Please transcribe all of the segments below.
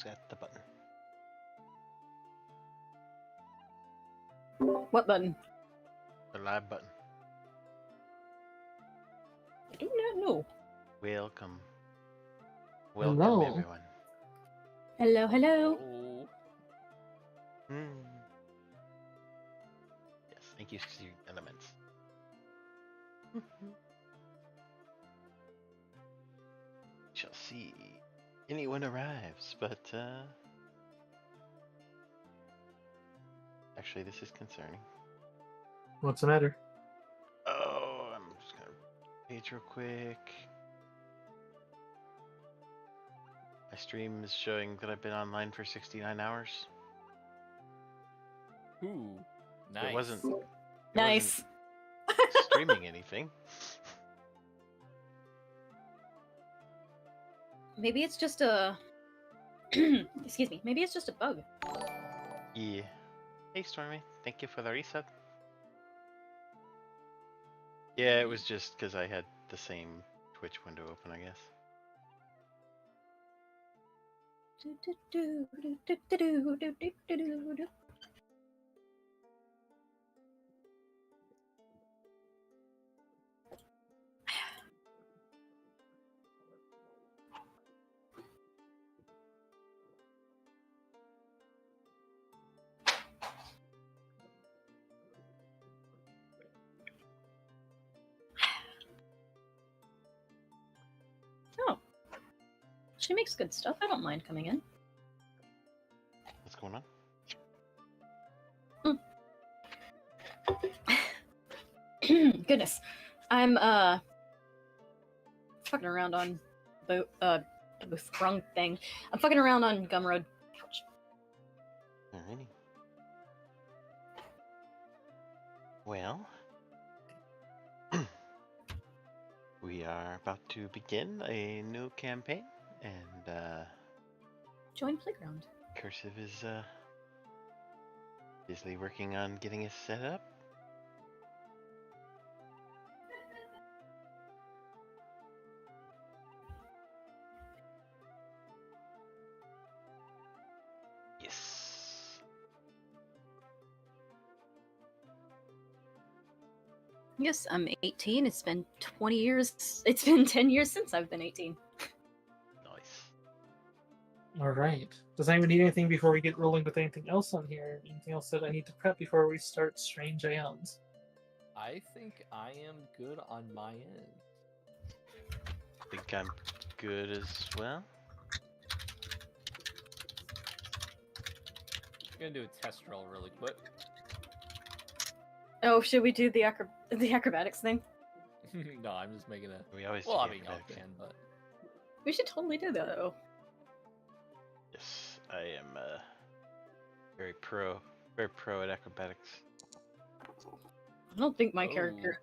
Is that the button? What button? The live button. I do not know. Welcome. Hello. Welcome, everyone. Hello, hello. Oh, Yes, thank you, Student Elements. Shall see anyone arrives, but actually, this is concerning. What's the matter? Oh, I'm just gonna page real quick. My stream is showing that I've been online for 69 hours. ooh, nice. It wasn't Nice. streaming anything. Maybe it's just a. Excuse me. Maybe it's just a bug. Yeah. Hey, Stormy. Thank you for the reset. Yeah, it was just because I had the same Twitch window open, I guess. Oh. She makes good stuff. I don't mind coming in. What's going on? Goodness. I'm fucking around on the wrong thing. I'm fucking around on Gumroad. Ouch. Alrighty. Well, we are about to begin a new campaign, and Join Playground. Cursive is busily working on getting us set up. Yes. Yes, I'm 18. It's been 20 years. It's been 10 years since I've been 18. Nice. All right. Does anyone need anything before we get rolling with anything else on here? Anything else that I need to prep before we start Strange Aeons? I think I am good on my end. I think I'm good as well. I'm gonna do a test roll really quick. Oh, should we do the acrobatics thing? No, I'm just making a. We always Well, do I the mean, y'all acrobatics. can, but We should totally do that, though. Yes, I am very pro at acrobatics. I don't think my character.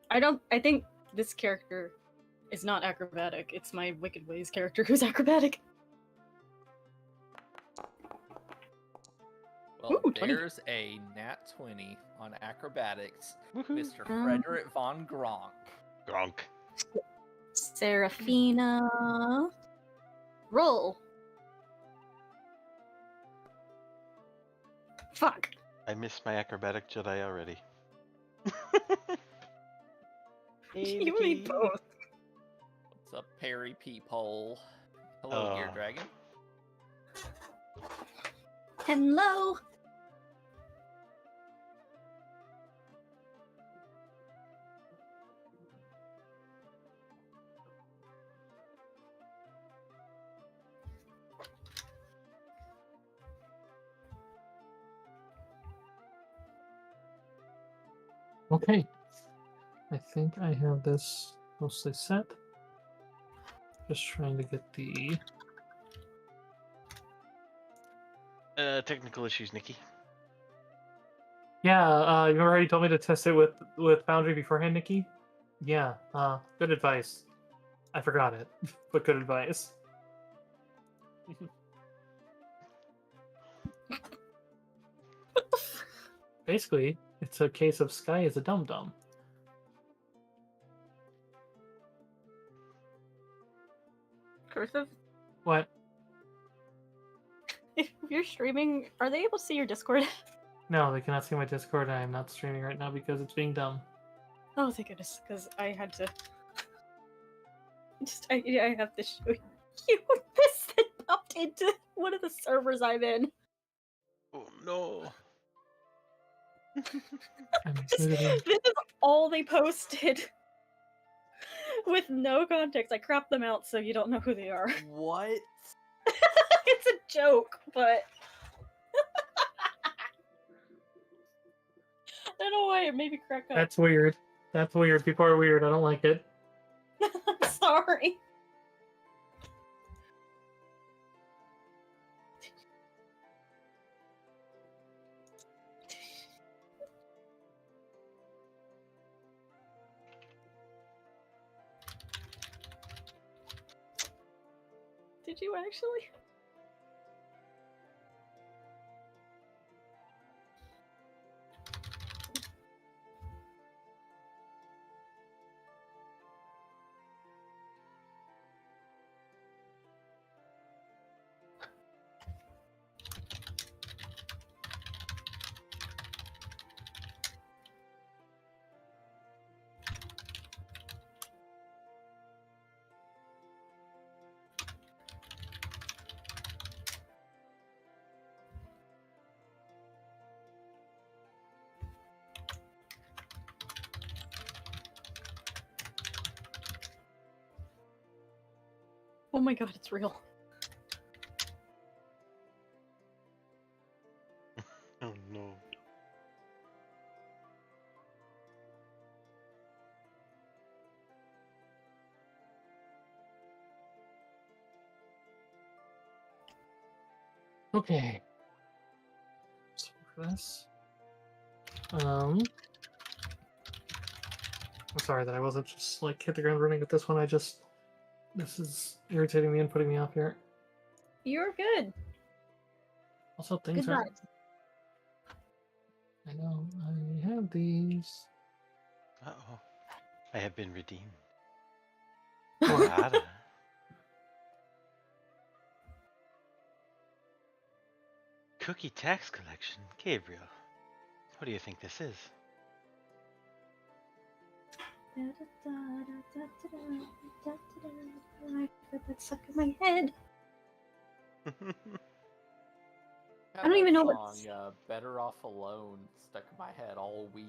I think this character is not acrobatic. It's my Wicked Ways character who's acrobatic. well, Ooh, 20. there's a nat 20 on acrobatics, Woohoo. Mr. Frederick von Gronk. Gronk. Seraphina. Roll. Fuck. I missed my acrobatic Jedi already. Hey, You Nikki. need both. What's up, Perry Peephole? Hello, Gear Oh. Dragon. Hello. Okay. I think I have this mostly set. Just trying to get the... Technical issues, Nikki. Yeah, you already told me to test it with Foundry beforehand, Nikki? Yeah, good advice. I forgot it, but good advice. Basically, it's a case of Sky is a dum-dum. Cursive? What? you're streaming, are they able to see your Discord? No, they cannot see my Discord. I am not streaming right now because it's being dumb. Oh, thank goodness, because I had to. I have to show you this that popped into one of the servers I'm in. Oh no. I'm This is all they posted. With no context. I cropped them out so you don't know who they are. What? It's a joke, but I don't know why it made me crack up. That's weird. That's weird. People are weird. I don't like it. I'm sorry. Did you actually? Oh my god, it's real. Oh no. Okay. So for this. I'm sorry that I wasn't just like hit the ground running with this one. This is irritating me and putting me off here. You're good. Also, things Good are. night. I know. I have these. Uh-oh. I have been redeemed. Nada. Cookie tax collection? Gabriel. What do you think this is? I got that stuck in my head. I don't even know song, what's- Better Off Alone stuck in my head all week.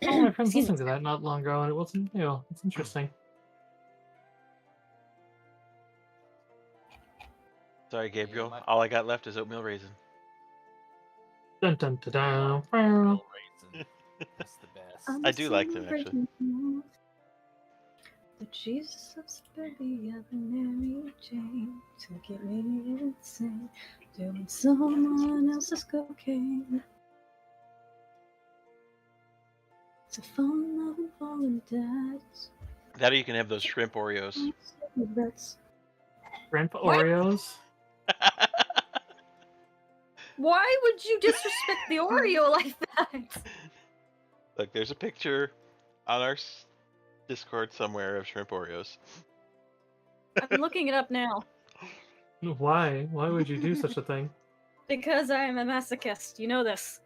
Oh, my friends Excuse listened me. to that not long ago, and it wasn't new. It's interesting. Sorry, Gabriel. my- All I got left is oatmeal raisin. Dun dun dun dun. Real raisin. That's the best. I do like them, actually. The Jesus of Spaghetti of Mary Jane to get me insane, doing someone else's cocaine. To fall in love and fall in debt. That or you can have those shrimp Oreos. Regrets. Shrimp What? Oreos. Why would you disrespect the Oreo like that? Look, there's a picture on our Discord somewhere of shrimp Oreos. I'm looking it up now. Why? Why would you do such a thing? Because I am a masochist. You know this.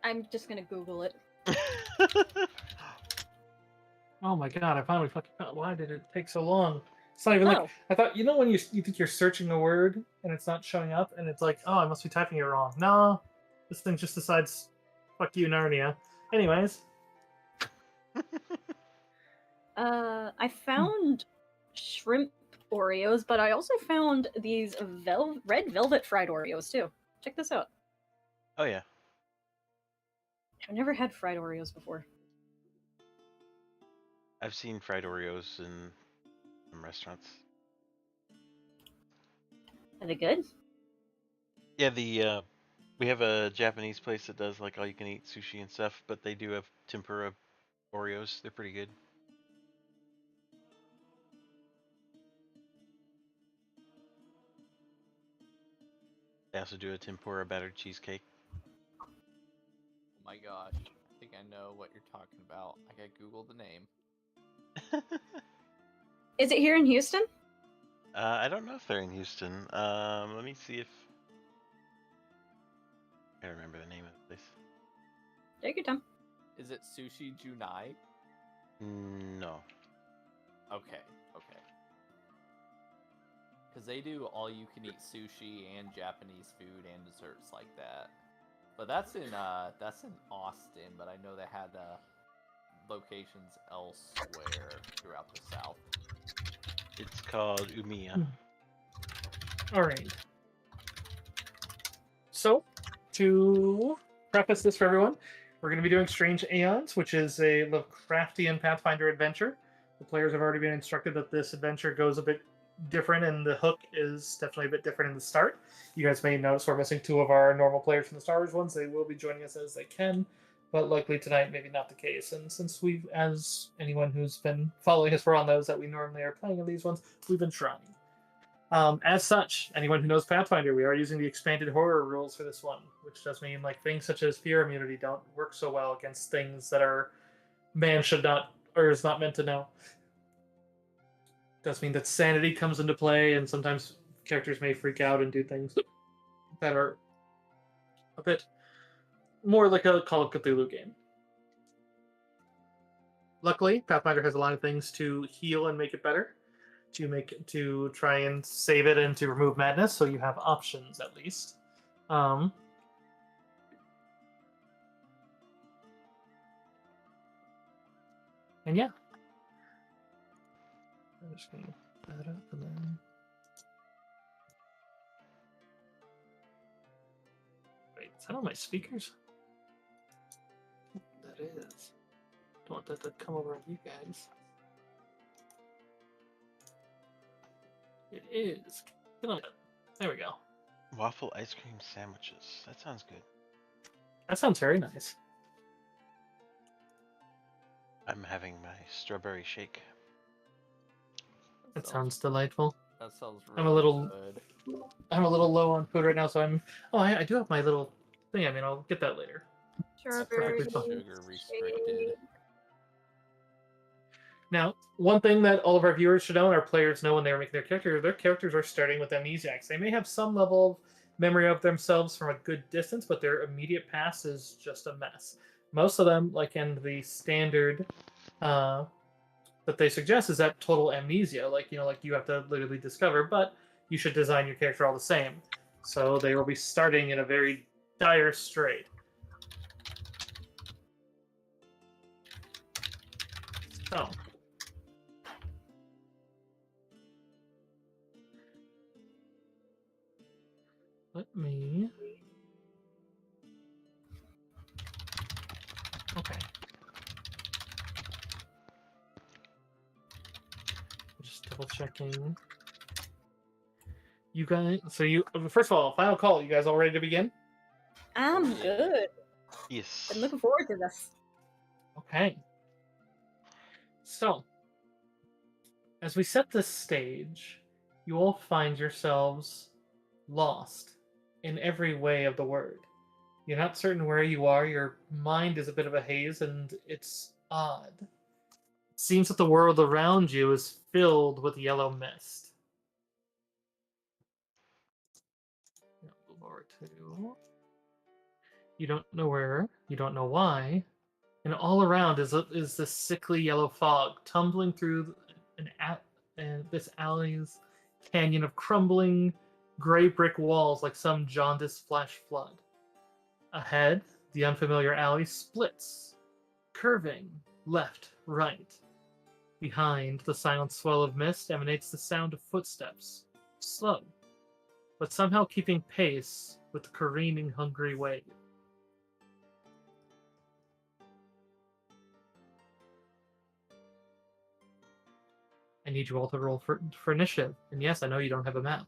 I'm just gonna Google it. Oh my god! I finally fucking found. Why did it take so long? It's not even like Oh. I thought. You know when you think you're searching a word and it's not showing up, and it's like, oh, I must be typing it wrong. No, this thing just decides, fuck you, Narnia. Anyways, I found shrimp Oreos, but I also found these red velvet fried Oreos too. Check this out. Oh yeah. I've never had fried Oreos before. I've seen fried Oreos in some restaurants. Are they good? Yeah, we have a Japanese place that does like all you can eat sushi and stuff, but they do have tempura Oreos. They're pretty good. They also do a tempura battered cheesecake. Oh my gosh. I think I know what you're talking about. I gotta Google the name. Is it here in Houston? I don't know if they're in Houston. Let me see if I remember the name of the place. Take your time. Is it Sushi Junai? No. Okay. Because they do all-you-can-eat sushi and Japanese food and desserts like that. But that's in Austin. But I know they had locations elsewhere throughout the South. It's called Umiya. All right. So, to preface this for everyone, we're going to be doing Strange Aeons, which is a Lovecraftian Pathfinder adventure. The players have already been instructed that this adventure goes a bit different, and the hook is definitely a bit different in the start. You guys may notice we're missing 2 of our normal players from the Star Wars ones. They will be joining us as they can, but likely tonight maybe not the case. And since we've, as anyone who's been following us for on those that we normally are playing in these ones, we've been trying. As such, anyone who knows Pathfinder, we are using the expanded horror rules for this one, which does mean like things such as fear immunity don't work so well against things that are man should not or is not meant to know. Does mean that sanity comes into play, and sometimes characters may freak out and do things that are a bit more like a Call of Cthulhu game. Luckily, Pathfinder has a lot of things to heal and make it better, to try and save it and to remove madness, so you have options at least. And yeah. I'm just gonna put that up and then. Wait, is that on my speakers? That is. Don't want that to come over on you guys. It is. Get on it. There we go. Waffle ice cream sandwiches. That sounds good. That sounds very nice. I'm having my strawberry shake. That sounds delightful. That sounds really I'm a little- good. I'm a little low on food right now, so I'm. Oh, I do have my little thing. I mean, I'll get that later. Strawberry perfectly fine. Sugar restricted. Now, one thing that all of our viewers should know and our players know when they're making their characters are starting with amnesiacs. They may have some level of memory of themselves from a good distance, but their immediate past is just a mess. Most of them, like in the standard that they suggest, is that total amnesia. Like you have to literally discover, but you should design your character all the same. So they will be starting in a very dire strait. So. Let me. Okay. Just double checking. You guys. So first of all, final call. You guys all ready to begin? I'm good. Yes. I'm looking forward to this. Okay. So, as we set this stage, you all find yourselves lost in every way of the word. You're not certain where you are, your mind is a bit of a haze, and it's odd. It seems that the world around you is filled with yellow mist. Lower to. You don't know where, you don't know why, and all around is this sickly yellow fog tumbling through this alley's canyon of crumbling gray brick walls like some jaundiced flash flood. Ahead, the unfamiliar alley splits, curving left, right. Behind, the silent swell of mist emanates the sound of footsteps, slow, but somehow keeping pace with the careening hungry wave. I need you all to roll for initiative. And yes, I know you don't have a map.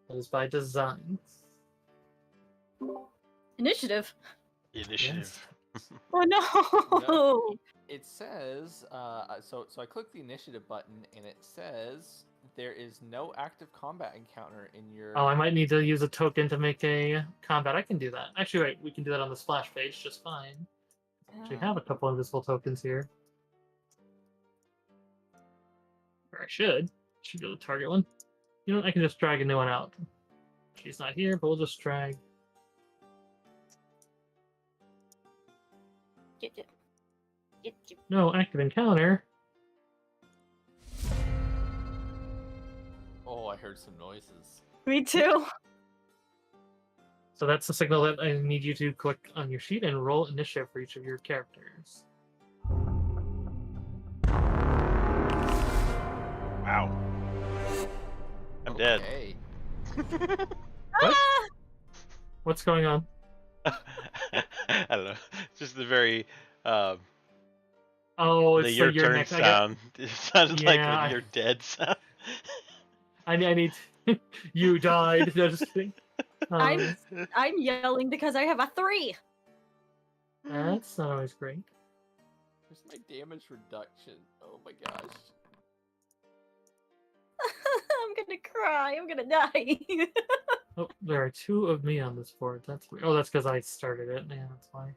That is by design. Initiative. Initiative. Oh no! No. It says, so I click the initiative button, and it says there is no active combat encounter in your... Oh, I might need to use a token to make a combat. I can do that. Actually, wait, we can do that on the splash page just fine. Actually, have a couple invisible tokens here. Or I should. Should be able to target one. You know what? I can just drag a new one out. She's not here, but we'll just drag. No active encounter. Oh, I heard some noises. Me too. So that's the signal that I need you to click on your sheet and roll initiative for each of your characters. Wow. I'm dead. Okay. What? What's going on? I don't know. It's just the very Oh, the it's your like your turn next. sound. It sounded like Yeah, when you're dead sound. I need. You died. No, just kidding. I'm yelling because I have a 3. That's not always great. Where's my damage reduction? Oh my gosh. I'm gonna cry. I'm gonna die. Oh, there are 2 of me on this board. That's weird. Oh, that's because I started it. Yeah, that's why.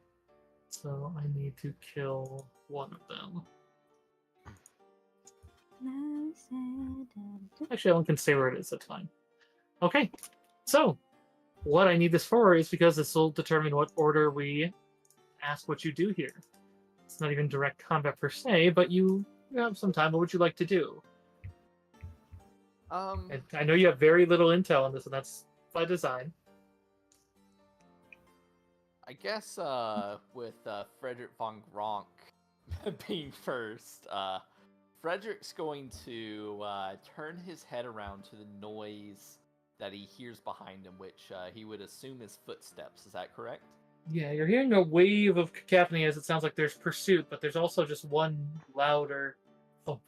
So I need to kill one of them. Actually, one can stay where it is. That's fine. Okay. So, what I need this for is because this will determine what order we ask what you do here. It's not even direct combat per se, but you have some time. What would you like to do? And I know you have very little intel on this, and that's by design. I guess with Frederick von Gronk being first, Frederick's going to turn his head around to the noise that he hears behind him, which he would assume is footsteps. Is that correct? Yeah, you're hearing a wave of cacophony as it sounds like there's pursuit, but there's also just one louder thump,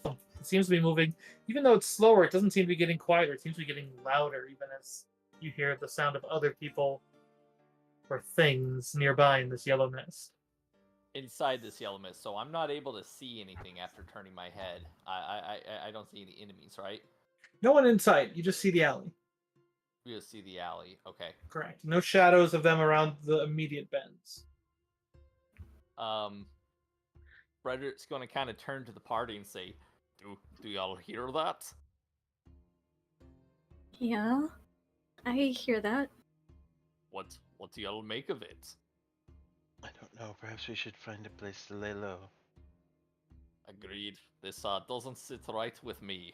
thump. It seems to be moving. Even though it's slower, it doesn't seem to be getting quieter. It seems to be getting louder, even as you hear the sound of other people or things nearby in this yellow mist. Inside this yellow mist, so I'm not able to see anything after turning my head. I don't see any enemies, right? No one in sight. You just see the alley. We just see the alley. Okay. Correct. No shadows of them around the immediate bends. Frederick's going to kind of turn to the party and say, "Do y'all hear that? Yeah, I hear that. What do y'all make of it?" I don't know. Perhaps we should find a place to lay low. Agreed. This doesn't sit right with me.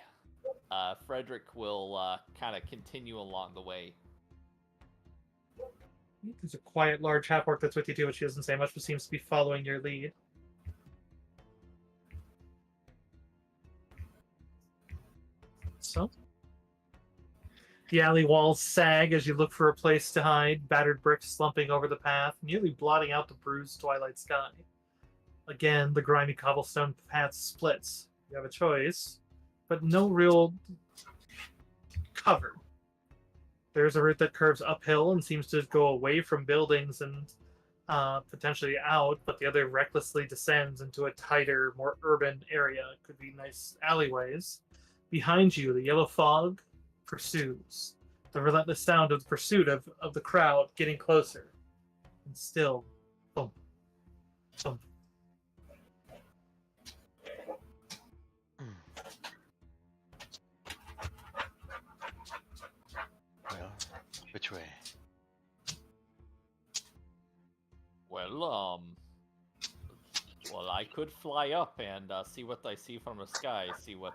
Frederick will kind of continue along the way. There's a quiet, large half-orc that's with you too, but she doesn't say much, but seems to be following your lead. So, the alley walls sag as you look for a place to hide, battered bricks slumping over the path, nearly blotting out the bruised twilight sky. Again, the grimy cobblestone path splits. You have a choice, but no real cover. There's a route that curves uphill and seems to go away from buildings and potentially out, but the other recklessly descends into a tighter, more urban area. It could be nice alleyways. Behind you, the yellow fog pursues. The relentless sound of the pursuit of the crowd getting closer. And still, boom, boom. Well, which way? Well, I could fly up and see what I see from the sky. See what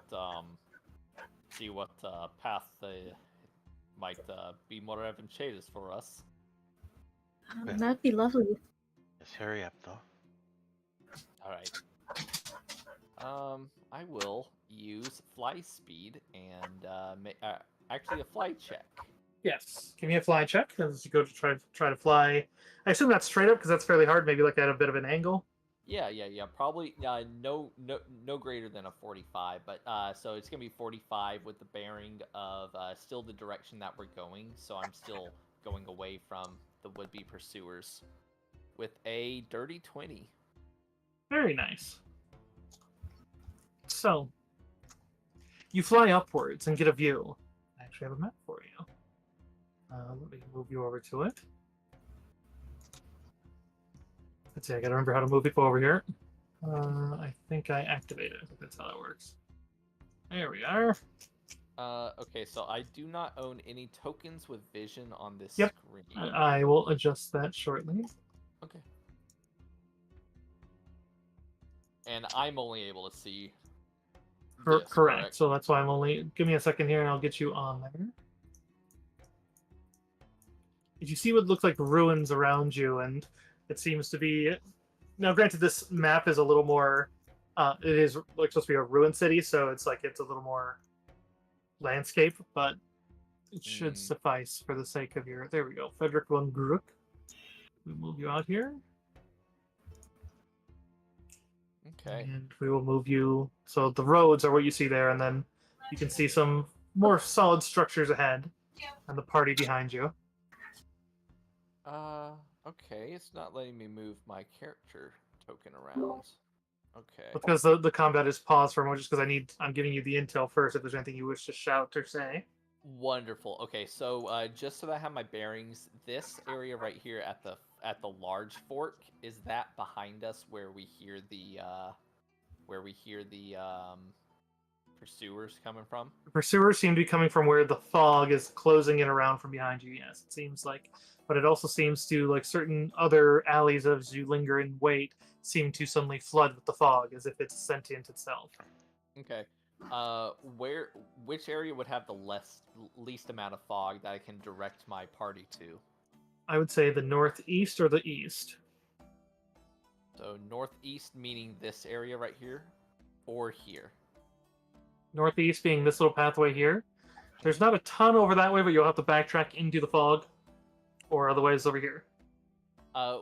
path might be more advantageous for us. That'd be lovely. Let's hurry up, though. All right. I will use fly speed and actually a fly check. Yes. Give me a fly check as you go to try to fly. I assume that's straight up because that's fairly hard. Maybe like at a bit of an angle. Yeah. Probably no greater than a 45, but so it's gonna be 45 with the bearing of still the direction that we're going. So I'm still going away from the would-be pursuers with a dirty 20. Very nice. So you fly upwards and get a view. I actually have a map for you. Let me move you over to it. Let's see, I gotta remember how to move people over here. I think I activated. I think that's how that works. There we are. Okay, so I do not own any tokens with vision on this Yep. screen. I will adjust that shortly. Okay. And I'm only able to see this, Correct. So that's why I'm only. Give me a second here, and I'll get you on there. If you see what looks like ruins around you, and it seems to be. Now, granted, this map is a little more. It is like supposed to be a ruin city, so it's like it's a little more landscape, but it should suffice for the sake of your. There we go, Frederick von Grook. We move you out here. Okay. And we will move you. So the roads are what you see there, and then you can see some more solid structures ahead, and the party behind you. Okay, it's not letting me move my character token around. Okay. Because the combat is paused for a moment, just because I'm giving you the intel first. If there's anything you wish to shout or say. Wonderful. Okay, so just so that I have my bearings, this area right here at the large fork, is that behind us where we hear the pursuers coming from? The pursuers seem to be coming from where the fog is closing in around from behind you. Yes, it seems like, but it also seems to like certain other alleys as you linger and wait seem to suddenly flood with the fog as if it's sentient itself. Okay. Which area would have the least amount of fog that I can direct my party to? I would say the northeast or the east. So northeast meaning this area right here, or here. Northeast being this little pathway here. There's not a ton over that way, but you'll have to backtrack into the fog, or otherwise over here.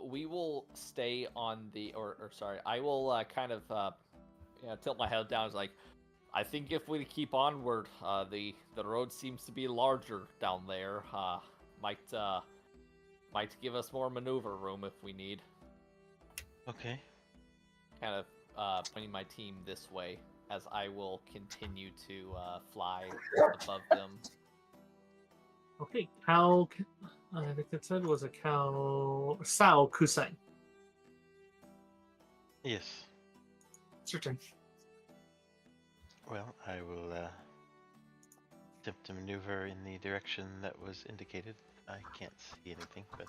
We will stay on the, or sorry, I will kind of tilt my head down. It's like, I think if we keep onward, the road seems to be larger down there. Might give us more maneuver room if we need. Okay. Kind of pointing my team this way as I will continue to fly above them. Okay, cow. I think it said was a cow. Sao Kusai. Yes. It's your turn. Well, I will attempt to maneuver in the direction that was indicated. I can't see anything, but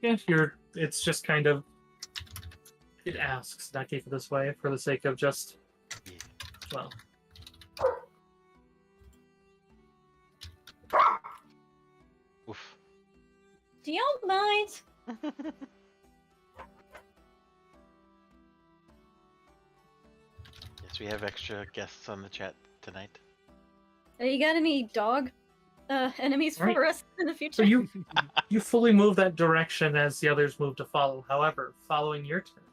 Yeah, it's just kind of. It asks not keep it this way for the sake of just. yeah. Well. Oof. Do y'all mind? Yes, we have extra guests on the chat tonight. You got any dog enemies for Right. us in the future? So you fully move that direction as the others move to follow. However, following your turn,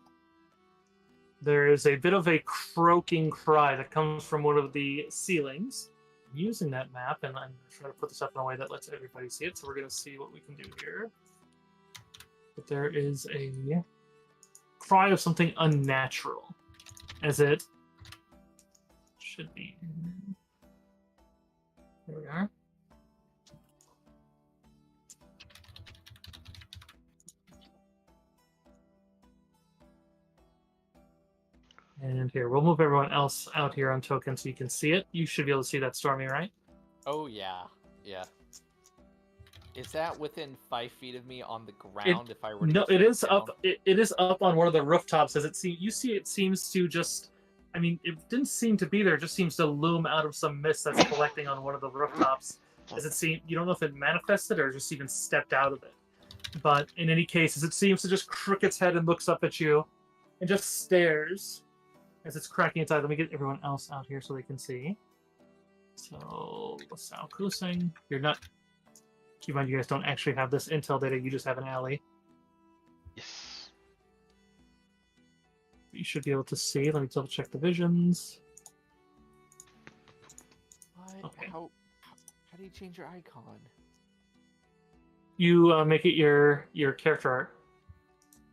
there is a bit of a croaking cry that comes from one of the ceilings. I'm using that map, and I'm trying to put this up in a way that lets everybody see it. So we're going to see what we can do here. But there is a cry of something unnatural, as it should be. There we are. And here, we'll move everyone else out here on token so you can see it. You should be able to see that, Stormy, right? Oh yeah, yeah. Is that within 5 feet of me on the ground? If I were to No, get it is down? up. It is up on one of the rooftops. As it seems, you see, it seems to just. I mean, it didn't seem to be there. It just seems to loom out of some mist that's collecting on one of the rooftops. As it seems, you don't know if it manifested or just even stepped out of it. But in any case, as it seems to just crook its head and looks up at you, and just stares as it's cracking its eye. Let me get everyone else out here so they can see. So, Sao Kusing, you're not. Keep in mind, you guys don't actually have this intel data. You just have an alley. Yes. You should be able to see. Let me double check the visions. What? Okay. How do you change your icon? You make it your character art.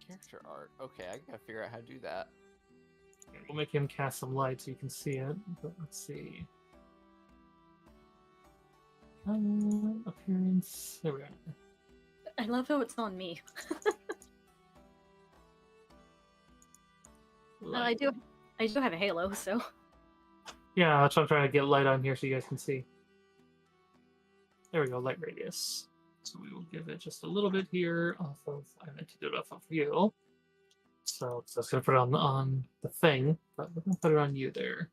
Character art. Okay, I gotta figure out how to do that. We'll make him cast some light so you can see it. But let's see. Appearance. There we go. I love how it's on me. I do have a halo, so Yeah, that's what I'm trying to get light on here so you guys can see. There we go, light radius. So we will give it just a little bit here off of, I meant to do it off of you. So that's going to put it on the thing, but we're going to put it on you there.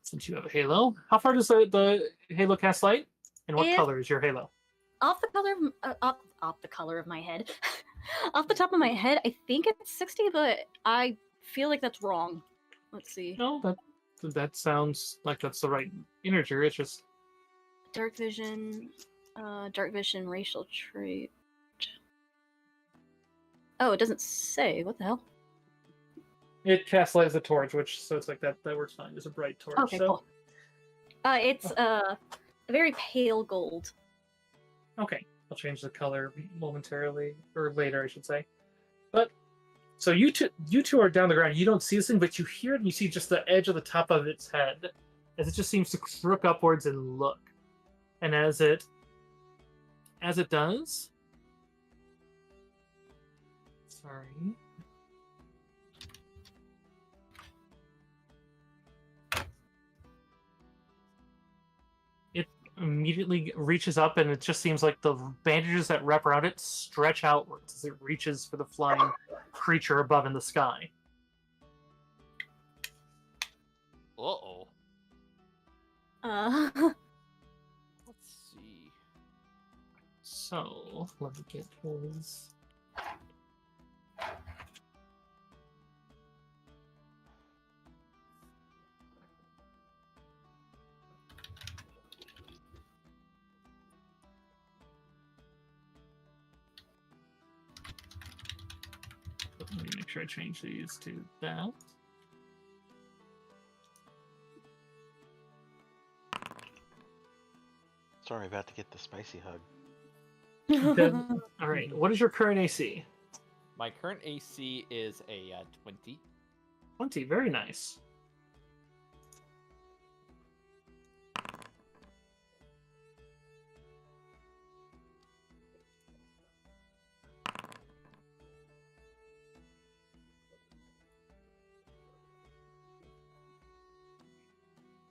Since you have a halo. How far does the halo cast light? And what color is your halo? off the color off the color of my head. Off the top of my head, I think it's 60, but I feel like that's wrong. Let's see. No, that sounds like that's the right integer. It's just Dark vision racial trait. Oh, it doesn't say. What the hell? it casts light as a torch, which so it's like that works fine. It's a bright torch. Okay, so cool. It's a very pale gold. okay, I'll change the color momentarily, or later, I should say. But so you two are down the ground. You don't see this thing, but you hear it. And you see just the edge of the top of its head, as it just seems to crook upwards and look. And as it does, sorry. It immediately reaches up, and it just seems like the bandages that wrap around it stretch outwards as it reaches for the flying creature above in the sky. Uh-oh. Uh, Let's see. So, let me get his. Let me make sure I change these to that. Sorry, about to get the spicy hug. All right, what is your current AC? My current AC is a 20. 20, very nice.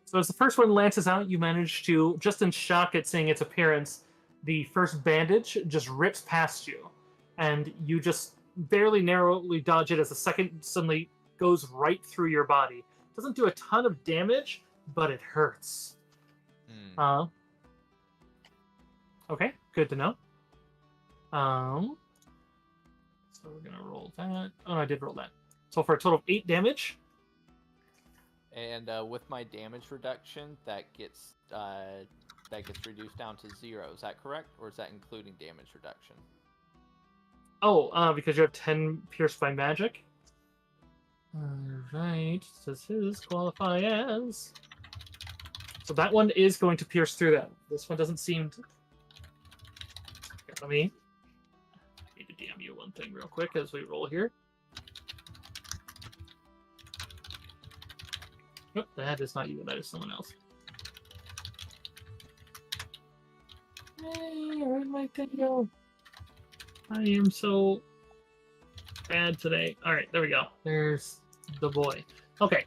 So as the first one lances out, you manage to, just in shock at seeing its appearance, the first bandage just rips past you. And you just barely narrowly dodge it as the second suddenly goes right through your body. Doesn't do a ton of damage, but it hurts. Okay, good to know. So we're gonna roll that. Oh, no, I did roll that. So for a total of 8 damage. And with my damage reduction, that gets reduced down to 0. Is that correct, or is that including damage reduction? Oh, because you have 10 pierced by magic. Alright, does his qualify as? So that one is going to pierce through that. This one doesn't seem to... Here, let me... I need to DM you one thing real quick as we roll here. Nope, that is not you, that is someone else. Hey, where'd my thing go? I am so bad today. Alright, there we go. There's the boy. Okay.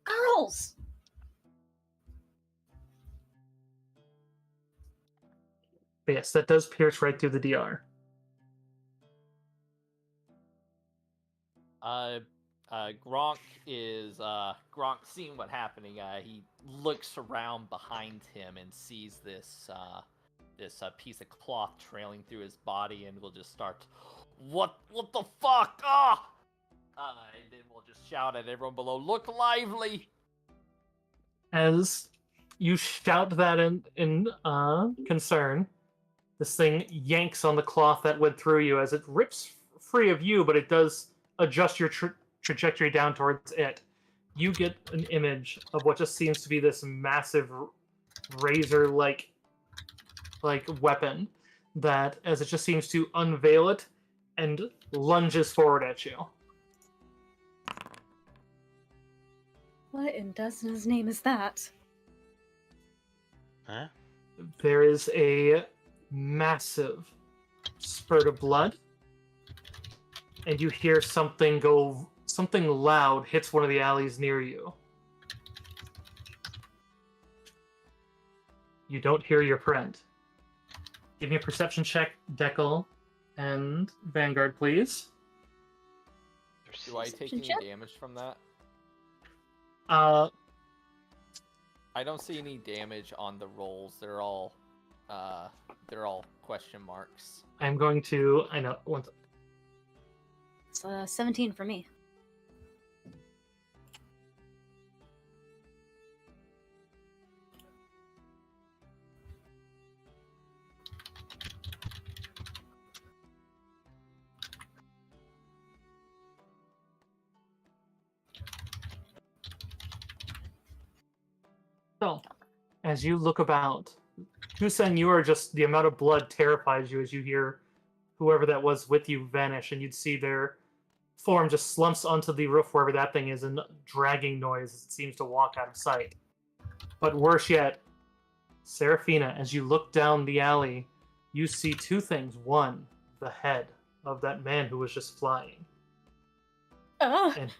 Girls! But yes, that does pierce right through the DR. Gronk seeing what happening. He looks around behind him and sees this piece of cloth trailing through his body, and will just start, what the fuck? Ah! And then we'll just shout at everyone below, look lively! As you shout that in concern, this thing yanks on the cloth that went through you as it rips free of you, but it does adjust your trajectory down towards it. You get an image of what just seems to be this massive razor-like like weapon that, as it just seems to unveil it and lunges forward at you. What in Desna's name is that? Huh? There is a massive spurt of blood, and you hear something loud hits one of the alleys near you. You don't hear your friend. Give me a perception check, Dekel and Vanguard, please. Do I take any Check? damage from that? Uh, I don't see any damage on the rolls. They're all question marks. I'm going to. I know. It's 17 for me. So, as you look about, Kusen, you are just, the amount of blood terrifies you as you hear whoever that was with you vanish, and you'd see their form just slumps onto the roof wherever that thing is, and dragging noise as it seems to walk out of sight. But worse yet, Seraphina, as you look down the alley, you see two things. One, the head of that man who was just flying. And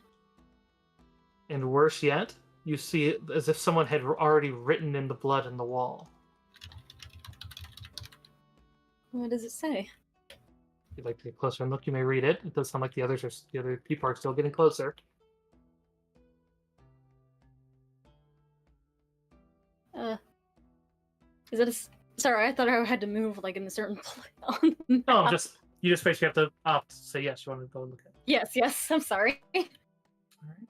worse yet, you see it as if someone had already written in the blood in the wall. What does it say? If you'd like to get closer and look, you may read it. It does sound like the other people are still getting closer. Is it a... Sorry, I thought I had to move like in a certain place on the No, map. you just basically have to say yes. You want to go and look at it. Yes, I'm sorry. All right.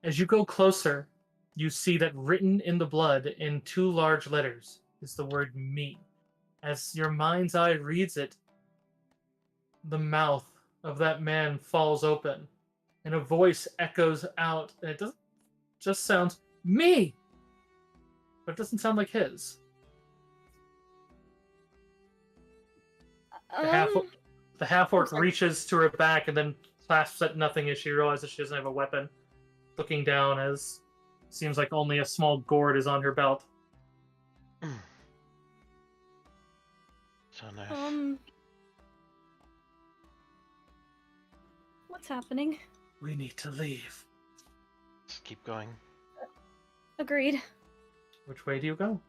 As you go closer, you see that written in the blood in 2 large letters is the word "me." As your mind's eye reads it, the mouth of that man falls open, and a voice echoes out, and it doesn't just sounds "me," but it doesn't sound like his. The half-orc reaches to her back and then clasps at nothing as she realizes she doesn't have a weapon, looking down as seems like only a small gourd is on her belt. So nice. What's happening? We need to leave. Just keep going. Agreed. Which way do you go?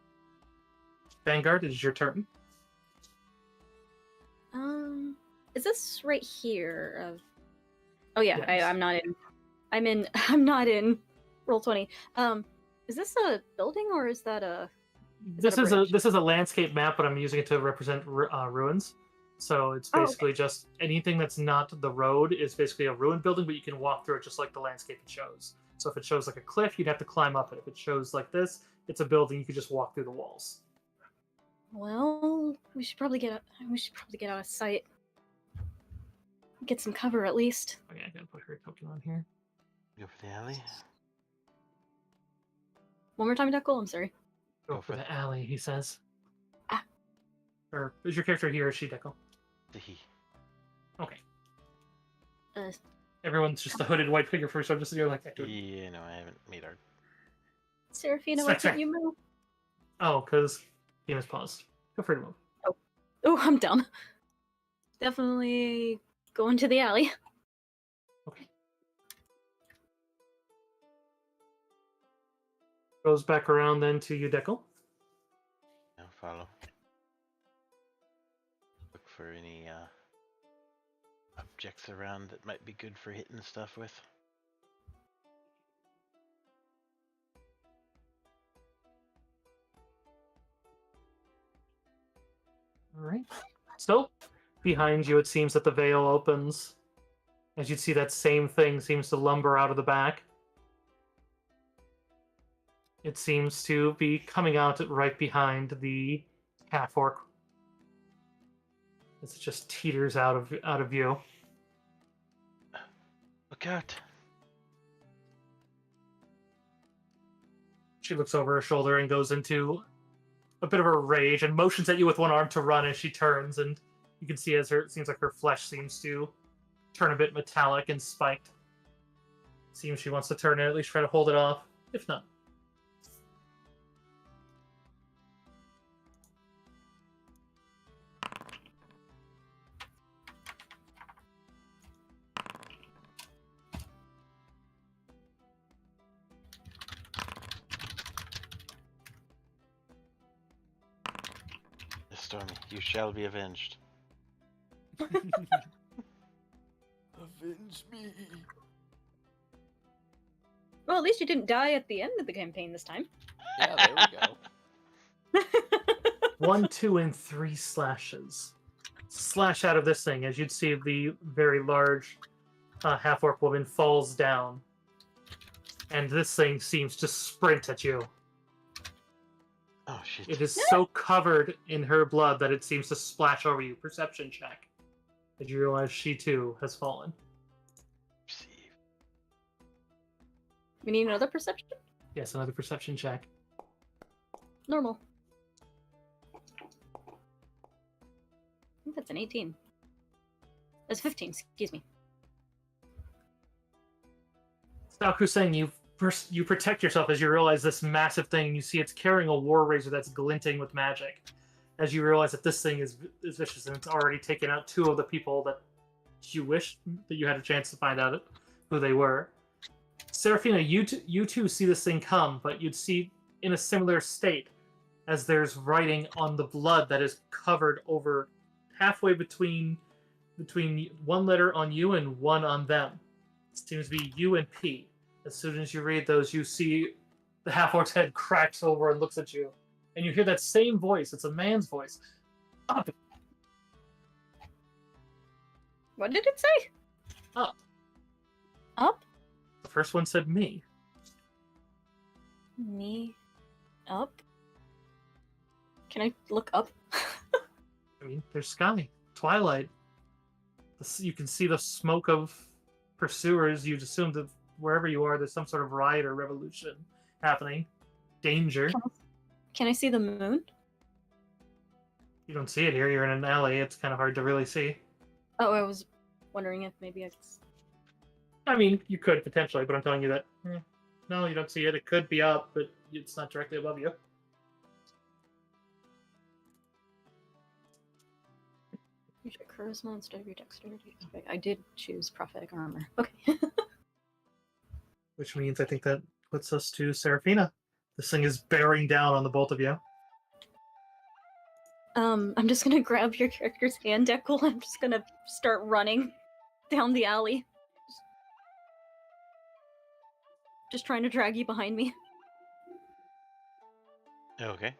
Vanguard, it is your turn. Is this right here? Oh yeah, Yes. I'm not in. I'm not in Roll20. Is this a building or is that a? This is bridge? a landscape map, but I'm using it to represent ruins. So it's Oh, okay. basically just anything that's not the road is basically a ruined building, but you can walk through it just like the landscape it shows. So if it shows like a cliff, you'd have to climb up it. If it shows like this, it's a building, you could just walk through the walls. Well, we should probably get out of sight. Get some cover at least. Okay, I gotta put her token on here. Go for the alley. One more time, Dekel. I'm sorry. Go for the alley, he says. Ah. Or is your character he or she, Dekel? The he. Okay. Uh, Everyone's just a hooded white figure first, so I'm just here like that. Yeah, no, I haven't made art. Seraphina, why can't you move? Oh, because game is paused. Go free to move. Oh, I'm dumb. Definitely go into the alley. Okay. Goes back around then to you, Dekel. Now follow. Look for any objects around that might be good for hitting stuff with. Alright. So, behind you, it seems that the veil opens. As you'd see, that same thing seems to lumber out of the back. It seems to be coming out right behind the half-orc. As it just teeters out of view. Look out! She looks over her shoulder and goes into a bit of a rage and motions at you with one arm to run as she turns, and you can see as it seems like her flesh seems to turn a bit metallic and spiked. Seems she wants to turn and at least try to hold it off, if not. Stormy, you shall be avenged. Avenge me. Well, at least you didn't die at the end of the campaign this time. Yeah, there we go. 1, 2, and 3 slashes. Slash out of this thing as you'd see the very large half-orc woman falls down. And this thing seems to sprint at you. Oh, shit. It is so covered in her blood that it seems to splash over you. Perception check. As you realize she too has fallen. Perceive. We need another perception? Yes, another perception check. Normal. I think that's an 18. That's 15, excuse me. Stalker's saying you protect yourself as you realize this massive thing. You see it's carrying a war razor that's glinting with magic. As you realize that this thing is vicious and it's already taken out 2 of the people that you wish that you had a chance to find out who they were. Seraphina, you two see this thing come, but you'd see in a similar state as there's writing on the blood that is covered over halfway between one letter on you and one on them. It seems to be U and P. As soon as you read those, you see the half-orc's head cracks over and looks at you. And you hear that same voice. It's a man's voice. Up! What did it say? Up. Up? The first one said me. Me? Up? Can I look up? I mean, there's sky. Twilight. You can see the smoke of pursuers. You'd assume that wherever you are, there's some sort of riot or revolution happening. Danger. Can I see the moon? You don't see it here. You're in an alley. It's kind of hard to really see. Oh, I was wondering if maybe I could... I mean, you could potentially, but I'm telling you that no, you don't see it. It could be up, but it's not directly above you. You should charisma instead of your dexterity. Okay, I did choose prophetic armor. Okay. Which means I think that puts us to Seraphina. This thing is bearing down on the both of you. I'm just gonna grab your character's hand, Deckle. I'm just gonna start running down the alley. Just trying to drag you behind me. Okay.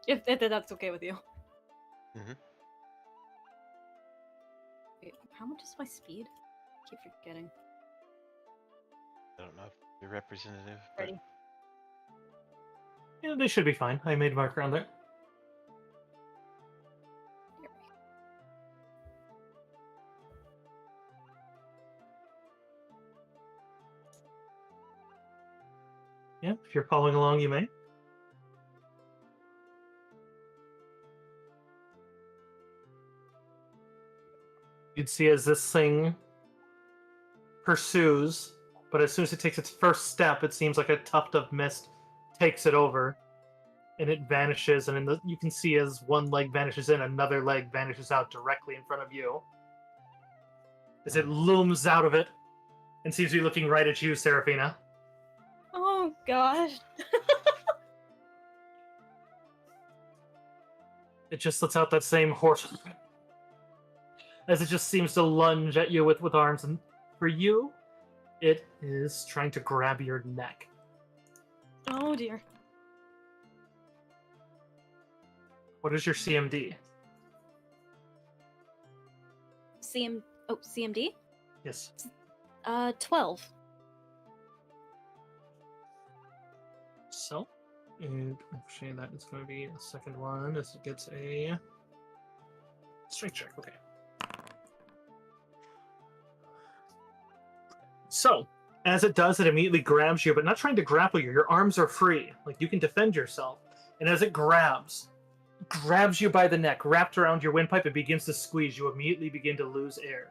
If that's okay with you. Mm-hmm. Wait, how much is my speed? I keep forgetting. I don't know if you're representative. But... Ready. Yeah, they should be fine. I made a marker on there. Yeah, if you're following along, you may. You'd see as this thing pursues, but as soon as it takes its first step, it seems like a tuft of mist takes it over, and it vanishes, and you can see as one leg vanishes in, another leg vanishes out directly in front of you. As it looms out of it, and seems to be looking right at you, Seraphina. Oh gosh. It just lets out that same hoarse as it just seems to lunge at you with arms, and for you, it is trying to grab your neck. Oh dear. What is your CMD? CMD? Yes. 12. So, and actually that is going to be the second one as it gets a strength check. Okay. So, as it does, it immediately grabs you, but not trying to grapple you. Your arms are free. Like, you can defend yourself. And as it grabs you by the neck, wrapped around your windpipe, and begins to squeeze, you immediately begin to lose air.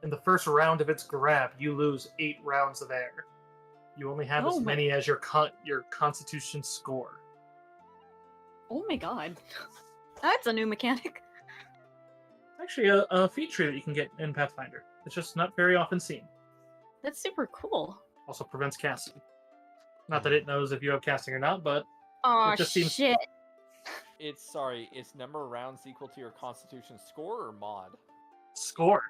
In the first round of its grab, you lose 8 rounds of air. You only have as many as your constitution score. Oh my god. That's a new mechanic. Actually, a feature that you can get in Pathfinder. It's just not very often seen. That's super cool. Also prevents casting. Not that it knows if you have casting or not, but Aw, it just seems... shit. It's number of rounds equal to your constitution score or mod? Score.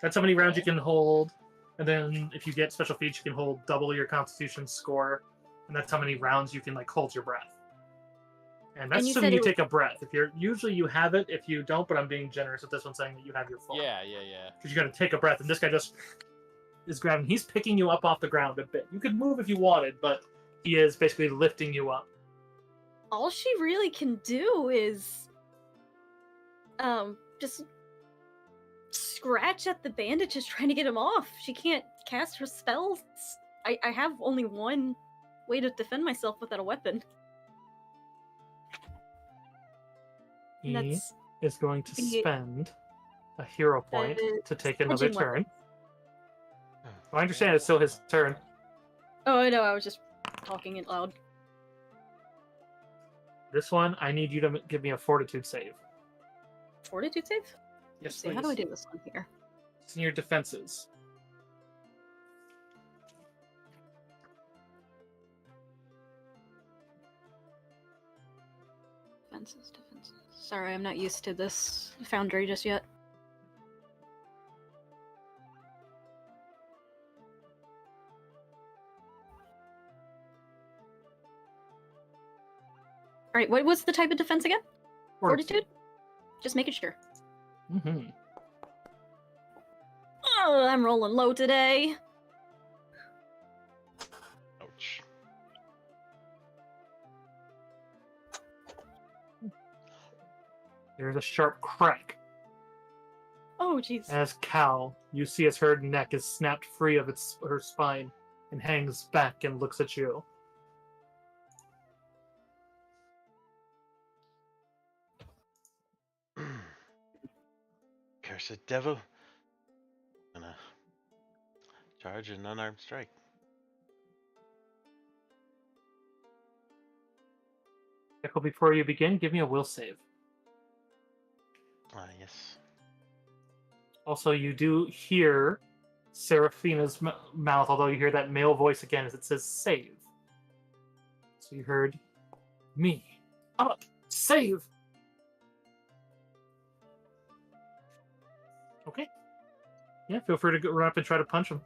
That's how many rounds you Okay. can hold. And then if you get special feats, you can hold double your constitution score. And that's how many rounds you can like hold your breath. And that's And you assuming said you it- take a breath. If you're usually you have it. If you don't, but I'm being generous with this one, saying that you have your full. Yeah. Because you got to take a breath, and this guy just is grabbing. He's picking you up off the ground a bit. You could move if you wanted, but he is basically lifting you up. All she really can do is just scratch at the bandages trying to get him off. She can't cast her spells. I have only one way to defend myself without a weapon. He That's is going to the- spend a hero point to take another edging turn. weapon. I understand it's still his turn. Oh, I know, I was just talking it loud. This one, I need you to give me a fortitude save. Fortitude save? Yes, See, how do I do this one here? It's in your defenses. Defenses. Sorry, I'm not used to this foundry just yet. Alright, what was the type of defense again? Fortitude? Just making sure. Mm-hmm. Oh, I'm rolling low today. Ouch. There's a sharp crack. Oh, jeez. As Cal, you see as her neck is snapped free of her spine and hangs back and looks at you. Cursed devil. Gonna charge an unarmed strike. Echo, before you begin, give me a will save. Yes. Also, you do hear Seraphina's mouth, although you hear that male voice again as it says save. So you heard me. Up! Save! Okay. Yeah, feel free to go run up and try to punch him.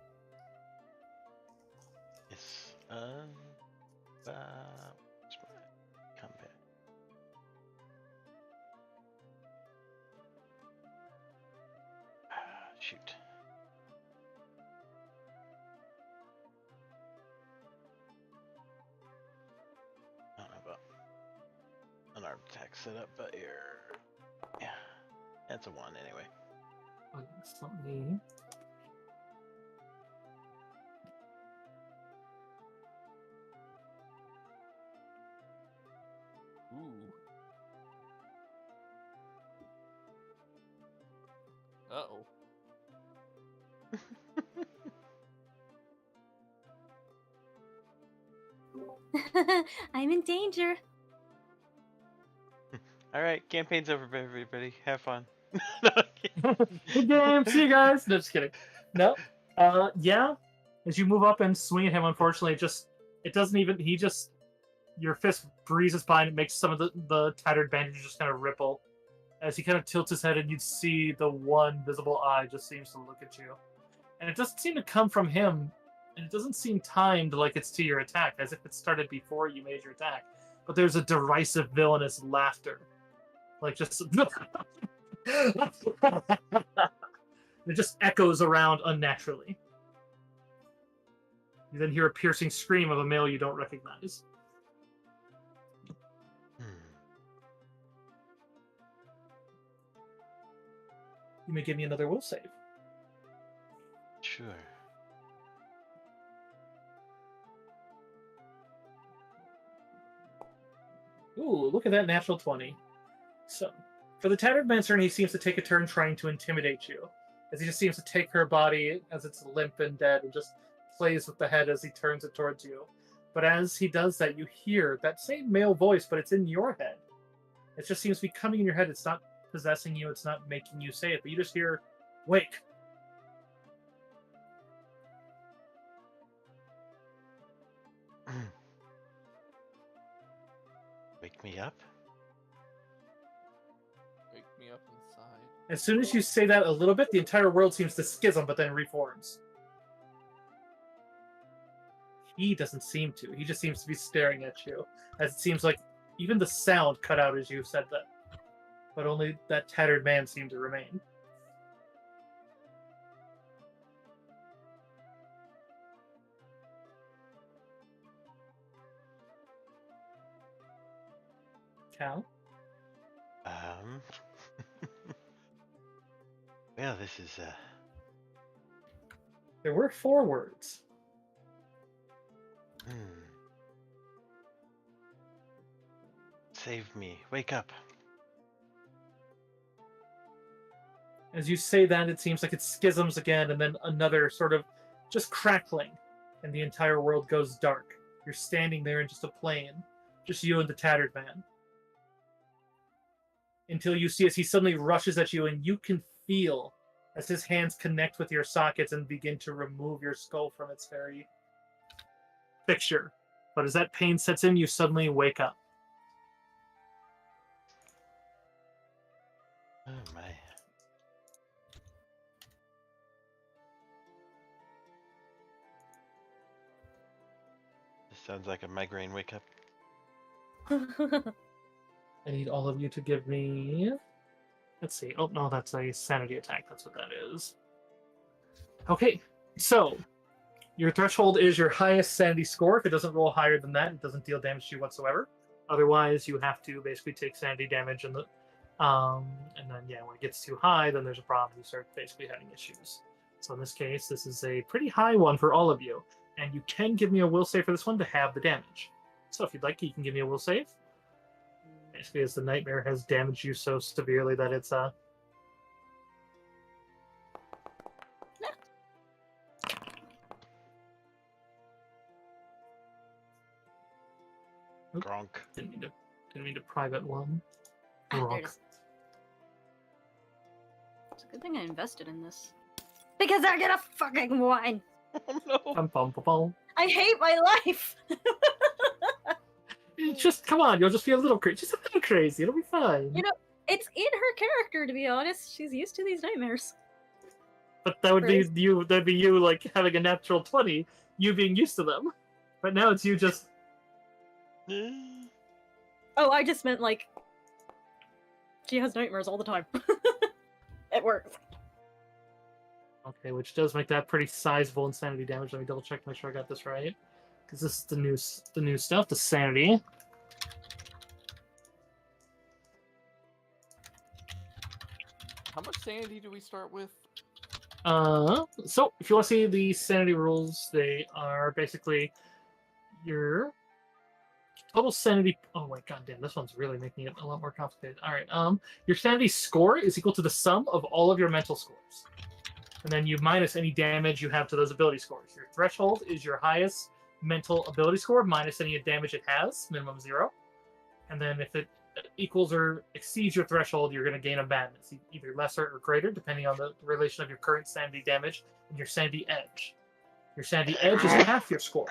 Yes. What's my combat? Shoot. I don't know about unarmed attack setup, but here. Yeah. That's a 1 anyway. Let me... Ooh. Uh-oh. I'm in danger. Alright, campaign's over, everybody. Have fun. Good game. See you guys. No, just kidding. No. Yeah. As you move up and swing at him, unfortunately, it doesn't even. He just your fist breezes by and it makes some of the tattered bandages just kind of ripple. As he kind of tilts his head, and you'd see the one visible eye just seems to look at you, and it doesn't seem to come from him, and it doesn't seem timed like it's to your attack, as if it started before you made your attack. But there's a derisive, villainous laughter, like just. It just echoes around unnaturally. You then hear a piercing scream of a male you don't recognize. You may give me another will save. Sure. Ooh, look at that natural 20. So, for the Tattered Man's turn, he seems to take a turn trying to intimidate you. As he just seems to take her body as it's limp and dead and just plays with the head as he turns it towards you. But as he does that, you hear that same male voice, but it's in your head. It just seems to be coming in your head. It's not possessing you, it's not making you say it, but you just hear, "Wake." Wake me up? Wake me up inside. As soon as you say that a little bit, the entire world seems to schism, but then reforms. He doesn't seem to. He just seems to be staring at you, as it seems like even the sound cut out as you said that. But only that tattered man seemed to remain. Cal? Well, this is, There were 4 words. Save me. Wake up. As you say that, it seems like it schisms again, and then another sort of just crackling, and the entire world goes dark. You're standing there in just a plane, just you and the tattered man. Until you see as he suddenly rushes at you, and you can feel as his hands connect with your sockets and begin to remove your skull from its very picture. But as that pain sets in, you suddenly wake up. Oh my. This sounds like a migraine wake up. I need all of you to give me... Let's see. Oh, no, that's a sanity attack. That's what that is. Okay, so your threshold is your highest sanity score. If it doesn't roll higher than that, it doesn't deal damage to you whatsoever. Otherwise, you have to basically take sanity damage, and then yeah, when it gets too high, then there's a problem. You start basically having issues. So in this case, this is a pretty high one for all of you, and you can give me a will save for this one to have the damage. So if you'd like, you can give me a will save. Basically, as the nightmare has damaged you so severely that it's Gronk. didn't mean to private one. There Wrong. it is. It's a good thing I invested in this. Because I get a fucking wine! Oh no. Bum, bum, bum, bum. I hate my life! Just come on, you'll just be a little crazy. Just a little crazy. It'll be fine. You know, it's in her character, to be honest. She's used to these nightmares. But that would Right. be you. That'd be you, like having a natural 20. You being used to them. But now it's you just. Oh, I just meant, like, she has nightmares all the time. At work. Okay, which does make that pretty sizable insanity damage. Let me double check, make sure I got this right. Because this is the new stuff, the sanity. How much sanity do we start with? So if you want to see the sanity rules, they are basically your total sanity. Oh my god damn, this one's really making it a lot more complicated. All right, your sanity score is equal to the sum of all of your mental scores, and then you minus any damage you have to those ability scores. Your threshold is your highest mental ability score minus any damage it has, minimum 0, and then if it equals or exceeds your threshold, you're going to gain a madness, either lesser or greater, depending on the relation of your current sanity damage and your sanity edge. Your sanity edge is half your score.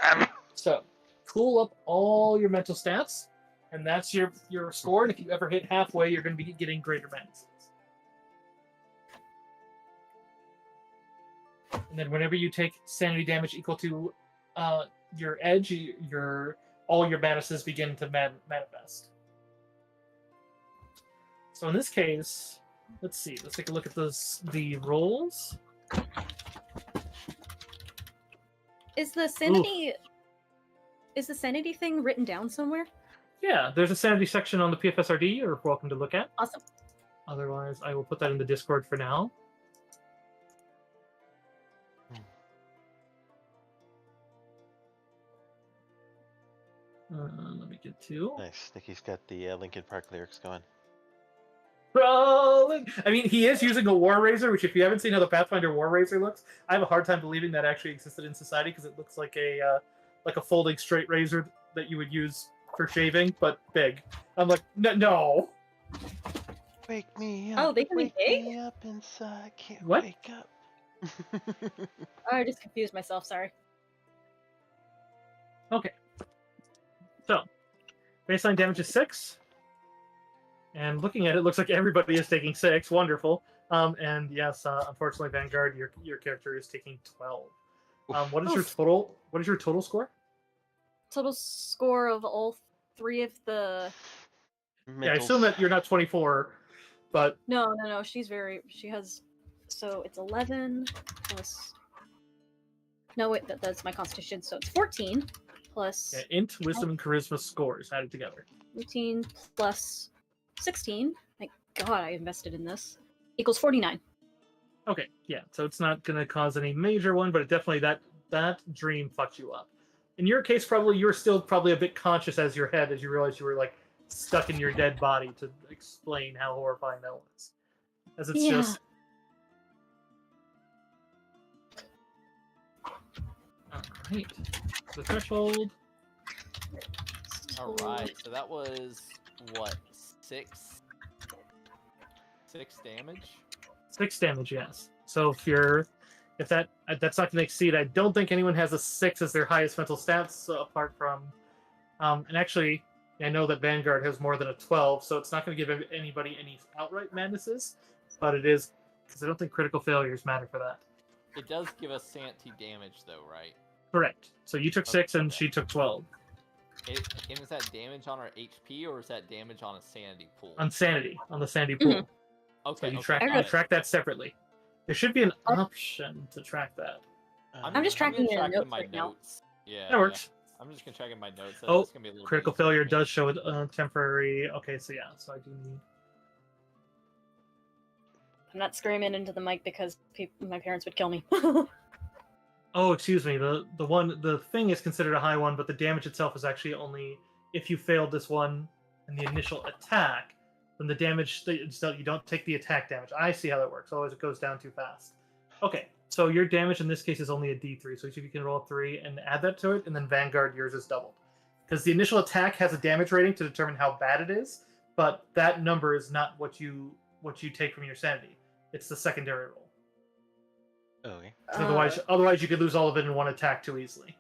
So, cool up all your mental stats, and that's your score. And if you ever hit halfway, you're going to be getting greater madnesses. And then whenever you take sanity damage equal to your edge, all your madnesses begin to manifest. So in this case, let's see. Let's take a look at the rolls. Is the sanity thing written down somewhere? Yeah, there's a sanity section on the PFSRD you're welcome to look at. Awesome. Otherwise, I will put that in the Discord for now. Let me make it 2. Nice. Nikki's got the Linkin Park lyrics going. Rolling. I mean, he is using a war razor, which if you haven't seen how the Pathfinder war razor looks, I have a hard time believing that actually existed in society because it looks like a folding straight razor that you would use for shaving, but big. I'm like, no. Wake me up. Oh, they can be wake big? me up inside. Can't What? wake up. Oh, I just confused myself. Sorry. Okay. So, baseline damage is 6. And looking at it, looks like everybody is taking 6. Wonderful. And yes, unfortunately, Vanguard, your character is taking 12. What is your Oof. total? What is your total score? Total score of all 3 of the. Yeah, I assume that you're not 24, but No. She has. So it's 11 plus. No, wait, that's my constitution. So it's 14 plus. yeah, int, wisdom, and charisma scores added together. 18 plus 16. My God, I invested in this. Equals 49. Okay, yeah, so it's not going to cause any major one, but it definitely that dream fucked you up. In your case, probably you were still probably a bit conscious as your head as you realized you were like stuck in your dead body to explain how horrifying that was. As it's Yeah. just. All right, the threshold. All right, so that was what 6 damage. 6 damage, yes. So if that's not going to exceed, I don't think anyone has a 6 as their highest mental stats apart from, and actually, I know that Vanguard has more than a 12, so it's not going to give anybody any outright madnesses, but it is because I don't think critical failures matter for that. It does give us sanity damage, though, right? Correct. So you took 6 and Okay. she took 12. And is that damage on our HP or is that damage on a sanity pool? On sanity, on the sanity pool. Okay, So you okay, track that separately. There should be an option to track that. I'm just tracking gonna it in track it in notes my right now. notes. Yeah, That works. I'm just gonna track in my notes. Oh, That's gonna be a little critical bit easier failure for me. does show a temporary. Okay, so yeah, so I do need. I'm not screaming into the mic because my parents would kill me. Oh, excuse me. The thing is considered a high one, but the damage itself is actually only if you failed this one in the initial attack, then the damage so you don't take the attack damage. I see how that works. Otherwise, it goes down too fast. Okay, so your damage in this case is only a D3. So if you can roll a 3 and add that to it, and then Vanguard, yours is doubled. Because the initial attack has a damage rating to determine how bad it is, but that number is not what you take from your sanity. It's the secondary roll. Okay. Otherwise, you could lose all of it in one attack too easily.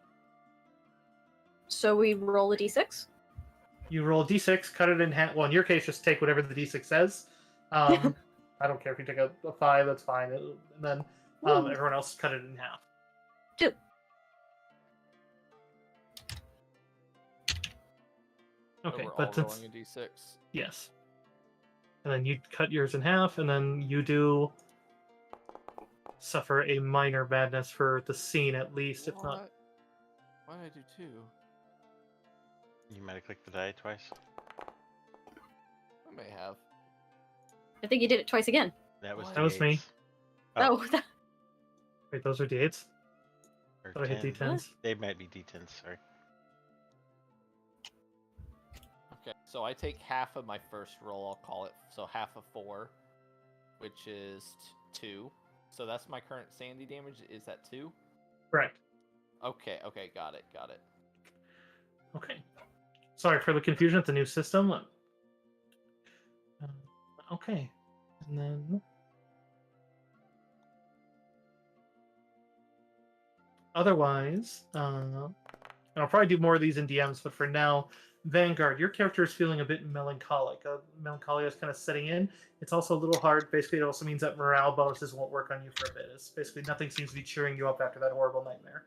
So we roll a d6? You roll a d6, cut it in half. Well, in your case, just take whatever the d6 says. I don't care if you take a 5, that's fine. And then everyone else cut it in half. 2. Okay, So we're but all since rolling a d6. yes, and then you cut yours in half, and then you do suffer a minor madness for the scene at least, if not. Why did I do 2? You might have clicked the die twice. I may have. I think you did it twice again. That was What? That was me. D8s. Oh, Wait, those are d8s. Or Thought I hit 10. d10s. They might be D10s. Sorry. Okay, so I take half of my first roll, I'll call it. So half of 4, which is 2. So that's my current sanity damage. Is that 2? Correct. Okay, got it. Okay. Sorry for the confusion. It's a new system. Okay. And then. Otherwise, and I'll probably do more of these in DMs, but for now, Vanguard, your character is feeling a bit melancholic. Melancholia is kind of setting in. It's also a little hard. Basically, it also means that morale bonuses won't work on you for a bit. It's basically nothing seems to be cheering you up after that horrible nightmare.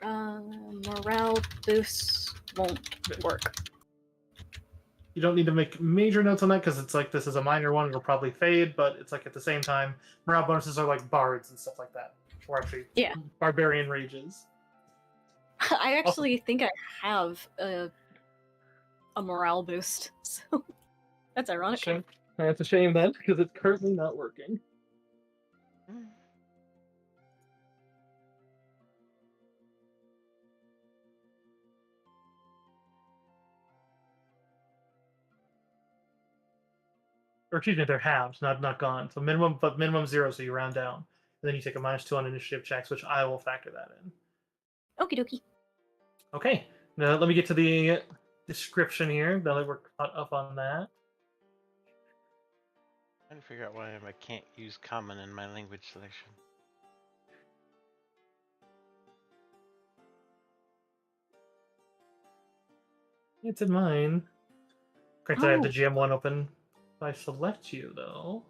morale boosts won't work. You don't need to make major notes on that because it's like this is a minor one. It'll probably fade, but it's like at the same time, morale bonuses are like bards and stuff like that. Or actually, Yeah. barbarian rages. I actually think I have a morale boost, so that's ironic. Shame. That's a shame then, because it's currently not working. or excuse me, they're halves, not gone. So minimum, but minimum 0, so you round down, and then you take a -2 on initiative checks, which I will factor that in. Okie dokie. Okay, now let me get to the description here. Now that we're caught up on that. Trying to figure out why I can't use common in my language selection. It's in mine. Granted, I have the Oh. GM1 open. If I select you, though.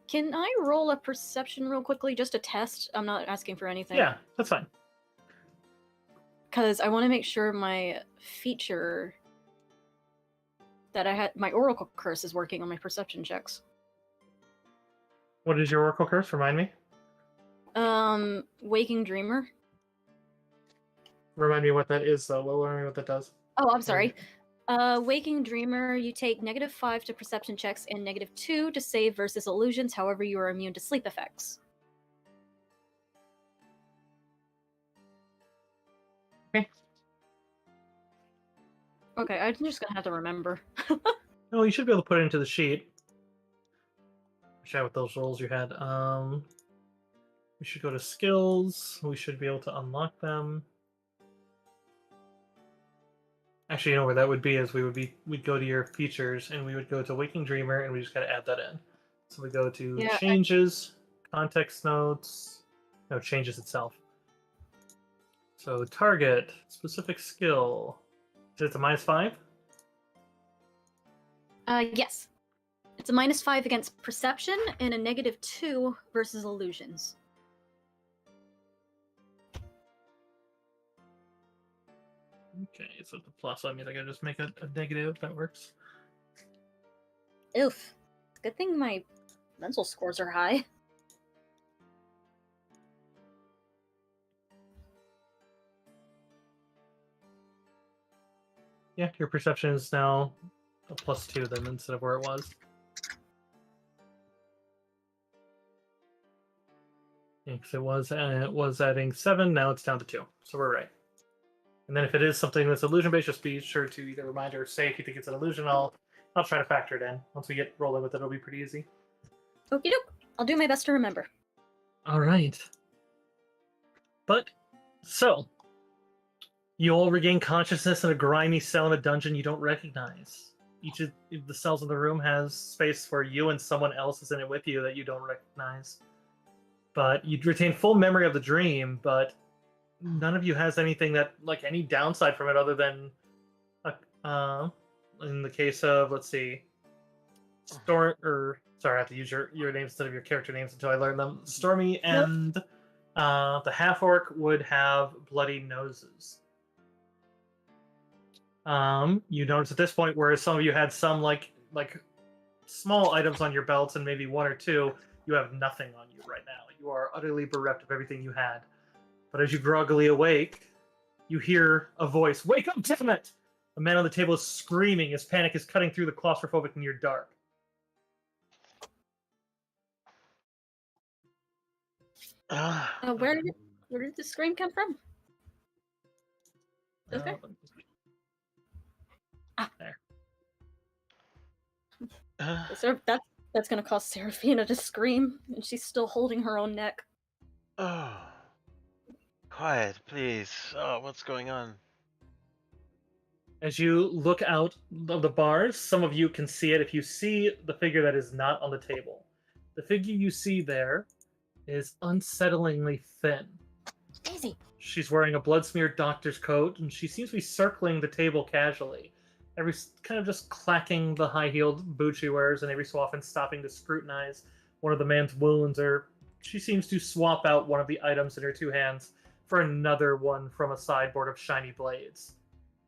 Can I roll a perception real quickly just to test? I'm not asking for anything. Yeah, that's fine. Because I want to make sure my feature that I had, my Oracle Curse is working on my perception checks. What is your Oracle Curse? Remind me. Waking Dreamer. Remind me what that is, though. Remind me what that does. Oh, I'm sorry. Waking Dreamer, you take -5 to perception checks and -2 to save versus illusions. However, you are immune to sleep effects. Okay. Okay, I'm just gonna have to remember. No, you should be able to put it into the sheet. Chat with those rolls you had. We should go to skills. We should be able to unlock them. Actually, you know where that would be is we'd go to your features and we would go to Waking Dreamer and we just gotta add that in. So we go to Yeah, changes, context notes, no changes itself. So target, specific skill. Is it a -5? Yes. It's a -5 against perception and a -2 versus illusions. Okay, so the plus, I mean, I gotta just make a negative. That works. Oof. Good thing my mental scores are high. Yeah, your perception is now a +2 then instead of where it was. Yeah, because it was adding 7, now it's down to 2. So we're right. And then if it is something that's illusion based, just be sure to either remind or say if you think it's an illusion. I'll try to factor it in. Once we get rolling with it, it'll be pretty easy. Okie doke. I'll do my best to remember. All right. But so you all regain consciousness in a grimy cell in a dungeon you don't recognize. Each of the cells in the room has space where you and someone else is in it with you that you don't recognize. But you retain full memory of the dream, but none of you has anything that, like, any downside from it other than, in the case of, let's see, sorry, I have to use your names instead of your character names until I learn them. Stormy and the half orc would have bloody noses. You notice at this point, whereas some of you had some like small items on your belts and maybe 1 or 2, you have nothing on you right now. You are utterly bereft of everything you had. But as you groggily awake, you hear a voice. Wake up, damn it! A man on the table is screaming. His panic is cutting through the claustrophobic near dark. Where did the scream come from? Okay. There. So that's gonna cause Seraphina to scream, and she's still holding her own neck. Oh. Quiet, please. Oh, what's going on? As you look out of the bars, some of you can see it if you see the figure that is not on the table. The figure you see there is unsettlingly thin. Easy. She's wearing a blood-smeared doctor's coat, and she seems to be circling the table casually, every kind of just clacking the high-heeled boots she wears, and every so often stopping to scrutinize one of the man's wounds, or she seems to swap out one of the items in her 2 hands for another one from a sideboard of shiny blades.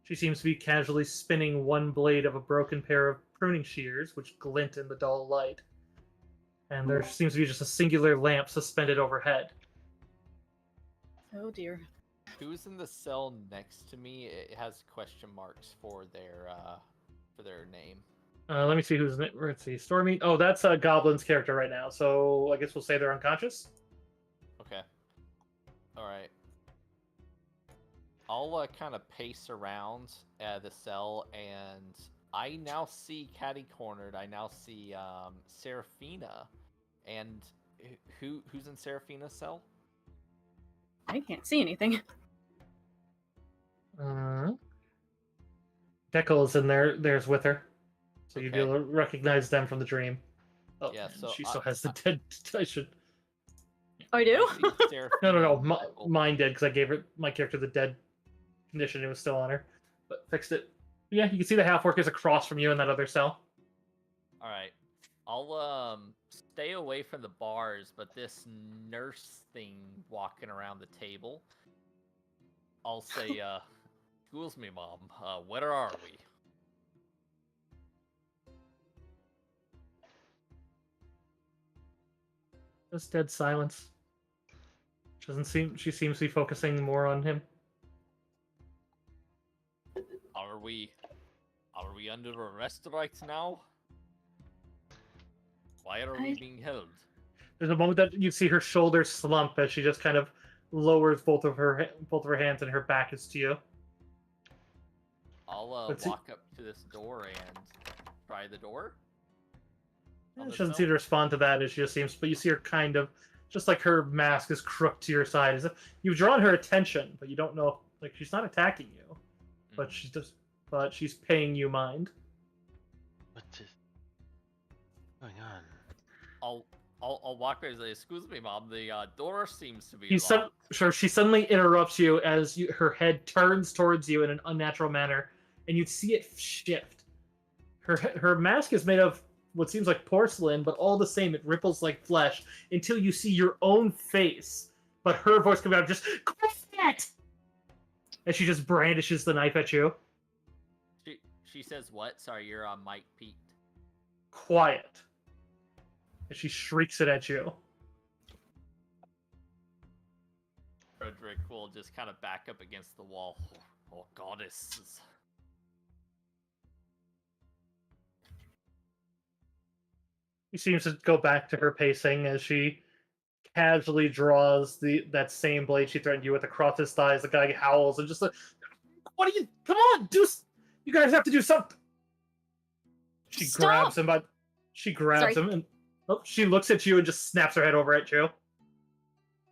She seems to be casually spinning one blade of a broken pair of pruning shears, which glint in the dull light. And there seems to be just a singular lamp suspended overhead. Oh dear. Who's in the cell next to me? It has question marks for their name. Let me see who's in it. Let's see. Stormy. Oh, that's a Goblin's character right now. So I guess we'll say they're unconscious. Okay. All right. I'll kind of pace around the cell and I now see catty cornered. I now see Seraphina, and who's in Seraphina's cell? I can't see anything. Deckle is in there. There's with her, so you'd be Okay. able to recognize them from the dream. Oh, Yeah, and so she still has the dead. I should. I do? I see Seraphina No. and Deckle. Mine did because I gave her my character the dead condition. It was still on her, but fixed it. Yeah, you can see the half orc is across from you in that other cell. All right, I'll stay away from the bars, but this nurse thing walking around the table, I'll say, "Excuse me, mom. Where are we?" Just dead silence. Doesn't seem. She seems to be focusing more on him. Are we under arrest right now? Why are we being held? There's a moment that you see her shoulders slump as she just kind of lowers both of her hands and her back is to you. I'll Let's see. walk up to this door and try the door. She On the doesn't cell? seem to respond to that. She just seems, but you see her kind of, just like her mask is crooked to your side. As if you've drawn her attention, but you don't know, like she's not attacking you, but Mhm. she's paying you mind. What is going on? I'll walk over and say, "Excuse me, mom. The door seems to be She suddenly interrupts you as her head turns towards you in an unnatural manner, and you see it shift. Her mask is made of what seems like porcelain, but all the same, it ripples like flesh until you see your own face. But her voice comes out, just quiet, and she just brandishes the knife at you. She says what? Sorry, you're on mic, Pete. Quiet. And she shrieks it at you. Frederick will just kind of back up against the wall. Oh, goddesses. She seems to go back to her pacing as she casually draws that same blade she threatened you with across his thighs. The guy howls and just like, "What are you? Come on, you guys have to do something." She Stop! grabs him, but she grabs him and she looks at you and just snaps her head over at you.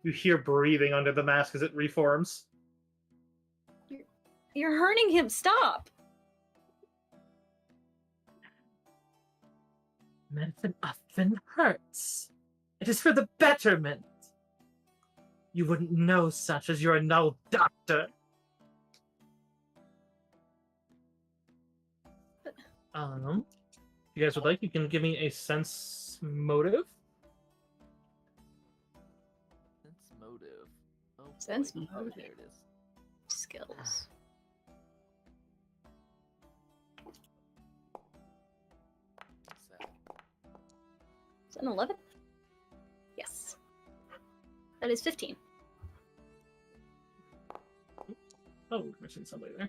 You hear breathing under the mask as it reforms. You're hurting him. Stop! Medicine often hurts. It is for the betterment. You wouldn't know such as you're no doctor. If you guys would like, you can give me a sense motive. Sense motive. Oh, Sense boy. Oh, motive. there it is. Skills. What's that? Is that an 11? Yes. That is 15. Oh, we're missing somebody there.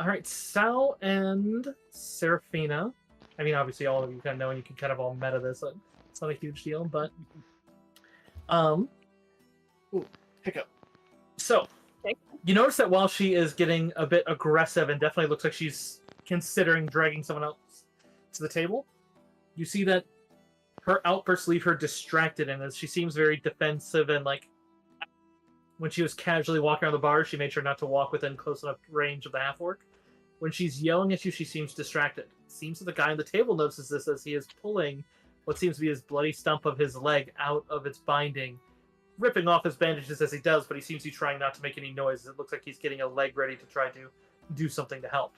All right, Sal and Seraphina. I mean, obviously, all of you kind of know, and you can kind of all meta this. So it's not a huge deal, but hiccup. So Okay. you notice that while she is getting a bit aggressive and definitely looks like she's considering dragging someone else to the table, you see that her outbursts leave her distracted, and as she seems very defensive and like. When she was casually walking around the bar, she made sure not to walk within close enough range of the half-orc. When she's yelling at you, she seems distracted. It seems that the guy on the table notices this as he is pulling what seems to be his bloody stump of his leg out of its binding, ripping off his bandages as he does, but he seems to be trying not to make any noise. It looks like he's getting a leg ready to try to do something to help.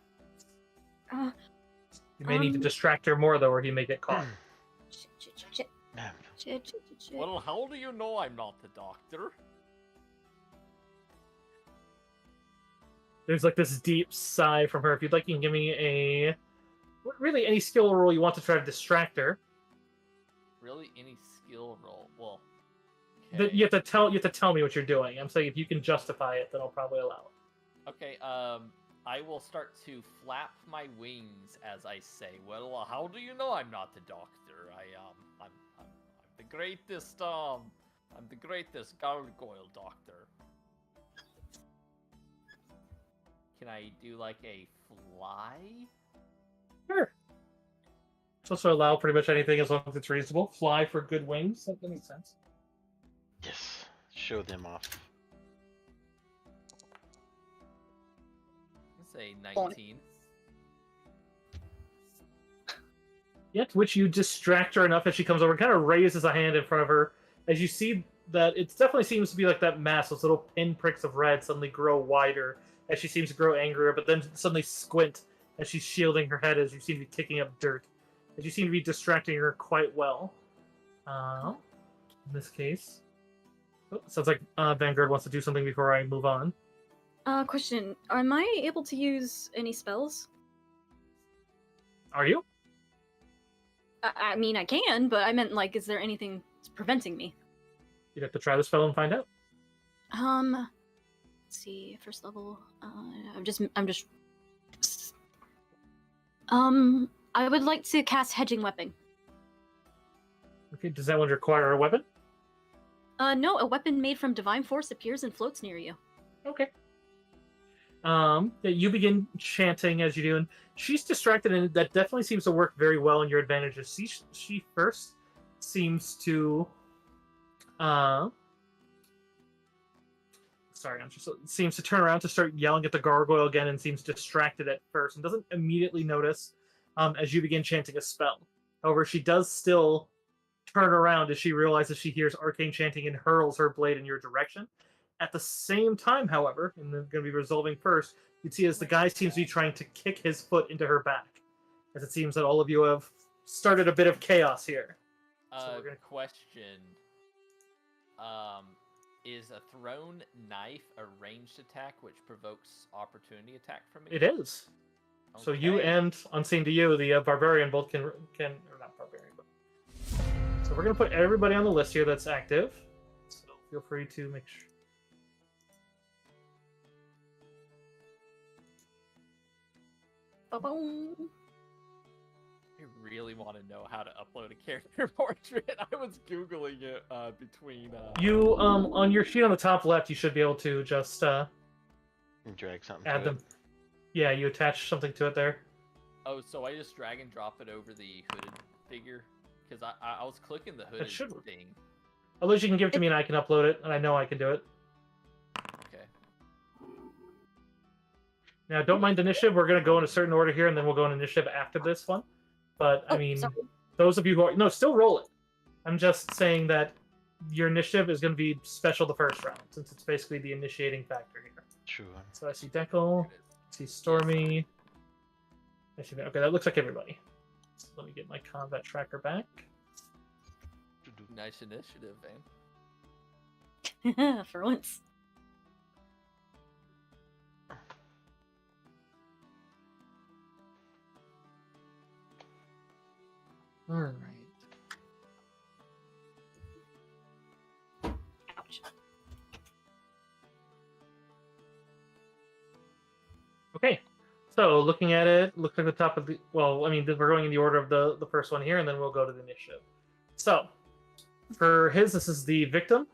You may need to distract her more, though, or he may get caught. Shit. Well, how do you know I'm not the doctor? There's like this deep sigh from her. If you'd like, you can give me really any skill roll you want to try to distract her. Really, any skill roll? Well, That you have to tell me what you're doing. I'm saying if you can justify it, then I'll probably allow it. Okay, I will start to flap my wings as I say, "Well, how do you know I'm not the doctor? I'm the greatest, I'm the greatest gargoyle doctor." can I do like a fly? Sure. It's also allow pretty much anything as long as it's reasonable. Fly for good wings. That makes sense. Yes. Show them off. Let's say 19. Yet, which you distract her enough as she comes over and kind of raises a hand in front of her. As you see that it definitely seems to be like that mass, those little pinpricks of red suddenly grow wider as she seems to grow angrier, but then suddenly squint as she's shielding her head as you seem to be kicking up dirt. As you seem to be distracting her quite well. In this case. Oh, sounds like Vanguard wants to do something before I move on. Question. Am I able to use any spells? Are you? I mean, I can, but I meant, like, is there anything preventing me? You'd have to try the spell and find out. Let's see, first level. I'm just. I would like to cast Hedging Weapon. Okay, does that one require a weapon? No, a weapon made from divine force appears and floats near you. Okay. You begin chanting as you do, and she's distracted, and that definitely seems to work very well in your advantages. She first seems to, seems to turn around to start yelling at the gargoyle again, and seems distracted at first, and doesn't immediately notice as you begin chanting a spell. However, she does still turn around as she realizes she hears arcane chanting and hurls her blade in your direction. At the same time, however, and they're going to be resolving first, you'd see as the guy seems to be trying to kick his foot into her back. As it seems that all of you have started a bit of chaos here. So we're gonna... Question. Is a thrown knife a ranged attack which provokes opportunity attack from me? It is. Okay. So you and, unseen to you, the barbarian both can, or not barbarian, but... So we're going to put everybody on the list here that's active. So feel free to make sure. Ba-boom. I really want to know how to upload a character portrait. I was Googling it between... You, on your sheet on the top left, you should be able to just drag something add to them. it. Yeah, you attach something to it there. Oh, so I just drag and drop it over the hooded figure? Because I was clicking the hooded thing. Otherwise, you can give it to me and I can upload it, and I know I can do it. Okay. Now, don't mind initiative. We're going to go in a certain order here, and then we'll go in initiative after this one. But, I mean, sorry. Those of you who are... No, still roll it. I'm just saying that your initiative is going to be special the first round, since it's basically the initiating factor here. Sure. So I see Deckle, I see Stormy. I see... Okay, that looks like everybody. So let me get my combat tracker back. Nice initiative, man. For once. All right. Ouch. Okay. So looking at it, looks like the top of the... Well, I mean, we're going in the order of the first one here, and then we'll go to the initiative. So, for his, this is the victim,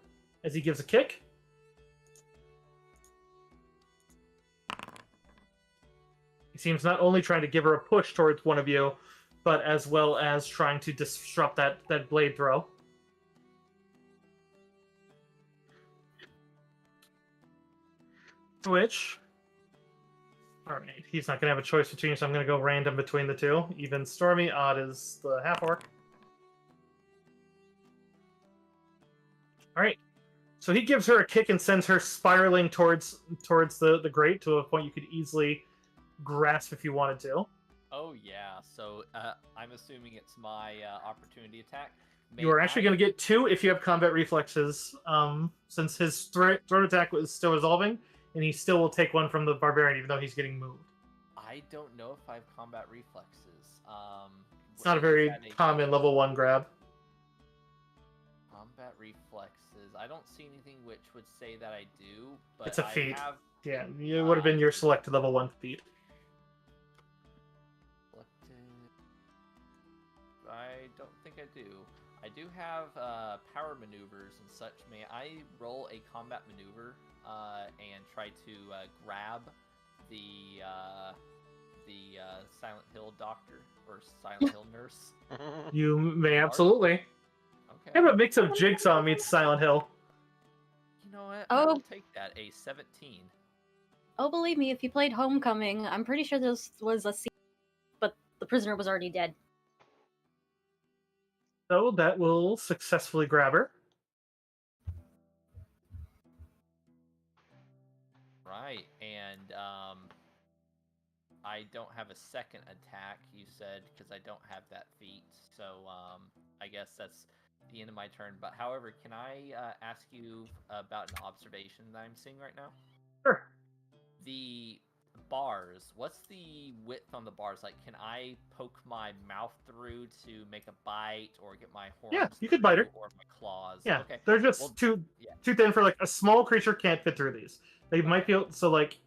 as he gives a kick. He seems not only trying to give her a push towards one of you, but as well as trying to disrupt that blade throw. Which... Alright, he's not going to have a choice between, so I'm going to go random between the two. Even Stormy, odd is the half-orc. Alright, so he gives her a kick and sends her spiraling towards the grate to a point you could easily grasp if you wanted to. Oh yeah, so I'm assuming it's my opportunity attack. You are actually going to get 2 if you have combat reflexes, since his throat attack was still resolving, and he still will take 1 from the barbarian even though he's getting moved. I don't know if I have combat reflexes. It's not a very common level 1 grab. Combat reflexes. I don't see anything which would say that I do, but it's a feat. Have, yeah, it would have been your selected level 1 feat. I don't think I do. I do have power maneuvers and such. May I roll a combat maneuver and try to grab the Silent Hill doctor or Silent Hill nurse? You may Art? absolutely. Okay. Have a mix of Jigsaw meets Silent Hill. You know what? Oh. I will take that. A 17. Oh, believe me, if you played Homecoming, I'm pretty sure this was a scene, but the prisoner was already dead. So that will successfully grab her. Right, and I don't have a second attack, you said, because I don't have that feat. So I guess that's the end of my turn. But however, can I ask you about an observation that I'm seeing right now? Sure. The bars, what's the width on the bars? Like, can I poke my mouth through to make a bite, or get my horns Yeah, you could bite her. or my claws? Yeah, Okay. they're just Well, too yeah. thin for like a small creature can't fit through these. They might be able, so like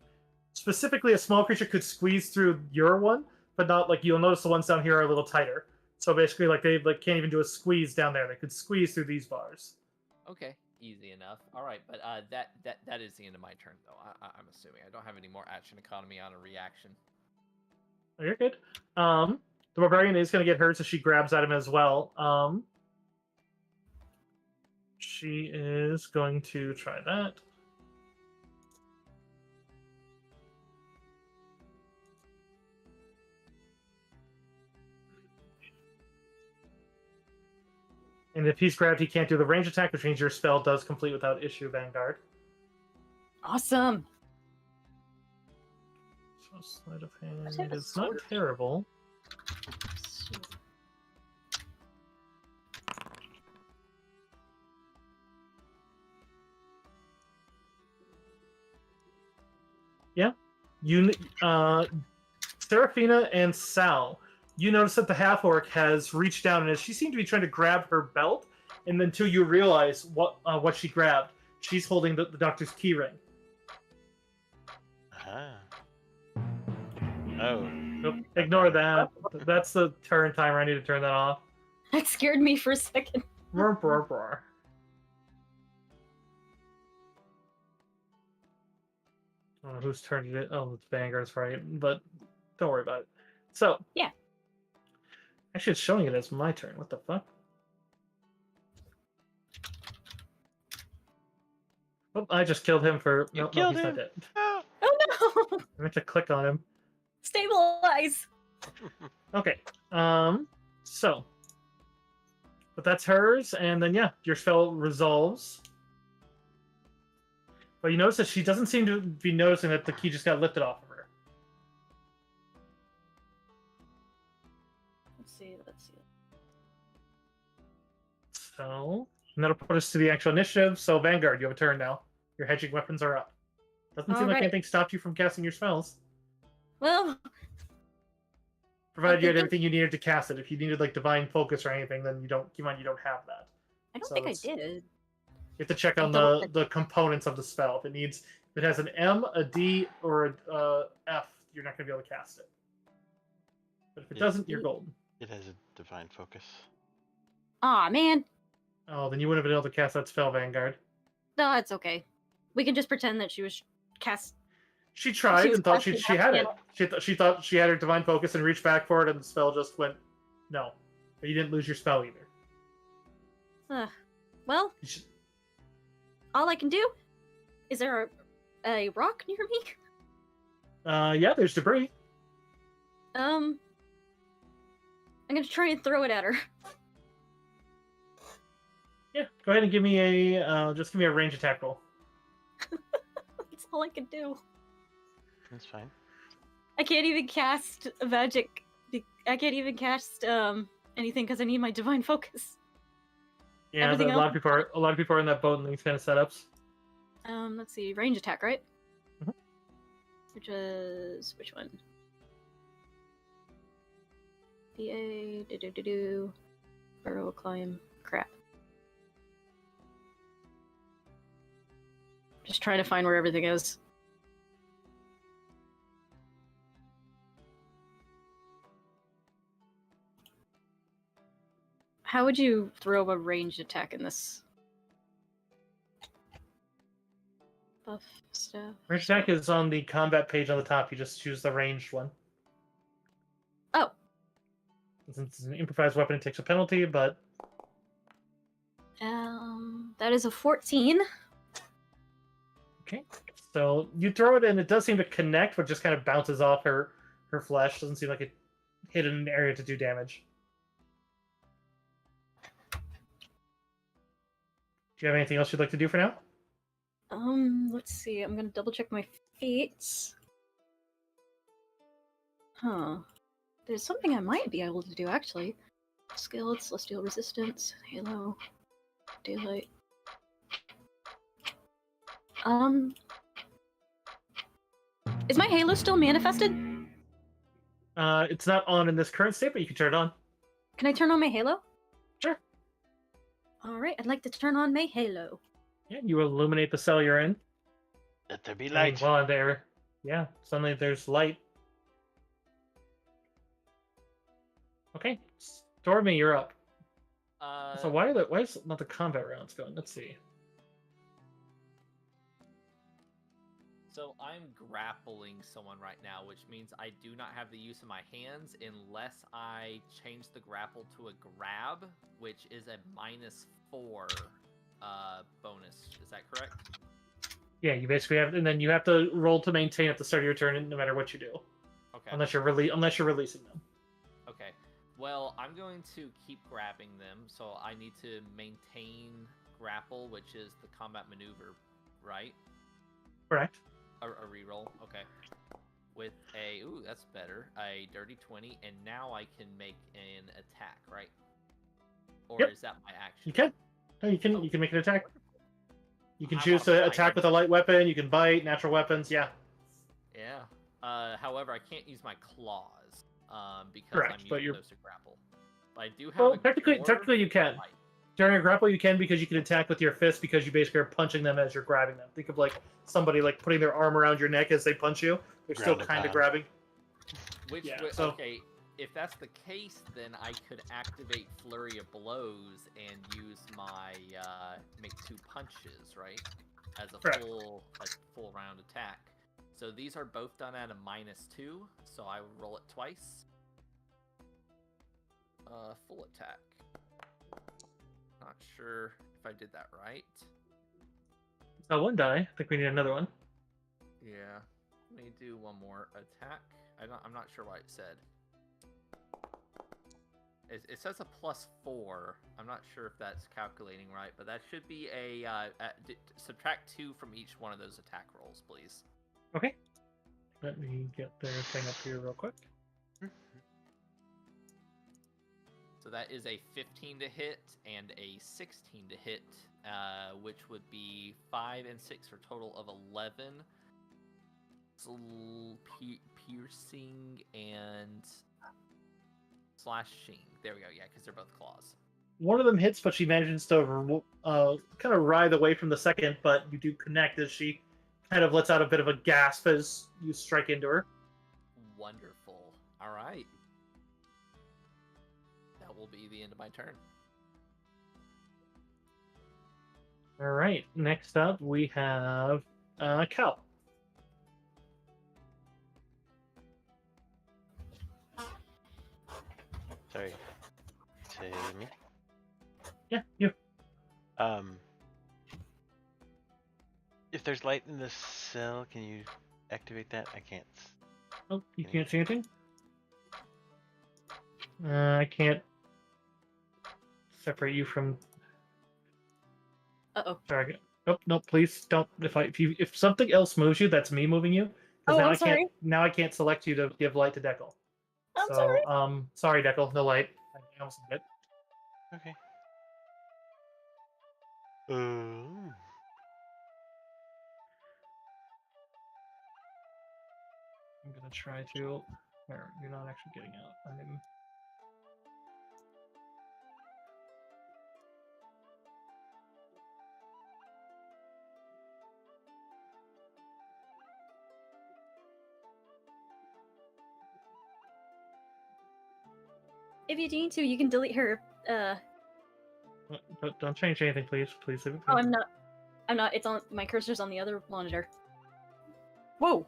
specifically a small creature could squeeze through your one, but not like you'll notice the ones down here are a little tighter. So basically, like they like can't even do a squeeze down there. They could squeeze through these bars. Okay, easy enough. All right, but that is the end of my turn, though. I'm assuming I don't have any more action economy on a reaction. Oh, you're good. The barbarian is going to get hurt, so she grabs at him as well. She is going to try that. And if he's grabbed, he can't do the range attack, which means your spell does complete without issue, Vanguard. Awesome. So sleight of have hand a is not sword. terrible. Yeah. You, Serafina and Sal, you notice that the half orc has reached down, and as she seemed to be trying to grab her belt, and until you realize what she grabbed, she's holding the doctor's key ring. Ah. Oh. Nope, ignore that. That's the turn timer. I need to turn that off. That scared me for a second. Roar, roar, roar. I don't know whose turn it is. Oh, it's Vanguard's, right? But don't worry about it. So, Yeah. Actually, it's showing it as my turn. What the fuck? Oh, I just killed him for. You No, killed he's him. not dead. Oh. Oh no! I meant to click on him. Stabilize! Okay. So. But that's hers, and then yeah, your spell resolves. But you notice that she doesn't seem to be noticing that the key just got lifted off of her. Let's see. So, and that'll put us to the actual initiative. So, Vanguard, you have a turn now. Your hedging weapons are up. Doesn't seem like Alright. anything stopped you from casting your spells. Well, Provided you had think- everything you needed to cast it. If you needed like divine focus or anything, then you don't have that. I don't So think I it's- did. You have to check on don't- the components of the spell. If it has an M, a D, or a F, you're not going to be able to cast it. But if it Yeah. doesn't, you're golden. It has a divine focus. Aw, man. Oh, then you wouldn't have been able to cast that spell, Vanguard. No, it's okay. We can just pretend that she was cast. She tried She was and thought she casting had that it. She thought she had her divine focus and reached back for it, and the spell just went no. But you didn't lose your spell either. Well, You should, all I can do is there a rock near me? yeah, there's debris. I'm gonna try and throw it at her. Yeah, go ahead and give me a just give me a range attack roll. That's all I can do. That's fine. I can't even cast magic. I can't even cast anything because I need my divine focus. Yeah, Everything a lot of people are in that boat in these kind of setups. Let's see, range attack, right? Mhm. Which one? DA barrel climb. Crap. Just trying to find where everything is. How would you throw a ranged attack in this? buff staff. Range attack is on the combat page on the top. You just choose the ranged one. Oh. Since it's an improvised weapon, it takes a penalty, but That is a 14. okay. So you throw it, and it does seem to connect, but just kind of bounces off her flesh. Doesn't seem like it hit an area to do damage. Do you have anything else you'd like to do for now? Let's see. I'm gonna double check my feats. Huh. There's something I might be able to do actually. Skilled, celestial resistance, halo, daylight. Is my halo still manifested? It's not on in this current state, but you can turn it on. Can I turn on my halo? Sure. Alright, I'd like to turn on my halo. Yeah, you illuminate the cell you're in. Let there be And light. while there, yeah, suddenly there's light. Okay, Stormy, you're up. So why is not the combat rounds going? Let's see. So I'm grappling someone right now, which means I do not have the use of my hands unless I change the grapple to a grab, which is a -4 bonus. Is that correct? Yeah, you basically have, and then you have to roll to maintain at the start of your turn, no matter what you do, Okay. unless you're releasing them. Okay. Well, I'm going to keep grabbing them, so I need to maintain grapple, which is the combat maneuver, right? Correct. A reroll, okay. With a, ooh, that's better, a dirty 20, and now I can make an attack, right? Or Yep. is that my action? You can. No, you can make an attack. You can I'm choose on to fire. attack with a light weapon. You can bite, natural weapons. Yeah. Yeah. However, I can't use my claws, because Correct, I'm but using you're- those to grapple. But I do have Well, a technically you can. bite. During a grapple, you can because you can attack with your fist because you basically are punching them as you're grabbing them. Think of like somebody like putting their arm around your neck as they punch you. They're still Ground and kind of pound. grabbing. Which, Yeah, would, so- okay, if that's the case, then I could activate Flurry of Blows and use my, make 2 punches, right? As a Correct. full round attack. So these are both done at a -2, so I will roll it twice. Full attack. Not sure if I did that right. Oh, one die. I think we need another one. Yeah. Let me do one more attack. I'm not sure what it said. It says a +4. I'm not sure if that's calculating right, but that should be subtract 2 from each one of those attack rolls, please. Okay. Let me get their thing up here real quick. So that is a 15 to hit and a 16 to hit, which would be 5 and 6 for a total of 11. Piercing and slashing. There we go. Yeah, because they're both claws. One of them hits, but she manages to kind of writhe away from the second, but you do connect as she kind of lets out a bit of a gasp as you strike into her. Wonderful. All right. That will be the end of my turn. All right. Next up, we have Cal. Sorry. To me. Yeah, you. If there's light in the cell, can you activate that? I can't. Oh, you can't see anything? I can't separate you from. Uh-oh. Sorry. Oh no! Please don't. If something else moves you, that's me moving you. 'Cause Oh, now I'm I sorry. can't. Now I can't select you to give light to Deckle. I'm sorry. Sorry, Deckle. No light. I almost did it. Okay. I'm gonna try to. Where you're not actually getting out. I'm. If you need to, you can delete her. Don't change anything, please. Please leave it. Oh, I'm not. I'm not. It's on. My cursor's on the other monitor. Whoa.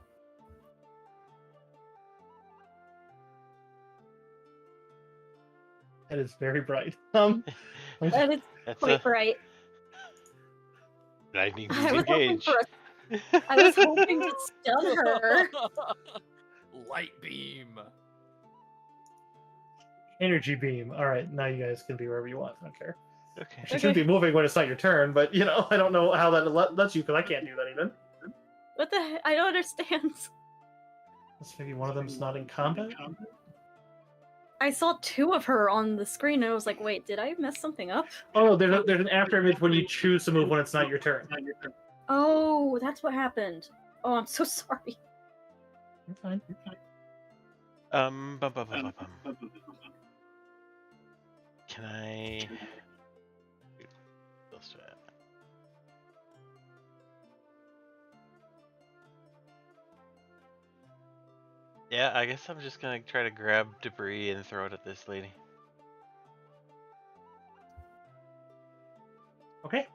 That is very bright. That is That's quite bright. lightning I was hoping engage. for I was hoping to stun her. Light beam. Energy beam. All right, now you guys can be wherever you want. I don't care. Okay. She shouldn't be moving when it's not your turn, but you know, I don't know how that lets you because I can't do that even. What the heck? I don't understand. Unless maybe one of them's not in combat. I saw 2 of her on the screen and I was like, wait, did I mess something up? Oh no, there's an after image when you choose to move when it's not your turn. Oh, that's what happened. Oh, I'm so sorry. You're fine. Bum, bum, bum, bum, bum. Can I? Let's do it. Yeah, I guess I'm just gonna try to grab debris and throw it at this lady. Okay.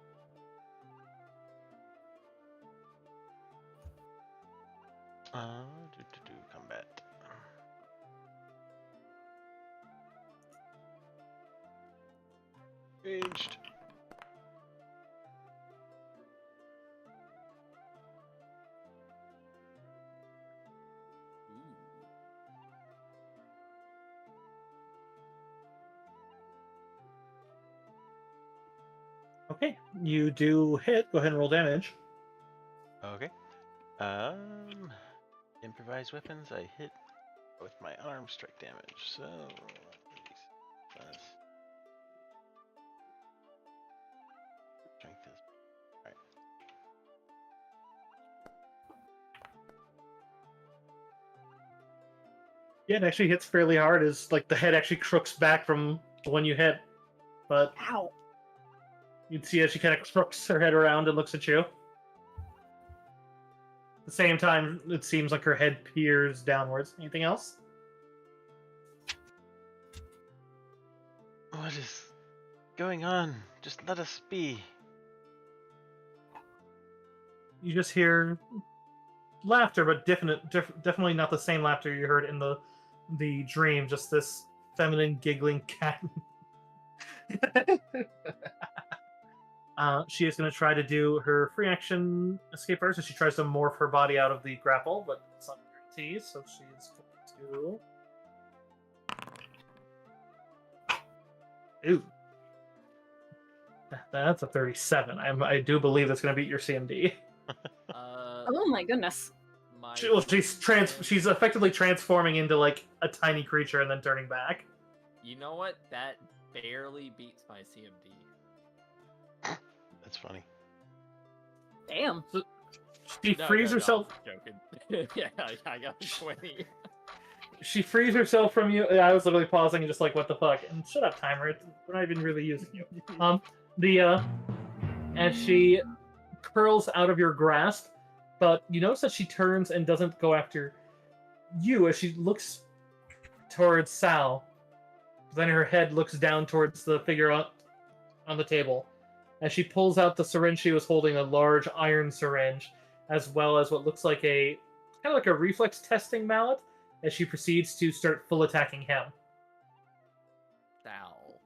Combat. Ranged. Okay. You do hit. Go ahead and roll damage. Okay. Improvised weapons. I hit with my arm strike damage. So plus strength is alright. Yeah, it actually hits fairly hard. As like the head actually crooks back from the one you hit, but Ow. you'd see as she kind of crooks her head around and looks at you. At the same time, it seems like her head peers downwards. Anything else? What is going on? Just let us be. You just hear laughter, but definitely not the same laughter you heard in the dream. Just this feminine giggling cat. She is going to try to do her free action escape first, so she tries to morph her body out of the grapple, but it's not guaranteed, so she is going to... Ooh. That's a 37. I do believe that's going to beat your CMD. Oh my goodness. She's effectively transforming into like a tiny creature and then turning back. You know what? That barely beats my CMD. That's funny. Damn. So she frees herself. I'm joking. Yeah, I got 20. She frees herself from you. I was literally pausing and just like, what the fuck? And shut up, timer. We're not even really using you. As she curls out of your grasp, but you notice that she turns and doesn't go after you as she looks towards Sal. Then her head looks down towards the figure on the table. As she pulls out the syringe she was holding, a large iron syringe, as well as what looks like kind of like a reflex testing mallet, as she proceeds to start full attacking him. Sal.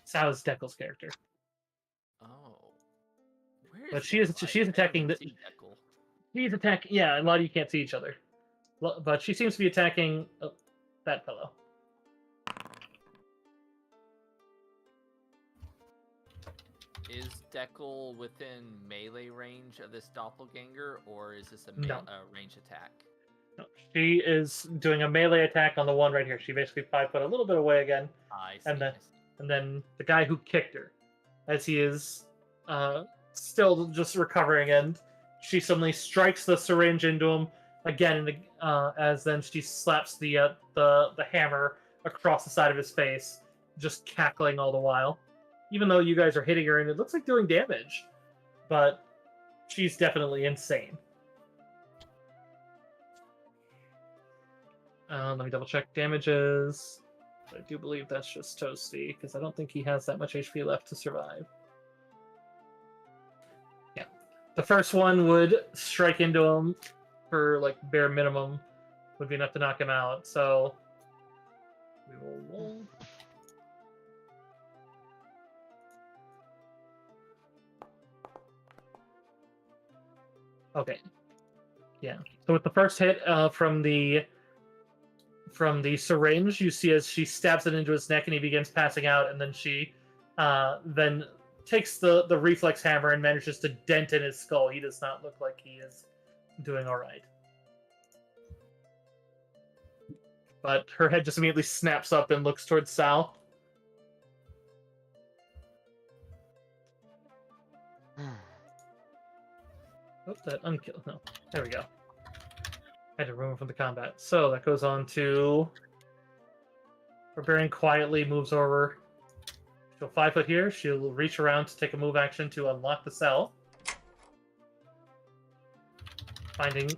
Sal is Deckel's character. Oh. Where But is she is Deckle? she is I attacking never the. seen Deckle. He's attacking. Yeah, a lot of you can't see each other, but she seems to be attacking that fellow. Is Deckle within melee range of this doppelganger, or is this a No. range attack? No, she is doing a melee attack on the one right here. She basically 5 foot a little bit away again, I see. and then I see. and then the guy who kicked her, as he is still just recovering, and she suddenly strikes the syringe into him again, as then she slaps the hammer across the side of his face, just cackling all the while. Even though you guys are hitting her and it looks like doing damage, but she's definitely insane. Let me double check damages. I do believe that's just Toasty, because I don't think he has that much HP left to survive. The first one would strike into him for like bare minimum, would be enough to knock him out. So we will roll. Okay. Yeah. So with the first hit from the syringe, you see as she stabs it into his neck and he begins passing out, and then she then takes the reflex hammer and manages to dent in his skull. He does not look like he is doing all right. But her head just immediately snaps up and looks towards Sal. Oh, that unkill. No. There we go. Had to remove from the combat. So that goes on to Barbarian quietly moves over. She'll 5 foot here. She'll reach around to take a move action to unlock the cell. Finding.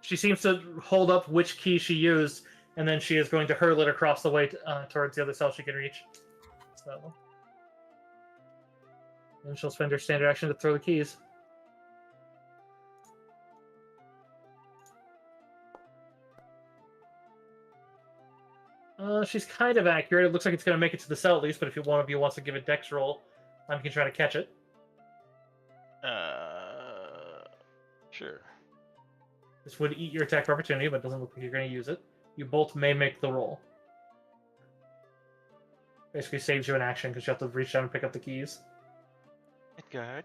She seems to hold up which key she used, and then she is going to hurl it across the way towards the other cell she can reach. So. And she'll spend her standard action to throw the keys. She's kind of accurate. It looks like it's going to make it to the cell at least, but if one of you wants to give a dex roll, you can try to catch it. Sure. This would eat your attack of opportunity, but it doesn't look like you're going to use it. You both may make the roll. Basically saves you an action because you have to reach down and pick up the keys. Good.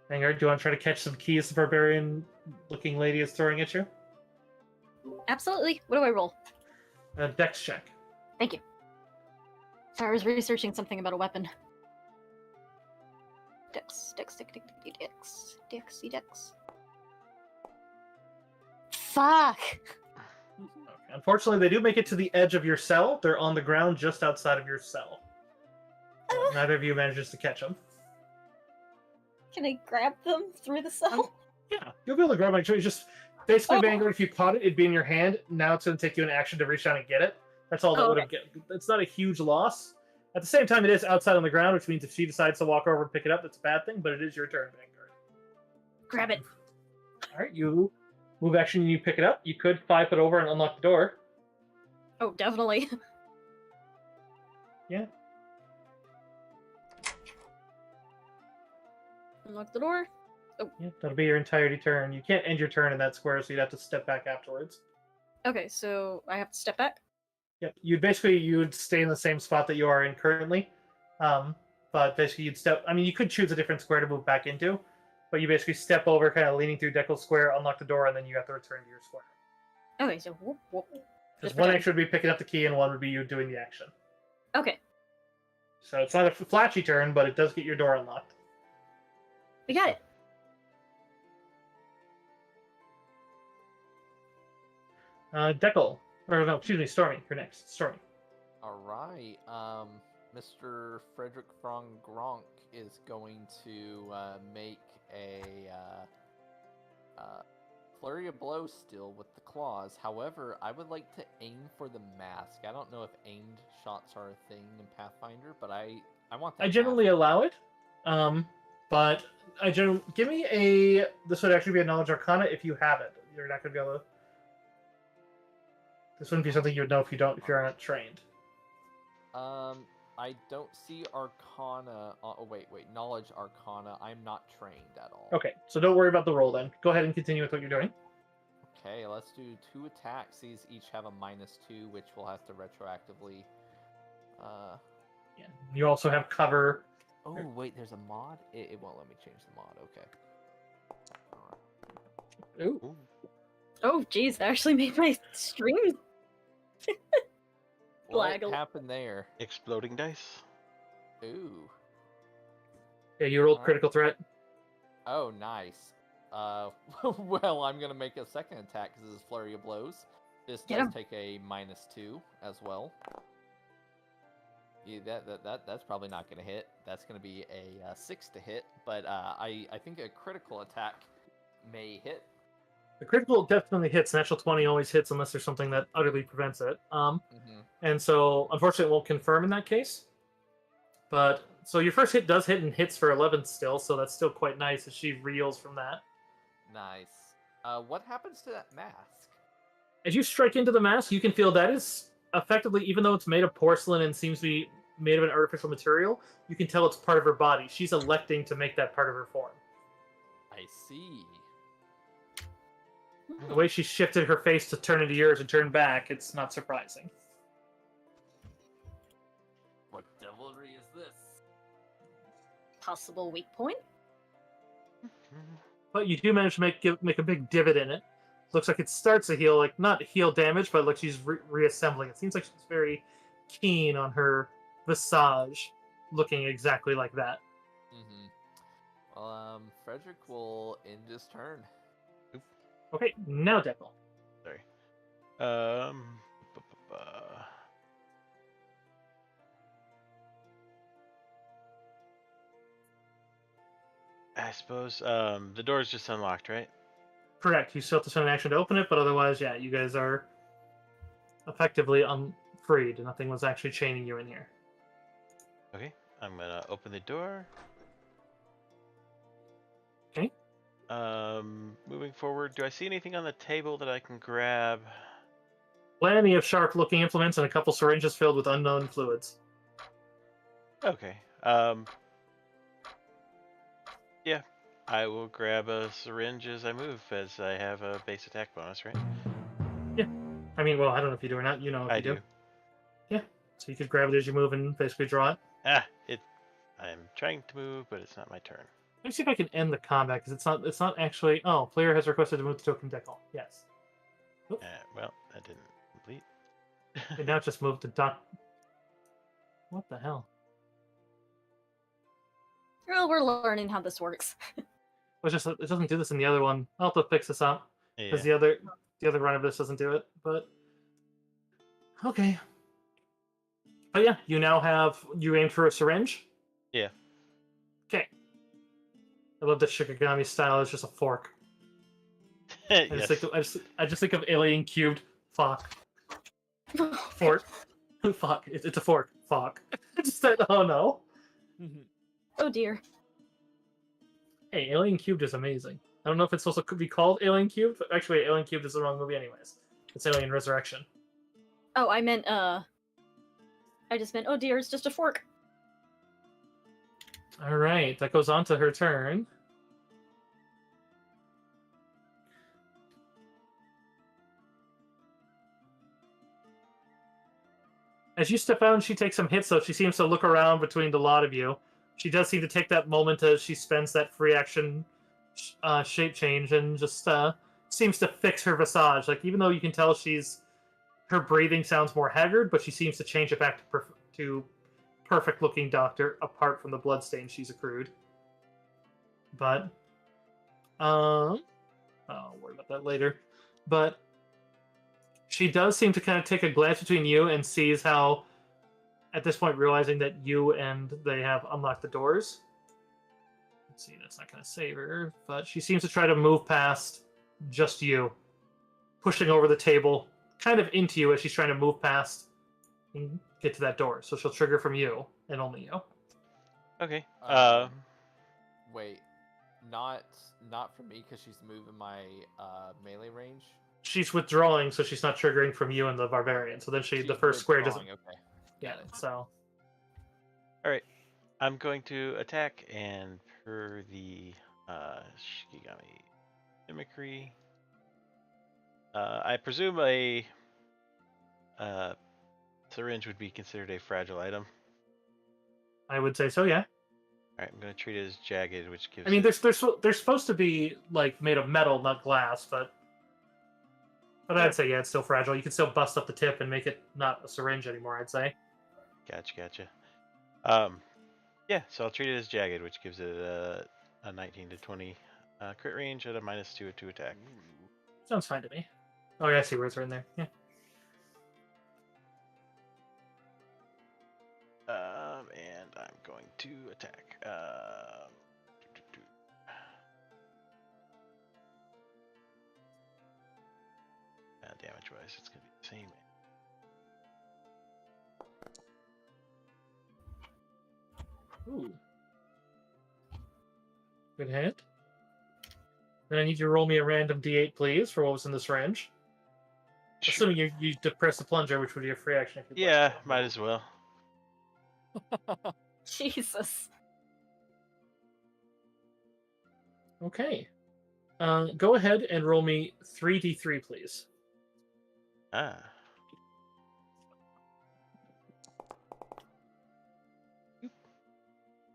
Vanguard, do you want to try to catch some keys the barbarian-looking lady is throwing at you? Absolutely. What do I roll? A dex check. Thank you. Sorry, I was researching something about a weapon. Dex. Fuck! Okay. Unfortunately, they do make it to the edge of your cell. They're on the ground just outside of your cell. Neither of you manages to catch them. Can I grab them through the cell? Yeah, you'll be able to grab them. Actually, just basically, Vanguard, if you caught it, it'd be in your hand. Now it's going to take you an action to reach down and get it. That's all that would have get. It's not a huge loss. At the same time, it is outside on the ground, which means if she decides to walk over and pick it up, that's a bad thing, but it is your turn, Vanguard. Grab it. Alright, you move action and you pick it up. You could 5 foot over and unlock the door. Oh, definitely. Yeah. Unlock the door. Oh. Yeah, that'll be your entirety turn. You can't end your turn in that square, so you'd have to step back afterwards. Okay, so I have to step back? Yep. You'd stay in the same spot that you are in currently. But basically you'd step, I mean, you could choose a different square to move back into, but you basically step over, kind of leaning through Deckel's square, unlock the door, and then you have to return to your square. Okay, so whoop, whoop. Because one action would be picking up the key, and one would be you doing the action. Okay. So it's not a flashy turn, but it does get your door unlocked. We got it. Deckel. Or no, excuse me, Stormy. You're next. Stormy. Alright, Mr. Frederick von Gronk is going to make a flurry of blows still with the claws. However, I would like to aim for the mask. I don't know if aimed shots are a thing in Pathfinder, but I want that. I generally allow it, but give me a. This would actually be a knowledge arcana if you have it. You're not going to be able to. This wouldn't be something you would know if you're not trained. I don't see Arcana. Oh, wait, Knowledge Arcana. I'm not trained at all. Okay, so don't worry about the roll then. Go ahead and continue with what you're doing. Okay, let's do 2 attacks. These each have a -2, which we'll have to retroactively. Yeah. You also have cover. Oh, wait, there's a mod? It won't let me change the mod. Okay. Ooh. Oh, geez, that actually made my stream What happened there? Exploding dice. Ooh. Yeah, you rolled critical threat. Oh, nice. Well, I'm gonna make a second attack because this is flurry of blows. This does take a -2 as well. Yeah, that's probably not gonna hit. That's gonna be a 6 to hit, but I think a critical attack may hit. The critical definitely hits. Natural 20 always hits unless there's something that utterly prevents it. And so, unfortunately, it won't confirm in that case. But so your first hit does hit and hits for 11 still, so that's still quite nice as she reels from that. Nice. What happens to that mask? As you strike into the mask, you can feel that is effectively, even though it's made of porcelain and seems to be made of an artificial material, you can tell it's part of her body. She's electing to make that part of her form. I see. The way she shifted her face to turn into yours and turn back, it's not surprising. What devilry is this? Possible weak point? But you do manage to make a big divot in it. Looks like it starts to heal, like not heal damage, but like she's reassembling. It seems like she's very keen on her visage looking exactly like that. Mm-hmm. Well, Frederick will end his turn. Okay, now Deckle. Sorry. I suppose the door is just unlocked, right? Correct. You still have to spend an action to open it, but otherwise, yeah, you guys are effectively freed. Nothing was actually chaining you in here. Okay, I'm gonna open the door. Okay. Moving forward, do I see anything on the table that I can grab? Plenty of sharp-looking implements and a couple syringes filled with unknown fluids. Okay. Yeah, I will grab a syringe as I move, as I have a base attack bonus, right? Yeah. I mean, well, I don't know if you do or not. You know if I you do. do. Yeah. So you could grab it as you move and basically draw it. I'm trying to move, but it's not my turn. Let me see if I can end the combat because it's not actually. Oh, player has requested to move the token Deckle. Yes. Well, that didn't complete. And now just move the doc. What the hell? Well, we're learning how this works. It doesn't do this in the other one. I'll have to fix this up because Yeah. the other run of this doesn't do it. But okay. But yeah, you aimed for a syringe. Yeah. Okay. I love that Shikigami style is just a fork. I Yes. just think of alien cubed. Fuck. Fork. Fuck. It's a fork. Fuck. Just that. Oh no. Oh dear. Hey, Alien Cubed is amazing. I don't know if it's supposed to be called Alien Cubed, but actually, Alien Cubed is the wrong movie, anyways. It's Alien Resurrection. Oh, I just meant, oh dear, it's just a fork. All right, that goes on to her turn. As you step out, she takes some hits, so she seems to look around between the lot of you. She does seem to take that moment as she spends that free action shape change and just seems to fix her visage. Like, even though you can tell her breathing sounds more haggard, but she seems to change it back to perfect looking doctor, apart from the bloodstain she's accrued. But I'll worry about that later. But she does seem to kind of take a glance between you and sees how, at this point, realizing that you and they have unlocked the doors. Let's see, that's not going to save her, but she seems to try to move past just you, pushing over the table, kind of into you as she's trying to move past and get to that door. So she'll trigger from you and only you. Okay. Wait, not for me because she's moving my melee range. She's withdrawing, so she's not triggering from you and the barbarian. So then the first square doesn't. Okay. Yeah. So. All right. I'm going to attack, and per the Shikigami mimicry, I presume a syringe would be considered a fragile item. I would say so. Yeah. All right, I'm going to treat it as jagged, which gives. I mean, they're supposed to be like made of metal, not glass, but I'd say yeah, it's still fragile. You can still bust up the tip and make it not a syringe anymore. I'd say. Gotcha. Yeah, so I'll treat it as jagged, which gives it a 19 to 20 crit range at a -2 to attack. Sounds fine to me. Oh yeah, I see where it's written there. Yeah. And I'm going to attack. Damage-wise, it's going to be the same. Ooh. Good hit. Then I need you to roll me a random d8, please, for what was in this range. Sure. Assuming you depress the plunger, which would be a free action if you'd Yeah, like. might as well. Jesus. Okay. Go ahead and roll me 3d3, please. Ah.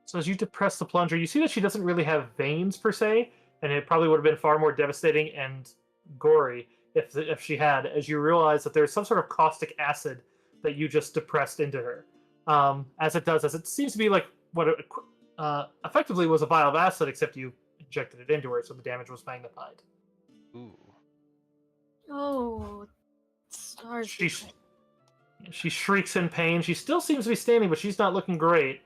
So as you depress the plunger, you see that she doesn't really have veins per se, and it probably would have been far more devastating and gory if she had. As you realize that there's some sort of caustic acid that you just depressed into her, as it seems to be like what it, effectively was a vial of acid, except you injected it into her, so the damage was magnified. Ooh. Oh, stars. She shrieks in pain. She still seems to be standing, but she's not looking great.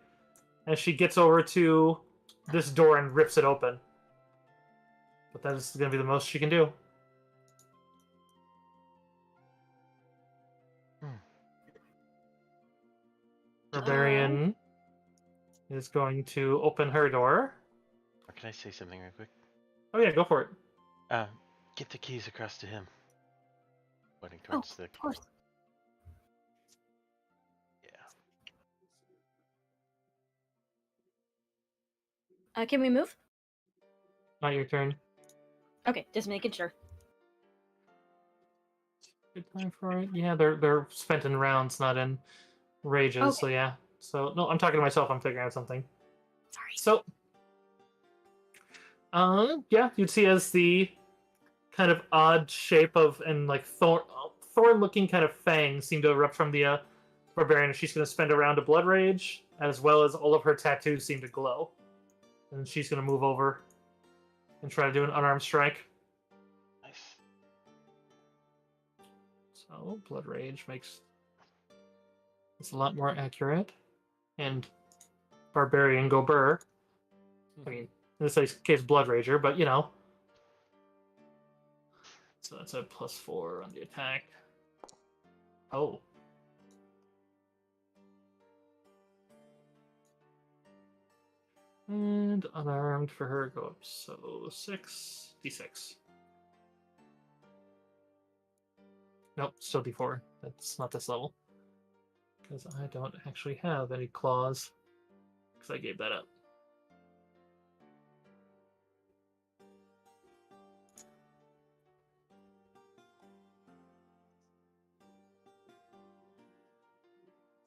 As she gets over to this door and rips it open. But that is going to be the most she can do. Barbarian is going to open her door. Or can I say something real quick? Oh yeah, go for it. Get the keys across to him. Pointing Oh, towards the. of course. Yeah. Can we move? Not your turn. Okay, just making sure. Good time for it. Yeah, they're spent in rounds, not in rages. Okay. So yeah. So no, I'm talking to myself. I'm figuring out something. Sorry. So, yeah, you'd see as the kind of odd shape of and like thorn-looking kind of fangs seem to erupt from the barbarian. She's going to spend a round of blood rage, as well as all of her tattoos seem to glow, and she's going to move over and try to do an unarmed strike. Nice. So blood rage makes this a lot more accurate, and barbarian go burr. I mean, in this case, blood rager, but you know. So that's a +4 on the attack. Oh. And unarmed for her go up, so 6d6. Nope, still d4. That's not this level. Because I don't actually have any claws. Because I gave that up.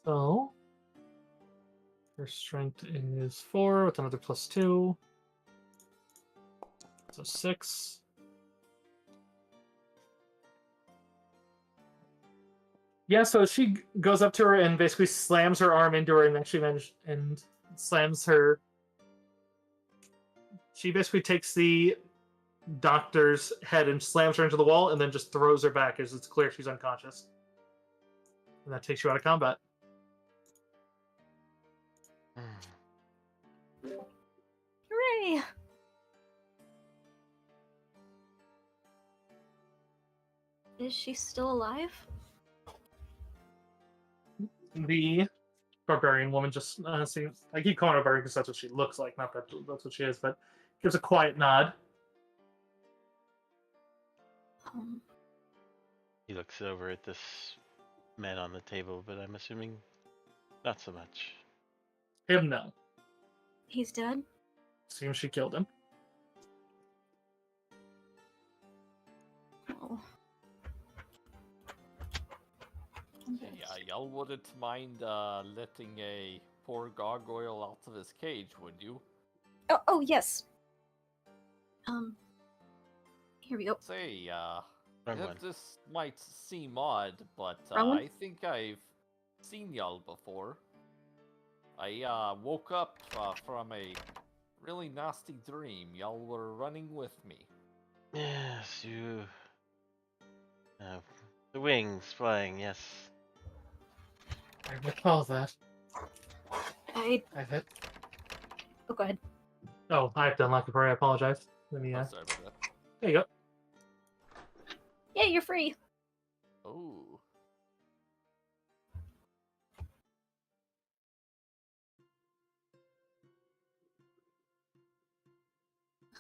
So, her strength is 4 with another +2. So 6. Yeah, so she goes up to her and basically slams her arm into her and actually slams her. She basically takes the doctor's head and slams her into the wall and then just throws her back as it's clear she's unconscious. And that takes you out of combat. Hooray! Is she still alive? The barbarian woman just seems. I keep calling her barbarian because that's what she looks like, not that that's what she is, but gives a quiet nod. He looks over at this man on the table, but I'm assuming not so much. Him, no. He's dead? Seems she killed him. Oh. Y'all wouldn't mind letting a poor gargoyle out of his cage, would you? Oh yes. Here we go. Say, Wrong one. this might seem odd, but Wrong one? I think I've seen y'all before. I woke up from a really nasty dream. Y'all were running with me. Yes, you. The wings flying, yes. I recall that. I've hit. Oh, go ahead. Oh, I've done luck before. I apologize. Let me. Oh, sorry about that. There you go. Yeah, you're free. Oh.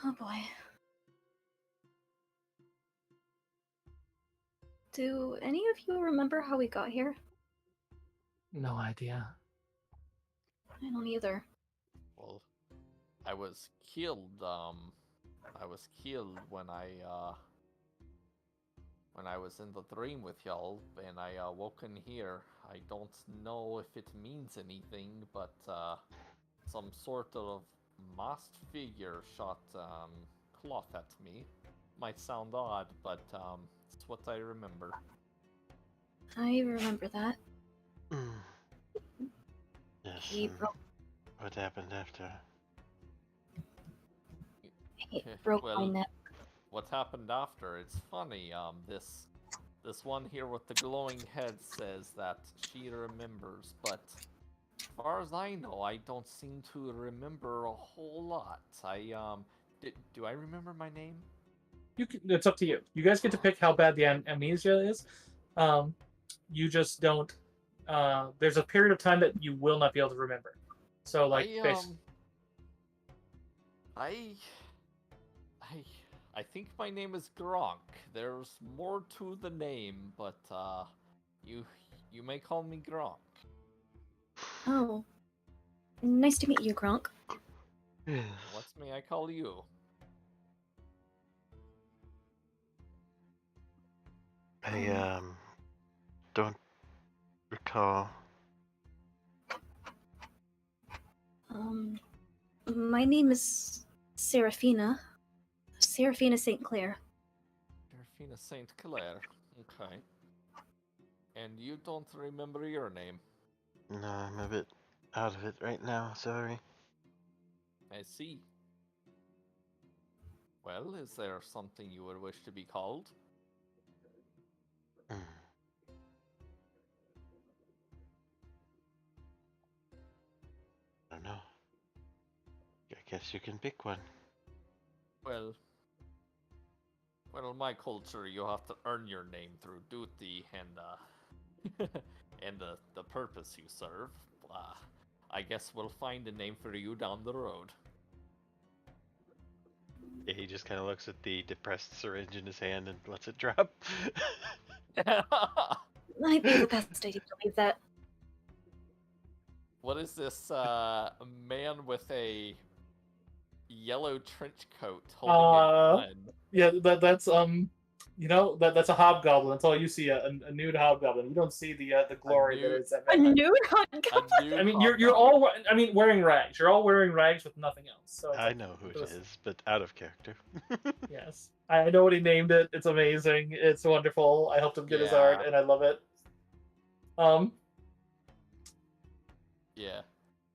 Oh boy. Do any of you remember how we got here? No idea. I don't either. Well, I was killed. I was killed when I was in the dream with y'all, and I woken here. I don't know if it means anything, but some sort of masked figure shot cloth at me. Might sound odd, but it's what I remember. I remember that. Yes. He broke, What happened after? he broke my Well, neck. what happened after? It's funny. This one here with the glowing head says that she remembers, but as far as I know, I don't seem to remember a whole lot. Do I remember my name? It's up to you. You guys get to pick how bad the amnesia is. You just don't. There's a period of time that you will not be able to remember. So, like, I I think my name is Gronk. There's more to the name, but you may call me Gronk. Oh. Nice to meet you, Gronk. Yes. What may I call you? I don't recall. My name is Seraphina. Seraphina St. Clair. Serafina St. Clair. Okay. And you don't remember your name? No, I'm a bit out of it right now. Sorry. I see. Well, is there something you would wish to be called? Hmm. I don't know. I guess you can pick one. Well, in my culture, you have to earn your name through duty and and the purpose you serve. I guess we'll find a name for you down the road. Yeah, he just kind of looks at the depressed syringe in his hand and lets it drop. Might be the best idea to leave that. What is this man with a yellow trench coat holding a gun? Yeah, that's that's a hobgoblin. That's all you see, a nude hobgoblin. You don't see the glory that is that A man. nude hot A goblin? nude I mean, you're hobgoblin. all wearing rags. You're all wearing rags with nothing else. So it's I like, know who it those- is, but out of character. Yes, I know what he named it. It's amazing. It's wonderful. I helped him get his art, Yeah. and I love it. Yeah.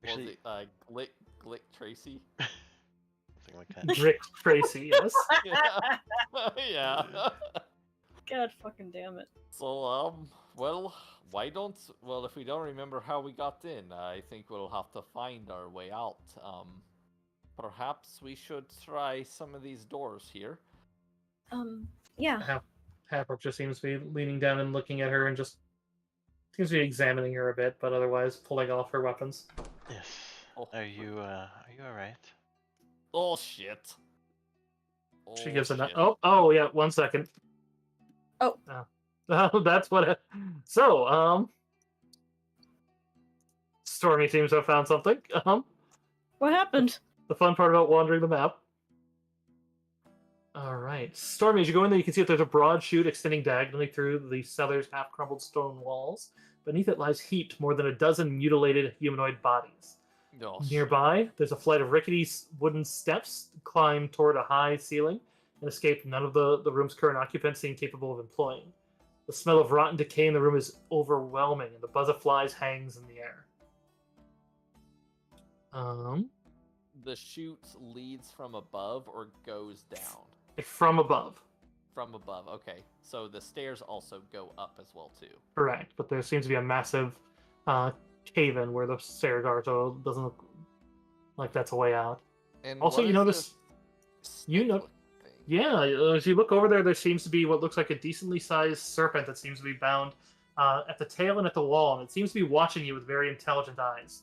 Actually- Was it Glick Tracy? Something like that. Drick Tracy. Yes. Yeah. Yeah. God fucking damn it. So, well, if we don't remember how we got in, I think we'll have to find our way out. Perhaps we should try some of these doors here. Yeah. Haprock just seems to be leaning down and looking at her and just seems to be examining her a bit, but otherwise pulling off her weapons. Yes. Oh. Are you all right? Oh, shit. She Oh, gives a shit. oh yeah, 1 second. Oh. That's what. So Stormy seems to have found something. What happened? The fun part about wandering the map. All right, Stormy. As you go in there, you can see that there's a broad chute extending diagonally through the cellar's half-crumbled stone walls. Beneath it lies heaped more than a dozen mutilated humanoid bodies. Oh, Nearby, there's a flight of rickety wooden steps to climb toward a high ceiling and escape none of the room's current occupants seem capable of employing. The smell of rotten decay in the room is overwhelming, and the buzz of flies hangs in the air. The chute leads from above or goes down? From above. From above, okay. So the stairs also go up as well, too. Correct, but there seems to be a massive cave-in where the stairs are, so it doesn't look like that's a way out. And Also, what you is notice, this you know, snake-looking thing? yeah, as you look over there, there seems to be what looks like a decently sized serpent that seems to be bound at the tail and at the wall, and it seems to be watching you with very intelligent eyes.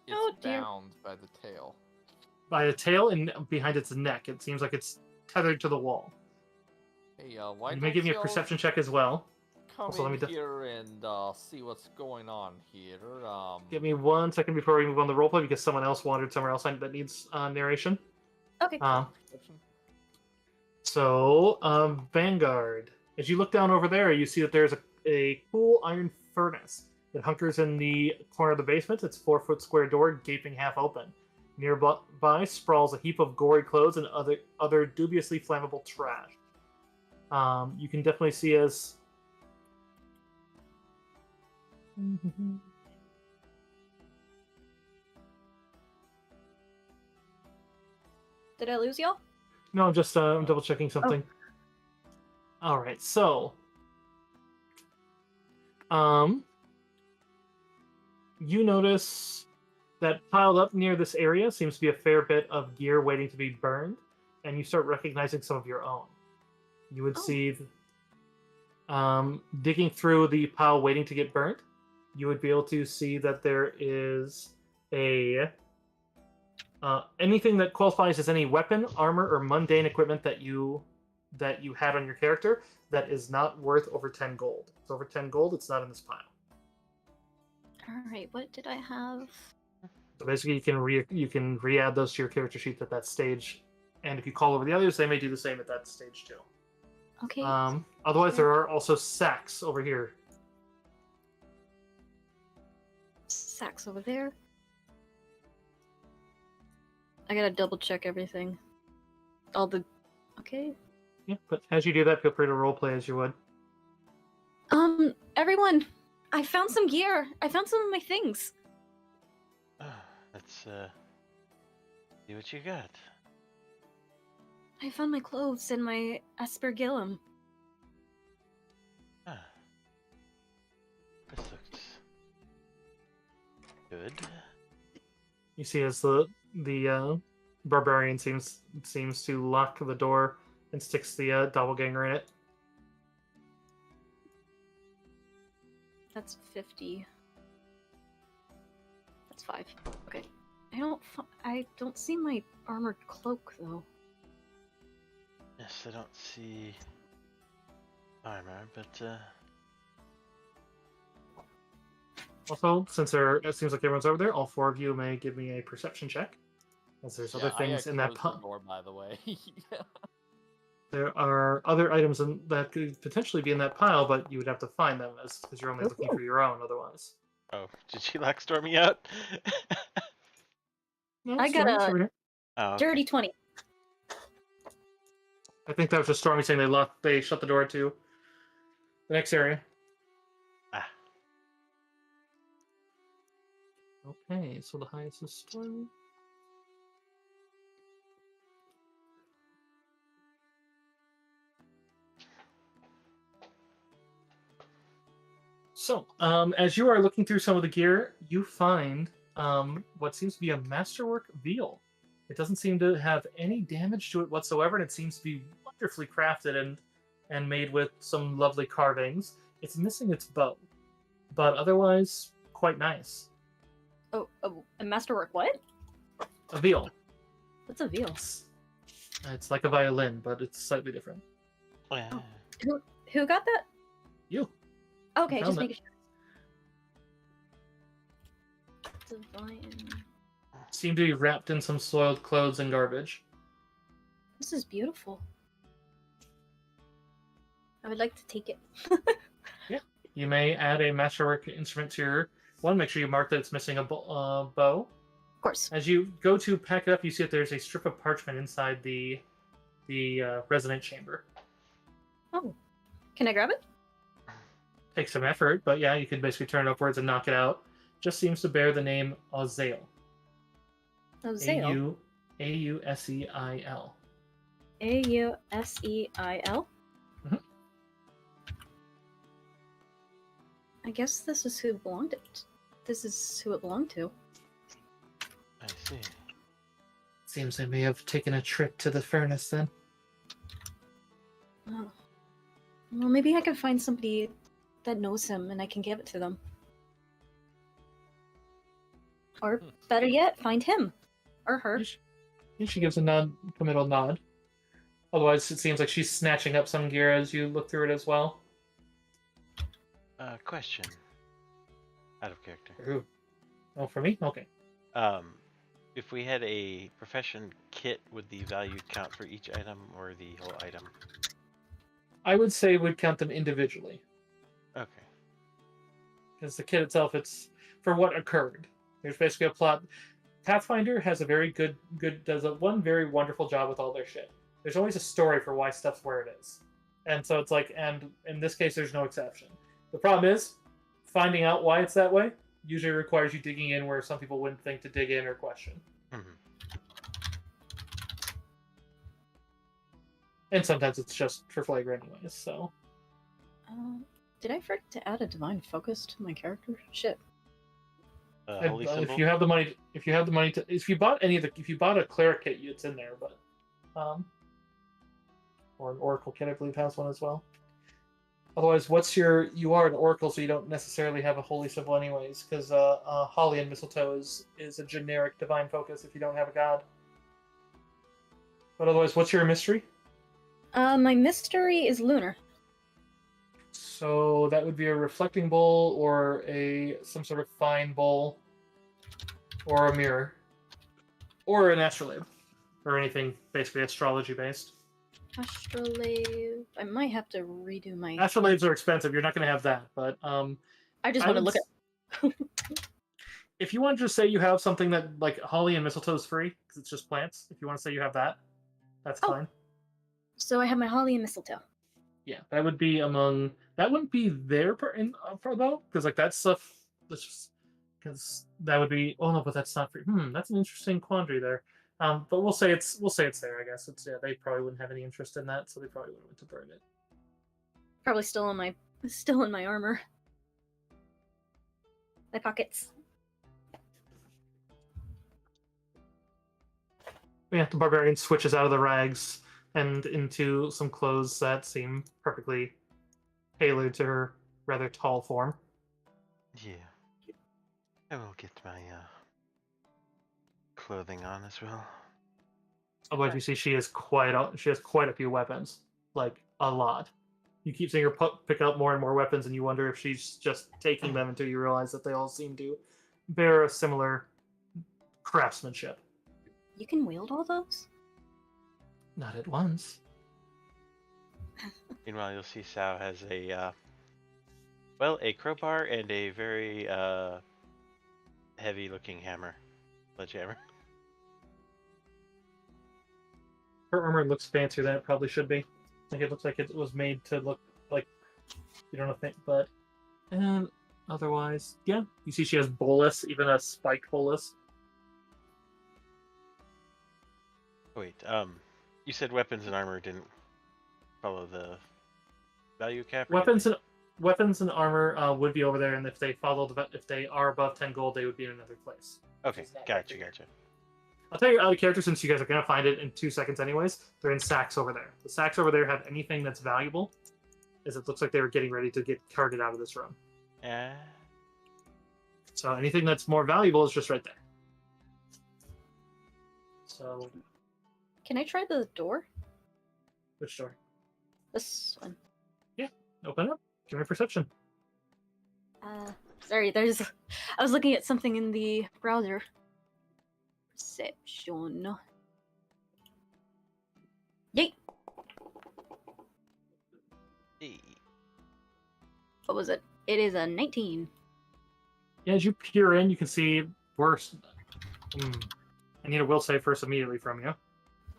It's Oh, dear. bound by the tail. by the tail and behind its neck. It seems like it's tethered to the wall. Hey, why You don't may give me a y'all perception check as well. come Also, let in me here and see what's going on here? Give me 1 second before we move on the roleplay because someone else wandered somewhere else that needs narration. Okay. Perception? Vanguard. As you look down over there, you see that there's a cool iron furnace. It hunkers in the corner of the basement. It's 4-foot square door, gaping half open. Nearby sprawls a heap of gory clothes and other dubiously flammable trash. You can definitely see as Did I lose y'all? no, I'm just I'm double checking something. All right, so you notice that piled up near this area seems to be a fair bit of gear waiting to be burned, and you start recognizing some of your own. You would see, digging through the pile waiting to get burnt, you would be able to see that there is a anything that qualifies as any weapon, armor, or mundane equipment that you had on your character that is not worth over 10 gold. If it's over 10 gold, it's not in this pile. Alright, what did I have? So basically, you can re-add those to your character sheet at that stage, and if you call over the others, they may do the same at that stage too. Okay. Otherwise, there are also sacks over here. Sacks over there. I gotta double check everything. All the... Okay. Yeah, but as you do that, feel free to roleplay as you would. Everyone! I found some gear! I found some of my things! Let's see what you got. I found my clothes and my aspergillum. This looks good. You see as the barbarian seems to lock the door and sticks the doppelganger in it. That's 50. That's 5. Okay. I don't see my armored cloak though. Yes, I don't see armor, but Also, since it seems like everyone's over there, all 4 of you may give me a perception check, as there's other things in that pub. Door, by the way. There are other items that could potentially be in that pile, but you would have to find them because you're only looking for your own otherwise. oh, did she lock Stormy out? No, I got Stormy's a over here. Oh, okay. dirty 20. I think that was just Stormy saying they shut the door to the next area. Ah. Okay, so the highest is Stormy. So, as you are looking through some of the gear, you find what seems to be a masterwork veal. It doesn't seem to have any damage to it whatsoever, and it seems to be wonderfully crafted and made with some lovely carvings. It's missing its bow, but otherwise quite nice. Oh, a masterwork what? A veal. What's a veal? It's like a violin, but it's slightly different. Yeah. Who got that? You. Okay, Found just it. making sure. Divine. Seem to be wrapped in some soiled clothes and garbage. This is beautiful. I would like to take it. Yeah. You may add a masterwork instrument to your one. Make sure you mark that it's missing a bow. Of course. As you go to pack it up, you see that there's a strip of parchment inside the resonant chamber. Oh. Can I grab it? Takes some effort, but yeah, you could basically turn it upwards and knock it out. Just seems to bear the name Auseil. Auseil. Auseil. Auseil? Mhm. I guess this is who it belonged to. This is who it belonged to. I see. Seems they may have taken a trip to the furnace then. Oh. Well, maybe I can find somebody that knows him and I can give it to them. Or better yet, find him. Or her. And she gives a non-committal nod. Otherwise, it seems like she's snatching up some gear as you look through it as well. Question. Out of character. Ooh. Oh, for me? Okay. If we had a profession kit, would the value count for each item or the whole item? I would say we'd count them individually. Okay. Because the kit itself, it's for what occurred. There's basically a plot. Pathfinder has a very does one very wonderful job with all their shit. There's always a story for why stuff's where it is. And so it's like, and in this case, there's no exception. The problem is, finding out why it's that way usually requires you digging in where some people wouldn't think to dig in or question. Mm-hmm. And sometimes it's just for flavor anyways, so. Did I forget to add a divine focus to my character? Shit. Holy symbol? If you have the money, if you bought a cleric kit, it's in there, but, or an oracle kit, I believe has one as well. Otherwise, you are an oracle, so you don't necessarily have a holy symbol anyways, because holly and mistletoe is a generic divine focus if you don't have a god. But otherwise, what's your mystery? My mystery is lunar. So that would be a reflecting bowl or some sort of fine bowl or a mirror or an astrolabe or anything basically astrology based. Astrolabe. I might have to redo my. Astrolabes are expensive. You're not going to have that, but I just want to look at. If you want to just say you have something that like holly and mistletoe is free because it's just plants. If you want to say you have that, that's fine. So I have my holly and mistletoe. Yeah, that would be among. That wouldn't be their part though, because like that stuff. Let's just because that would be. Oh no, but that's not free. That's an interesting quandary there. But we'll say it's there. I guess they probably wouldn't have any interest in that, so they probably would have went to burn it. Probably still in my armor. My pockets. Yeah, the barbarian switches out of the rags and into some clothes that seem perfectly tailored to her rather tall form. Yeah. I will get my clothing on as well. Otherwise, you see she has quite a few weapons, like a lot. You keep seeing her pick up more and more weapons, and you wonder if she's just taking them until you realize that they all seem to bear a similar craftsmanship. You can wield all those? Not at once. Meanwhile, you'll see Sao has a crowbar and a very heavy-looking hammer, sledgehammer. Her armor looks fancier than it probably should be. Like it looks like it was made to look like you don't think, but and otherwise, yeah. You see, she has bolus, even a spiked bolus. Wait, you said weapons and armor didn't follow the value cap? Weapons and armor would be over there, and if they are above 10 gold, they would be in another place. Okay, gotcha. I'll tell you out of character since you guys are gonna find it in 2 seconds anyways. They're in sacks over there. The sacks over there have anything that's valuable, as it looks like they were getting ready to get carted out of this room. So anything that's more valuable is just right there. So. Can I try the door? Which door? This one. Yeah, open up. Give me a perception. Sorry, I was looking at something in the browser. Perception. Yay! Hey. What was it? It is a 19. Yeah, as you peer in, you can see worse. I need a will save first immediately from you.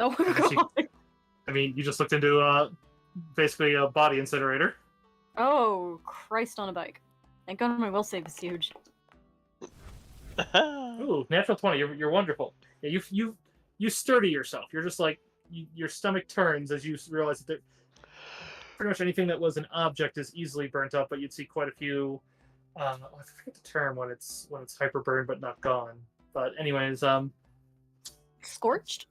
Oh my god! I mean, you just looked into basically a body incinerator. Oh, Christ on a bike. Thank God my will save is huge. Ooh, natural 20. You're wonderful. Yeah, you sturdy yourself. You're just like your stomach turns as you realize that pretty much anything that was an object is easily burnt up. But you'd see quite a few. I forget the term when it's hyper burned but not gone. But anyways, Scorched?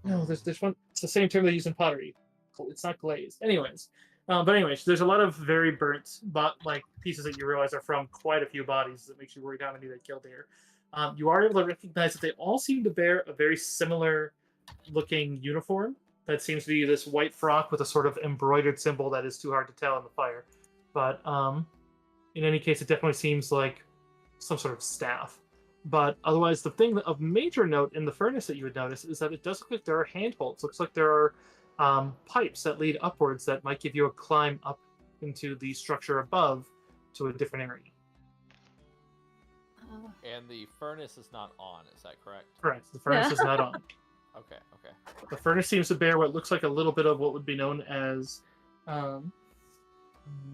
No, there's one. It's the same term they use in pottery. It's not glazed. Anyways, there's a lot of very burnt, pieces that you realize are from quite a few bodies. That makes you worried how many they killed here. You are able to recognize that they all seem to bear a very similar looking uniform that seems to be this white frock with a sort of embroidered symbol that is too hard to tell in the fire. But in any case, it definitely seems like some sort of staff. But otherwise, the thing of major note in the furnace that you would notice is that it does look like there are handholds. Looks like there are pipes that lead upwards that might give you a climb up into the structure above to a different area. And the furnace is not on, is that correct? Correct. The furnace is not on. Okay, okay. The furnace seems to bear what looks like a little bit of what would be known as, what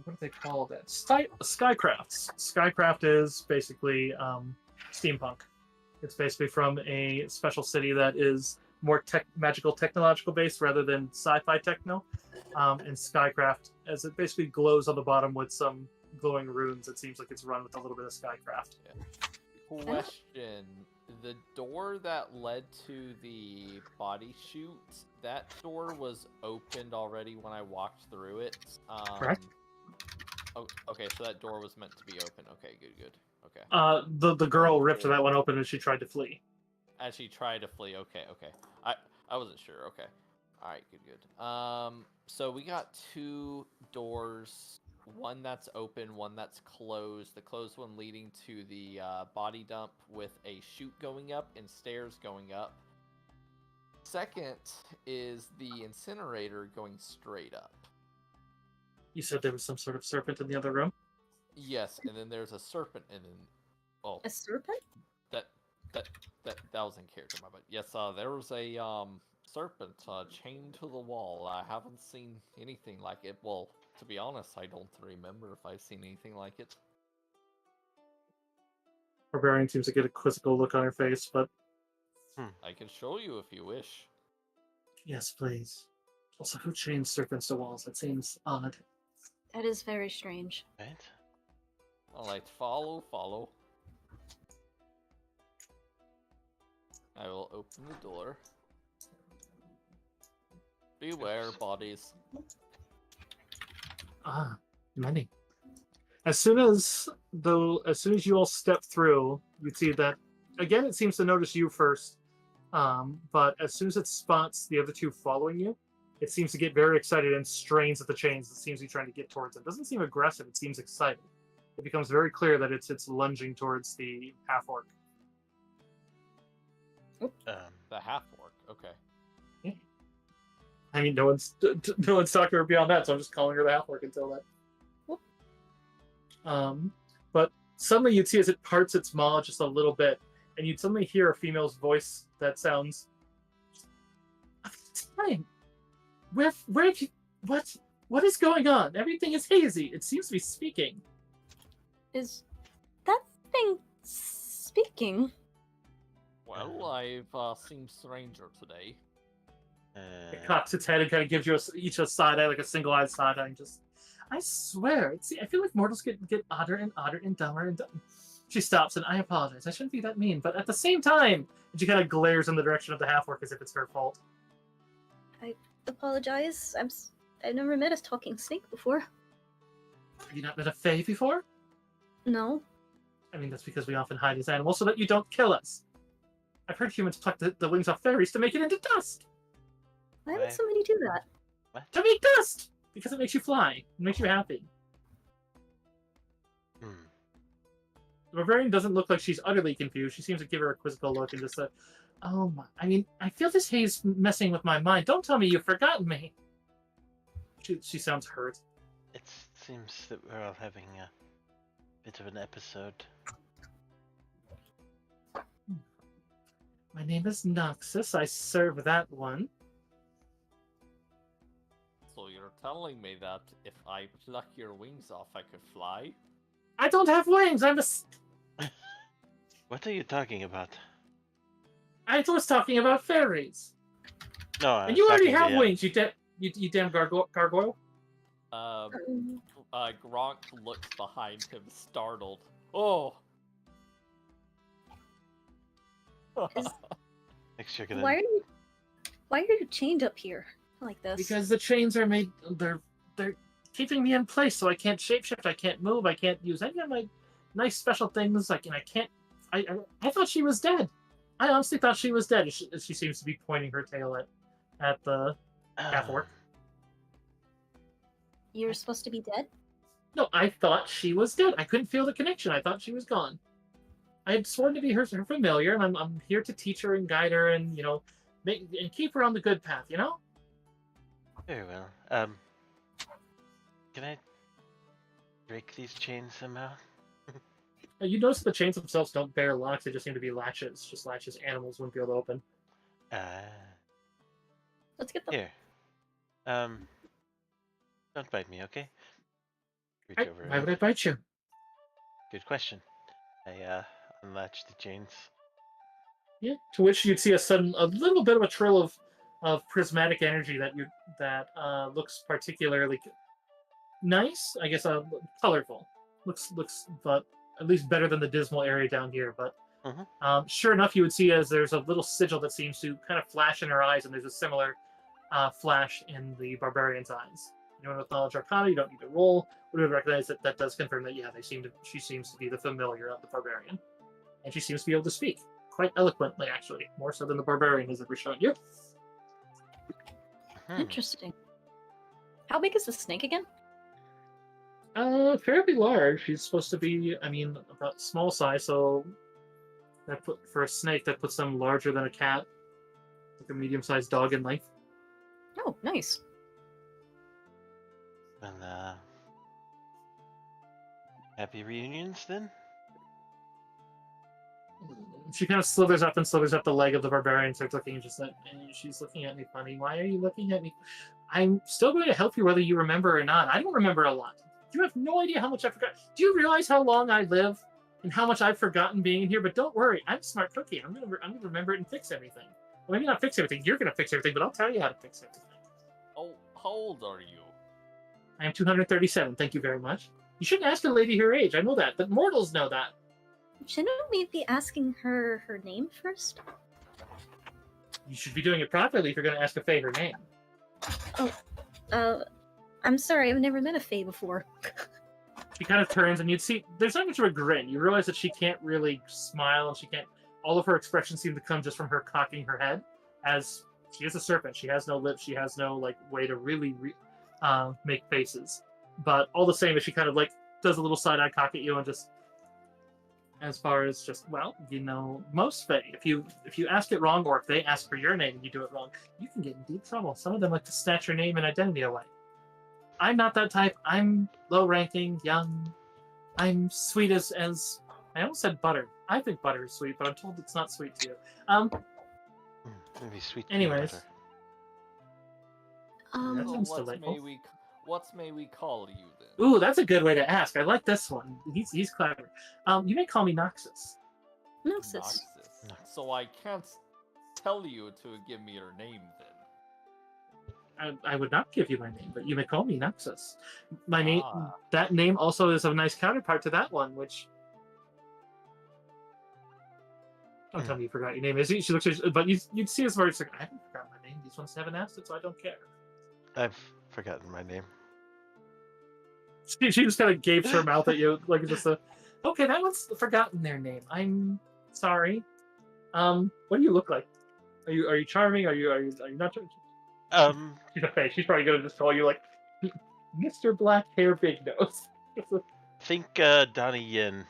do they call that? Skycrafts. Skycraft is basically steampunk. It's basically from a special city that is more magical, technological based rather than sci-fi techno. And Skycraft, as it basically glows on the bottom with some glowing runes, it seems like it's run with a little bit of Skycraft. Yeah. Question. The door that led to the body chute, that door was opened already when I walked through it. Correct. Oh, okay, so that door was meant to be open. Okay, good. Okay. The girl ripped that one open as she tried to flee. As she tried to flee. Okay. I wasn't sure. Okay. All right. Good. So we got two doors. One that's open, one that's closed. The closed one leading to the body dump with a chute going up and stairs going up. Second is the incinerator going straight up. You said there was some sort of serpent in the other room? Yes, and then there's a serpent and then A serpent? that was in character, my bad. Yes, there was a serpent chained to the wall. I haven't seen anything like it. Well, to be honest, I don't remember if I've seen anything like it. Barbarian seems to get a quizzical look on her face, but... I can show you if you wish. Yes, please. Also, who chains serpents to walls? That seems odd. That is very strange. Right? Alright, follow. I will open the door. Beware, bodies. Ah, many. As soon as you all step through, you see that again. It seems to notice you first, but as soon as it spots the other two following you, it seems to get very excited and strains at the chains. It seems to be trying to get towards it. It doesn't seem aggressive. It seems excited. It becomes very clear that it's lunging towards the half orc. The half orc. Okay. Yeah. I mean, no one's talking to her beyond that, so I'm just calling her the half orc until that. But suddenly you'd see as it parts its maw just a little bit, and you'd suddenly hear a female's voice that sounds. Time. Where have you? What is going on? Everything is hazy. It seems to be speaking. Is that thing speaking? Well, I've seemed stranger today. It cocks its head and kind of gives you each a side eye, like a single-eyed side eye, and just... I swear, I feel like mortals get odder and odder and dumber and dumber. She stops, and I apologize. I shouldn't be that mean, but at the same time, and she kind of glares in the direction of the half-orc as if it's her fault. I apologize. I've never met a talking snake before. Have you not met a fae before? No. I mean, that's because we often hide as animals so that you don't kill us. I've heard humans pluck the wings off fairies to make it into dust. Why would somebody do that? What? To make dust! Because it makes you fly. It makes you happy. The barbarian doesn't look like she's utterly confused. She seems to give her a quizzical look and just said, oh my, I mean, I feel this haze messing with my mind. Don't tell me you've forgotten me. She sounds hurt. It seems that we're all having a bit of an episode. My name is Noxus. I serve that one. So you're telling me that if I pluck your wings off, I could fly? I don't have wings. I'm a... What are you talking about? I was talking about fairies. No, and you already have wings, you damn gargoyle. Gronk looks behind him, startled. Oh! Why are you chained up here like this? Because the chains are made. They're keeping me in place, so I can't shapeshift. I can't move. I can't use any of my nice special things. I thought she was dead. I honestly thought she was dead. She seems to be pointing her tail at the half-orc. You're supposed to be dead? No, I thought she was dead. I couldn't feel the connection. I thought she was gone. I had sworn to be her familiar, and I'm here to teach her and guide her, and and keep her on the good path. Very well. Can I break these chains somehow? You notice the chains themselves don't bear locks; they just seem to be latches. Just latches animals wouldn't be able to open. Let's get them. Here. Don't bite me, okay? Reach over. Why would I bite you? Good question. I unlatch the chains. Yeah. To which you'd see a little bit of a trill of prismatic energy that looks particularly nice. I guess colorful. Looks, but at least better than the dismal area down here. But sure enough, you would see as there's a little sigil that seems to kind of flash in her eyes, and there's a similar flash in the barbarian's eyes. Anyone with knowledge arcana, you don't need to roll. We would recognize that does confirm that she seems to be the familiar of the barbarian, and she seems to be able to speak quite eloquently, actually, more so than the barbarian has ever shown you. Interesting. How big is the snake again? Fairly large. She's supposed to be, about small size. So for a snake, that puts them larger than a cat, like a medium-sized dog in length. Oh, nice. Well, happy reunions then? She kind of slithers up the leg of the barbarian, starts looking and she's looking at me funny. Why are you looking at me? I'm still going to help you whether you remember or not. I don't remember a lot. You have no idea how much I forgot. Do you realize how long I live and how much I've forgotten being in here? But don't worry, I'm a smart cookie. I'm gonna remember it and fix everything. Well, maybe not fix everything. You're gonna fix everything, but I'll tell you how to fix everything. Oh, how old are you? I am 237. Thank you very much. You shouldn't ask a lady her age. I know that, but mortals know that. Shouldn't we be asking her name first? You should be doing it properly if you're going to ask a fae her name. Oh, I'm sorry, I've never met a fae before. She kind of turns, and you'd see there's not much of a grin. You realize that she can't really smile, and she can't. All of her expressions seem to come just from her cocking her head, as she is a serpent. She has no lips. She has no way to really make faces. But all the same, she kind of does a little side eye cock at you, and just. As far as most fae, if you ask it wrong, or if they ask for your name and you do it wrong, you can get in deep trouble. Some of them like to snatch your name and identity away. I'm not that type. I'm low-ranking, young. I'm sweet as I almost said butter. I think butter is sweet, but I'm told it's not sweet to you. Maybe sweet. Anyways, Um, that sounds delightful. What may we call you then? Ooh, that's a good way to ask. I like this one. He's clever. You may call me Noxus. Noxus. So I can't tell you to give me your name then. I would not give you my name, but you may call me Noxus. My name. That name also is a nice counterpart to that one, which. Don't tell me you forgot your name. She looks, but you'd see as far as I haven't forgotten my name. These ones haven't asked it, so I don't care. I've forgotten my name. She just kind of gapes her mouth at you, like just a. Okay, that one's forgotten their name. I'm sorry. What do you look like? Are you charming? Are you not charming? She's okay. She's probably gonna just call you Mr. Black Hair Big Nose. Think Donnie Yen.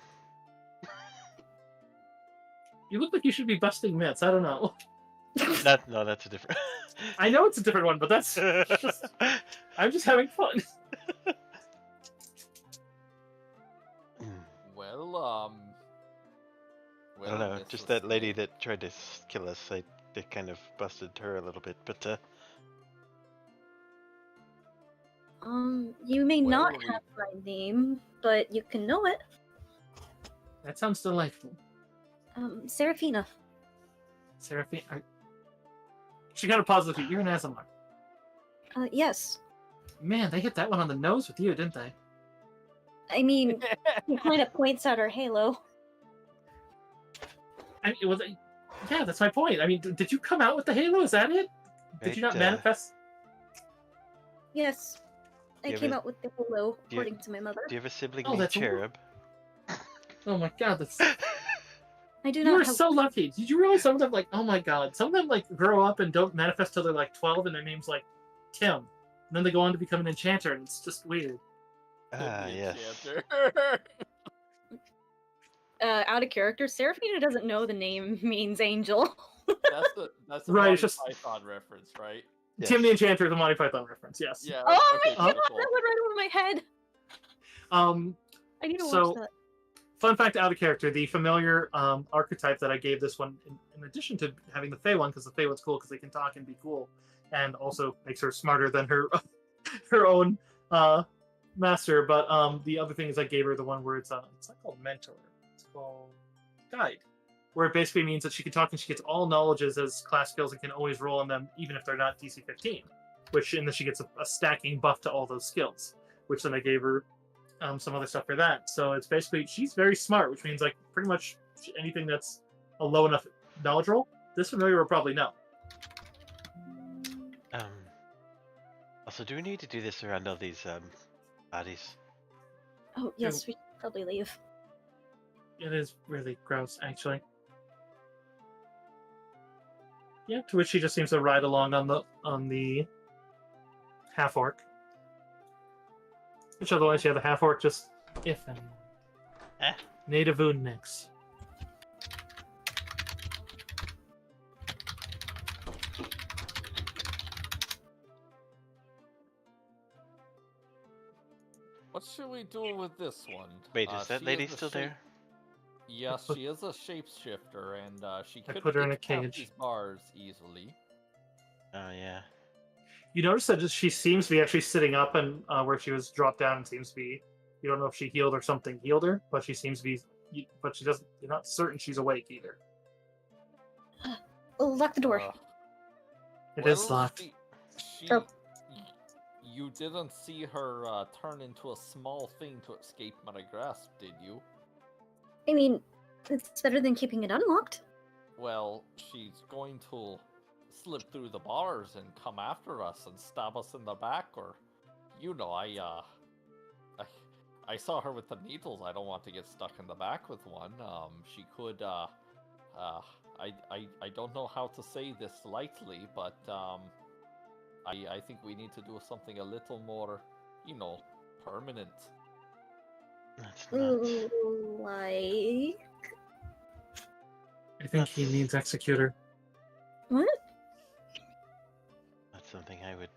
You look like you should be busting myths. I don't know. No, that's a different. I know it's a different one, but that's just. I'm just having fun. Well, I don't know. Just that lady that tried to kill us. They kind of busted her a little bit, but. You may not have my name, but you can know it. That sounds delightful. Seraphina. Seraphina. She kind of pauses with you. You're an Azamar. Yes. Man, they hit that one on the nose with you, didn't they? I mean, he kind of points at her halo. Yeah, that's my point. I mean, did you come out with the halo? Is that it? Did you not manifest? Yes. I came out with the halo, according to my mother. Do you have a sibling named Cherub? Oh my god, that's... I do You not are have. so lucky. Did you realize some of them, like, oh my god, some of them, like, grow up and don't manifest till they're, like, 12 and their name's, like, Tim. And then they go on to become an enchanter, and it's just weird. Ah, The yes. enchanter. Out of character, Seraphina doesn't know the name means angel. That's a Right, Monty it's just- Python reference, right? Yes. Tim the Enchanter is a Monty Python reference, yes. Yeah. Oh okay, my god, beautiful. that went right over my head. I need to So- watch that. Fun fact out of character, the familiar archetype that I gave this one, in addition to having the Fey one, because the Fey one's cool because they can talk and be cool, and also makes her smarter than her her own master. But the other thing is I gave her the one where it's not called mentor, it's called guide, where it basically means that she can talk and she gets all knowledges as class skills and can always roll on them even if they're not DC 15, and then she gets a stacking buff to all those skills, which then I gave her some other stuff for that. So it's basically, she's very smart, which means like pretty much anything that's a low enough knowledge roll, this familiar will probably know. Also, do we need to do this around all these bodies? Oh yes, we should probably leave. It is really gross, actually. Yeah, to which she just seems to ride along on the half orc. Which otherwise, yeah, the half orc just if anyone. Eh. Native wound mix. What should we do with this one? Wait, is that she lady a still there? Yes, she is a shapeshifter, and she I could put her in get a past cage. these bars easily. Oh yeah. You notice that she seems to be actually sitting up, and where she was dropped down, and seems to be. You don't know if she healed or something healed her, but she seems to be. But she doesn't. You're not certain she's awake either. Oh, lock the door. It is locked. Oh. You didn't see her turn into a small thing to escape my grasp, did you? I mean, it's better than keeping it unlocked. Well, she's going to slip through the bars and come after us and stab us in the back, or, you know, I saw her with the needles. I don't want to get stuck in the back with one. She could, I don't know how to say this lightly, but, I think we need to do something a little more, you know, permanent. That's not. Ooh, like I think he needs executor. what? Not something I would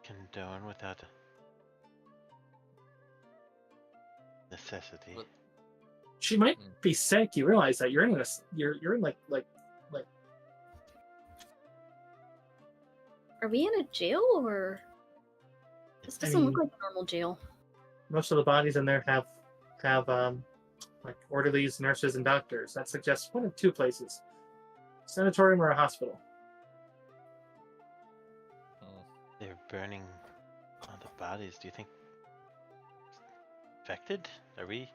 condone without necessity. But- She might be sick. You realize that you're in this. You're in like. Are we in a jail or? This doesn't look like a normal jail. Most of the bodies in there have like orderlies, nurses, and doctors. That suggests one of two places: sanatorium or a hospital. They're burning all the bodies. Do you think infected? Are we?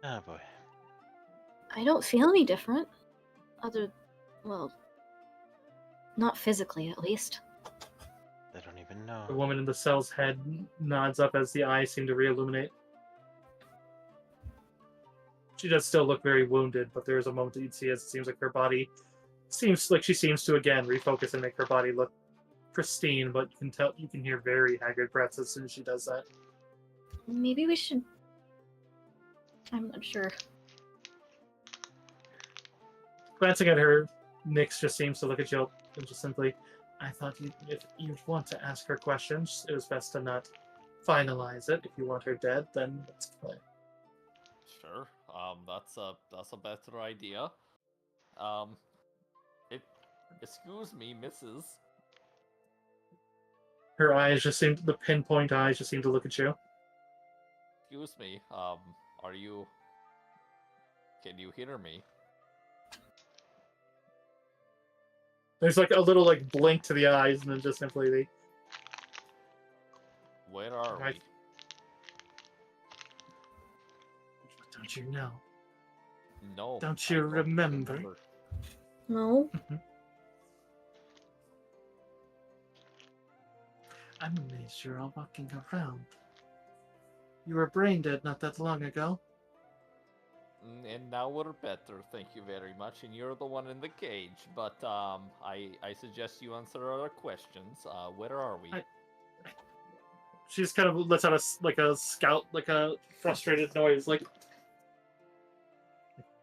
Oh boy. I don't feel any different. Well, not physically at least. I don't even know. The woman in the cell's head nods up as the eyes seem to re-illuminate. She does still look very wounded, but there is a moment that you'd see as it seems like her body seems like she seems to again refocus and make her body look pristine, but you can hear very haggard breaths as soon as she does that. Maybe we should. I'm not sure. Glancing at her, Nyx just seems to look at you and just simply, I thought if you'd want to ask her questions, it was best to not finalize it. If you want her dead, then let's play. Sure. That's a better idea. Excuse me, Mrs. Her eyes just seem, the pinpoint eyes just seem to look at you. Excuse me. Can you hear me? There's like a little like blink to the eyes, and then just simply the. Where are Right. we? Don't you know? No. Don't I you remember? No. I'm amazed you're all walking around. You were brain dead not that long ago. And now we're better, thank you very much. And you're the one in the cage. But I suggest you answer our questions. Where are we? She just kind of lets out a scout, like a frustrated noise. Like,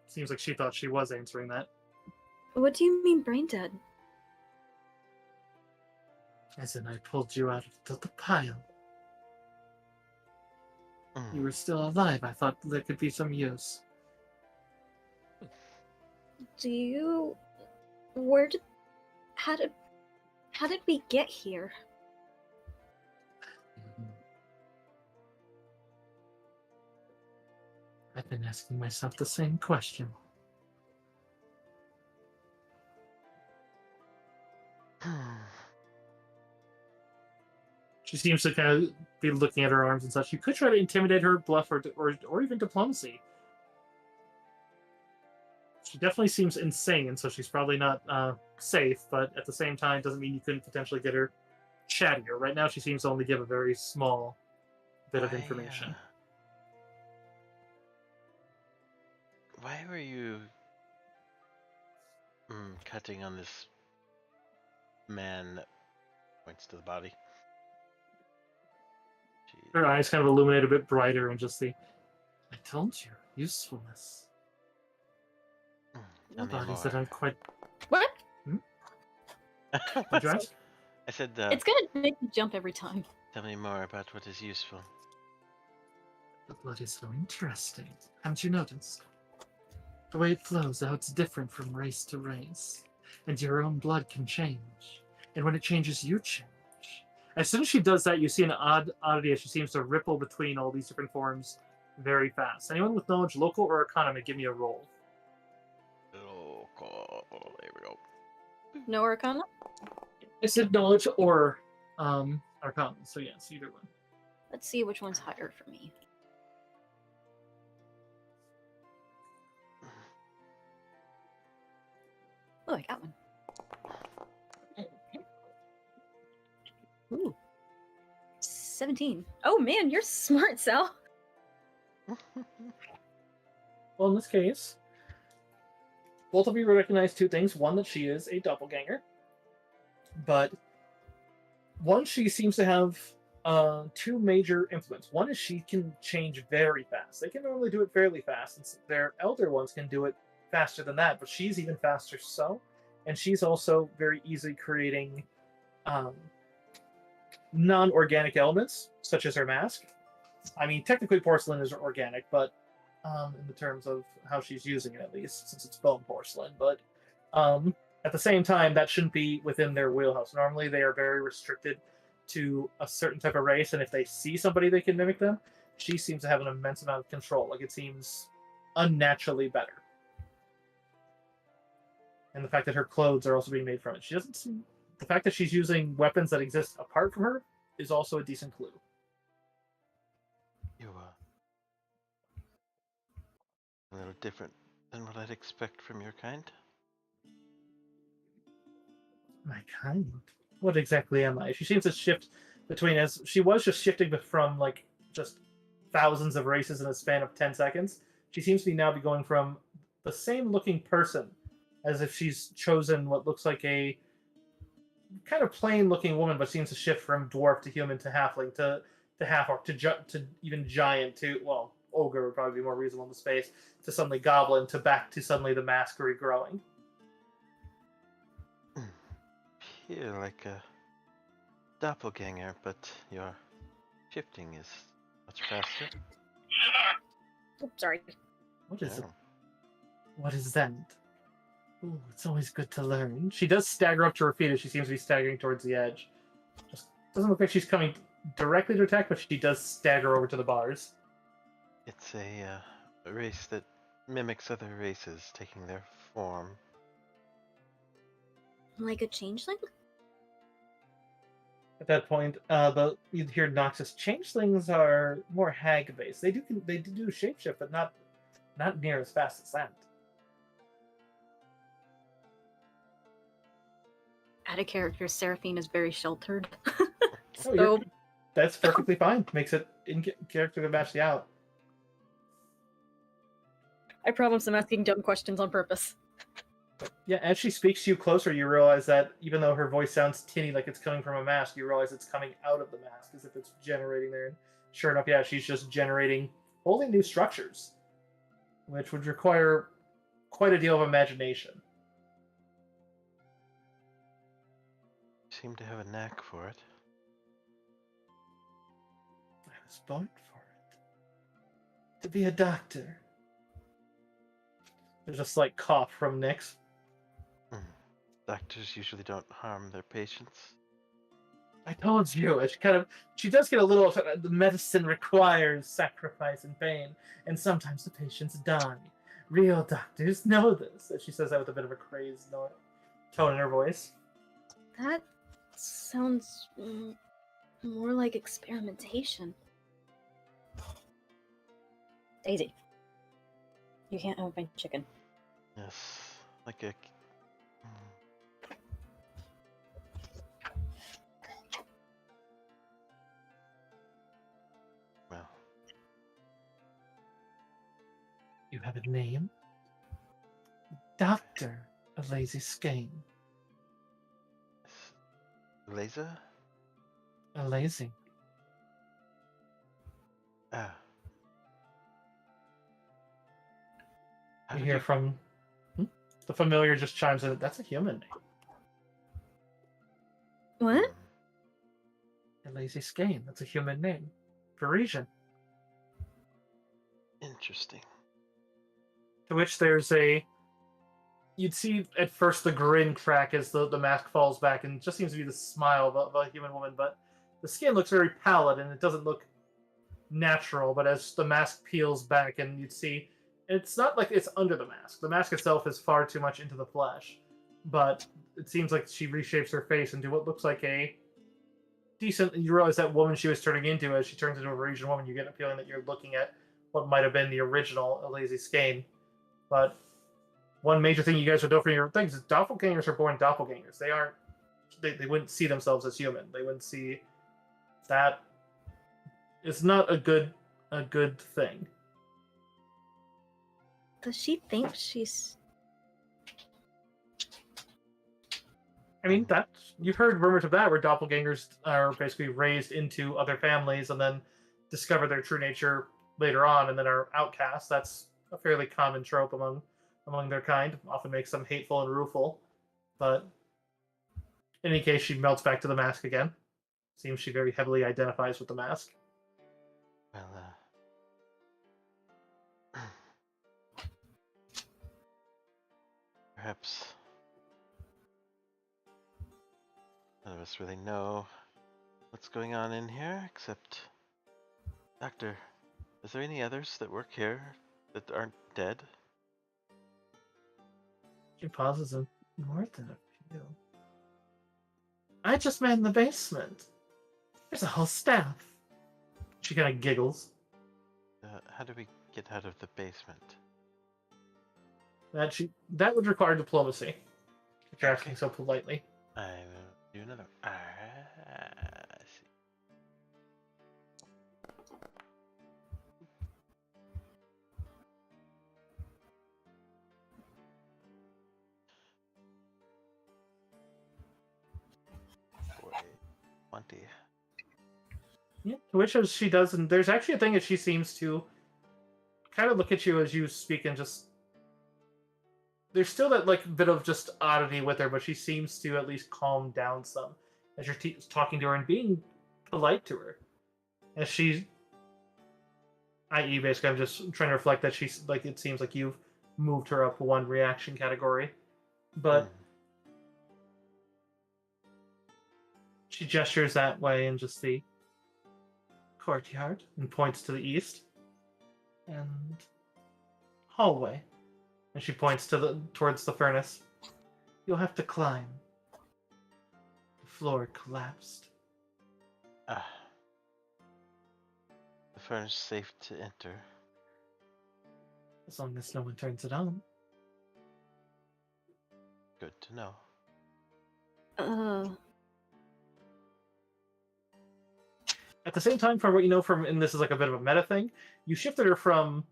seems like she thought she was answering that. What do you mean brain dead? As in, I pulled you out of the pile. You were still alive. I thought there could be some use. Do you... How did we get here? I've been asking myself the same question. She seems to kind of be looking at her arms and such. You could try to intimidate her, bluff, or even diplomacy. She definitely seems insane, so she's probably not safe, but at the same time, doesn't mean you couldn't potentially get her chattier. Right now, she seems to only give a very small bit of information. Why were you cutting on this man that points to the body? Her eyes kind of illuminate a bit brighter and just the, I told you, usefulness. Bodies that aren't quite... What? What'd you ask? I said, It's gonna make me jump every time. tell me more about what is useful. The blood is so interesting. Haven't you noticed? The way it flows, how it's different from race to race. And your own blood can change. And when it changes, you change. As soon as she does that, you see an oddity as she seems to ripple between all these different forms very fast. Anyone with knowledge, local or arcana, give me a roll. Local. There we go. No arcana? I said knowledge or arcana, so yes, either one. Let's see which one's higher for me. Oh, I got one. Ooh. 17. Oh man, you're smart, Sal. Well, in this case, both of you recognize two things. One, that she is a doppelganger. But one, she seems to have two major influence. One is she can change very fast. They can normally do it fairly fast, and their elder ones can do it faster than that, but she's even faster so. And she's also very easily creating non-organic elements, such as her mask. I mean, technically porcelain is organic, but in the terms of how she's using it, at least, since it's bone porcelain. But at the same time, that shouldn't be within their wheelhouse. Normally, they are very restricted to a certain type of race, and if they see somebody they can mimic them, she seems to have an immense amount of control. Like, it seems unnaturally better. And the fact that her clothes are also being made from it. She doesn't seem... The fact that she's using weapons that exist apart from her is also a decent clue. You a little different than what I'd expect from your kind. My kind? What exactly am I? She seems to shift between, as she was just shifting from like just thousands of races in a span of 10 seconds. She seems to be going from the same looking person as if she's chosen what looks like a kind of plain looking woman, but seems to shift from dwarf to human to halfling to half-orc to even giant to, well, ogre would probably be more reasonable in the space, to suddenly goblin to back to suddenly the mask regrowing. Feel like a doppelganger, but your shifting is much faster. Oh, sorry. What is it? What is that? Ooh, it's always good to learn. She does stagger up to her feet as she seems to be staggering towards the edge. Just doesn't look like she's coming directly to attack, but she does stagger over to the bars. It's a race that mimics other races, taking their form. Like a changeling? At that point, you'd hear Noxus. Changelings are more hag-based. They do shapeshift, but not near as fast as that. Out of character, Seraphine is very sheltered. So that's perfectly fine. Makes it in character to match the out. I promise I'm asking dumb questions on purpose. Yeah, as she speaks to you closer, you realize that even though her voice sounds tinny like it's coming from a mask, you realize it's coming out of the mask as if it's generating there. And sure enough, yeah, she's just generating wholly new structures, which would require quite a deal of imagination. Seem to have a knack for it. I was born for it. To be a doctor. There's a slight cough from Nyx. Doctors usually don't harm their patients. I told you. She does get a little. The medicine requires sacrifice and pain, and sometimes the patients die. Real doctors know this. And she says that with a bit of a crazed tone in her voice. That sounds more like experimentation. Daisy, you can't have my chicken. Yes, like a. Well, You have a name? Doctor, a lazy skein. laser? A lazy. Ah. How You did hear from the familiar just chimes in. That's a human name. What? A lazy skein. That's a human name. Parisian. Interesting. To which there's a. You'd see at first the grin crack as the mask falls back, and it just seems to be the smile of a human woman, but the skin looks very pallid and it doesn't look natural. But as the mask peels back, and you'd see, it's not like it's under the mask. The mask itself is far too much into the flesh, but it seems like she reshapes her face into what looks like a decent. You realize that woman she was turning into, as she turns into a Parisian woman, you get a feeling that you're looking at what might have been the original Lazy Skein. But one major thing you guys would know from your things is doppelgangers are born doppelgangers. They aren't. They wouldn't see themselves as human. They wouldn't see that. It's not a good thing. Does she think she's... I mean, that you've heard rumors of that, where doppelgangers are basically raised into other families and then discover their true nature later on, and then are outcasts. That's a fairly common trope among their kind. Often makes them hateful and rueful. But in any case, she melts back to the mask again. Seems she very heavily identifies with the mask. Well, perhaps none of us really know what's going on in here, except Doctor. Is there any others that work here that aren't dead? She pauses and more than a few. I just man the basement. There's a whole staff. She kind of giggles. How do we get out of the basement? That would require diplomacy. If you're asking so politely. I will do another. I see. Boy, 20. Yeah, to which as she does, and there's actually a thing that she seems to kind of look at you as you speak, and just there's still that like bit of just oddity with her, but she seems to at least calm down some as you're talking to her and being polite to her. As she, i.e., basically, I'm just trying to reflect that she's like, it seems like you've moved her up one reaction category, but she gestures that way and just the courtyard and points to the east and hallway, and she points towards the furnace. You'll have to climb. The floor collapsed. The furnace safe to enter. As long as no one turns it on. Good to know. At the same time, from what you know from, and this is like a bit of a meta thing, you shifted her from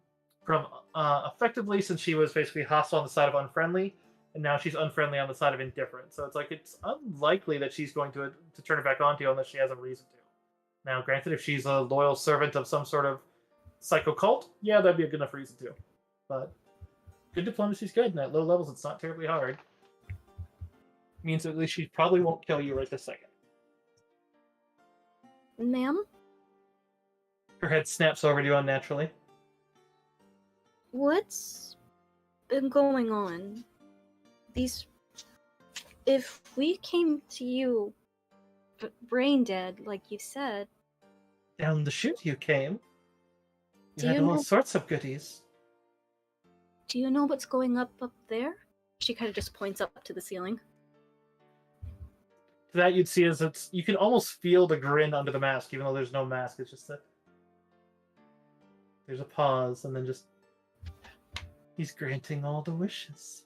from effectively, since she was basically hostile on the side of unfriendly, and now she's unfriendly on the side of indifferent. So it's like it's unlikely that she's going to turn it back on to you unless she has a reason to. Now, granted, if she's a loyal servant of some sort of psycho cult, yeah, that'd be a good enough reason to. But good diplomacy's good, and at low levels, it's not terribly hard. Means at least she probably won't kill you right this second. Ma'am? Her head snaps over to you unnaturally. What's been going on? If we came to you brain dead, like you said... Down the chute you came. You Do had you all know... sorts of goodies. Do you know what's going up there? She kind of just points up to the ceiling. That you'd see as it's... You can almost feel the grin under the mask, even though there's no mask. It's just that... There's a pause, and then just... He's granting all the wishes.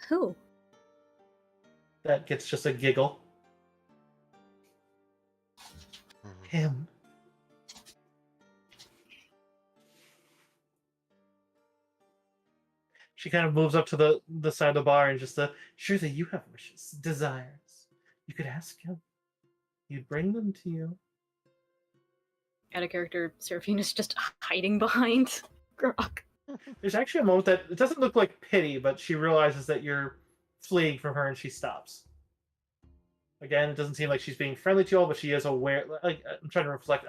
Who? That gets just a giggle. Him. She kind of moves up to the side of the bar and just surely you have wishes, desires. You could ask him. He'd bring them to you. Out of character, Seraphina's just hiding behind Grok. There's actually a moment that it doesn't look like pity, but she realizes that you're fleeing from her and she stops. Again, it doesn't seem like she's being friendly to you all, but she is aware. Like, I'm trying to reflect.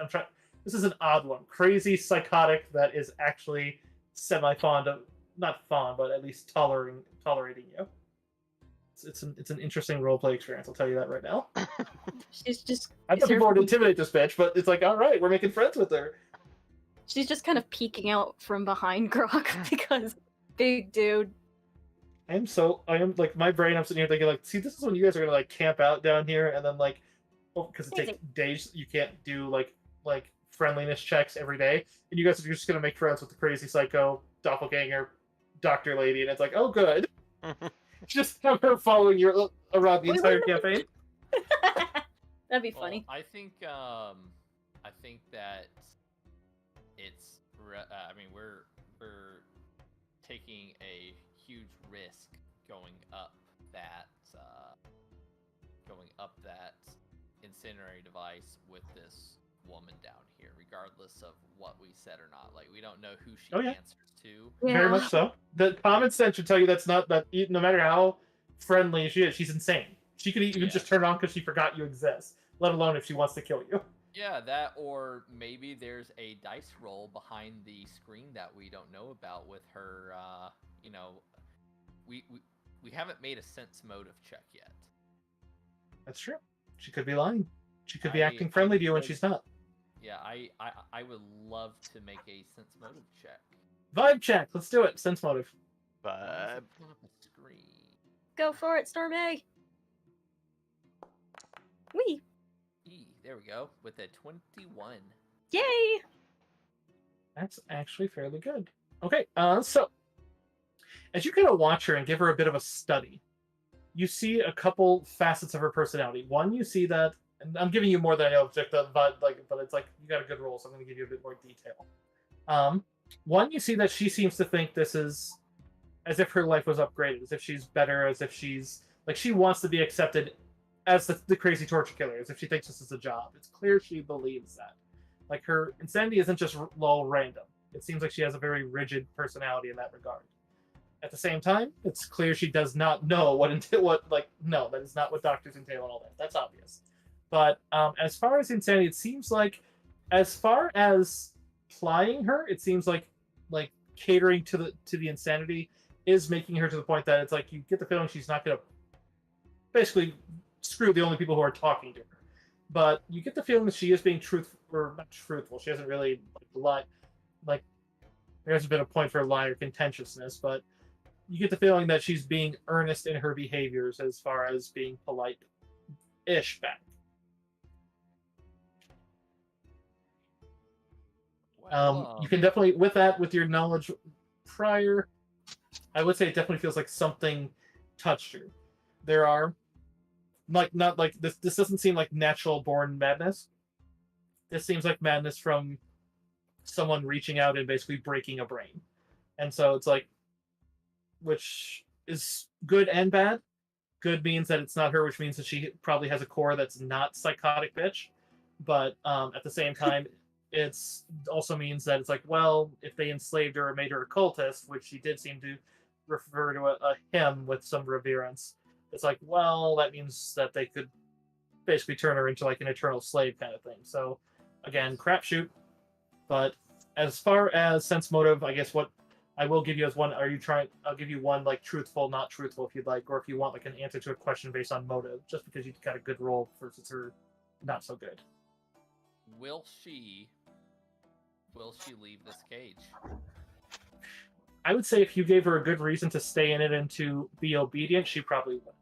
This is an odd one. Crazy, psychotic, that is actually semi-fond of, not fond, but at least tolerating you. It's an interesting roleplay experience, I'll tell you that right now. She's just... I thought people would intimidate this bitch, but it's like, alright, we're making friends with her. She's just kind of peeking out from behind Grok because big dude. I am like, my brain, I'm sitting here thinking like, see, this is when you guys are gonna like camp out down here and then like, because it takes days, you can't do like friendliness checks every day, and you guys are just gonna make friends with the crazy psycho doppelganger doctor lady, and it's like, oh good. Just have her following you around the entire campaign. That'd be funny. I think that it's. I mean, we're taking a huge risk going up that incendiary device with this woman down here, regardless of what we said or not. Like, we don't know who she answers to. Yeah. Very much so. The common sense should tell you that's not that. No matter how friendly she is, she's insane. She could even just turn it on because she forgot you exist. Let alone if she wants to kill you. Yeah, that, or maybe there's a dice roll behind the screen that we don't know about with her. We haven't made a sense motive check yet. That's true. She could be lying. She could be acting friendly to you when she's not. Yeah, I would love to make a sense motive check. Vibe check. Let's do it. Sense motive. Vibe. Screen. Go for it, Stormy. Wee. There we go. With a 21. Yay! That's actually fairly good. Okay, so as you kind of watch her and give her a bit of a study, you see a couple facets of her personality. One, you see that, and I'm giving you more than I know, but it's like you got a good roll, so I'm going to give you a bit more detail. One, you see that she seems to think this is as if her life was upgraded, as if she's better, as if she's like she wants to be accepted as the crazy torture killer, as if she thinks this is a job. It's clear she believes that. Like, her insanity isn't just all random. It seems like she has a very rigid personality in that regard. At the same time, it's clear she does not know that is not what doctors entail and all that. That's obvious. But as far as insanity, it seems like, as far as plying her, it seems like catering to the insanity is making her to the point that it's like you get the feeling she's not going to basically screw the only people who are talking to her. But you get the feeling that she is being not truthful. She hasn't really lied. Like, there hasn't been a point for a lie or contentiousness, but you get the feeling that she's being earnest in her behaviors as far as being polite-ish back. You can definitely, with your knowledge prior, I would say it definitely feels like something touched her. There are not like this doesn't seem like natural born madness. This seems like madness from someone reaching out and basically breaking a brain. And so it's like, which is good and bad. Good means that it's not her, which means that she probably has a core that's not psychotic bitch. But at the same time, it's also means that it's like, well, if they enslaved her or made her a cultist, which she did seem to refer to a him with some reverence, it's like, well, that means that they could basically turn her into like an eternal slave kind of thing. So again, crapshoot. But as far as sense motive, I guess what I will give you as one, are you trying? I'll give you one like truthful, not truthful if you'd like, or if you want like an answer to a question based on motive, just because you got a good roll versus her not so good. Will she leave this cage? I would say if you gave her a good reason to stay in it and to be obedient, she probably would.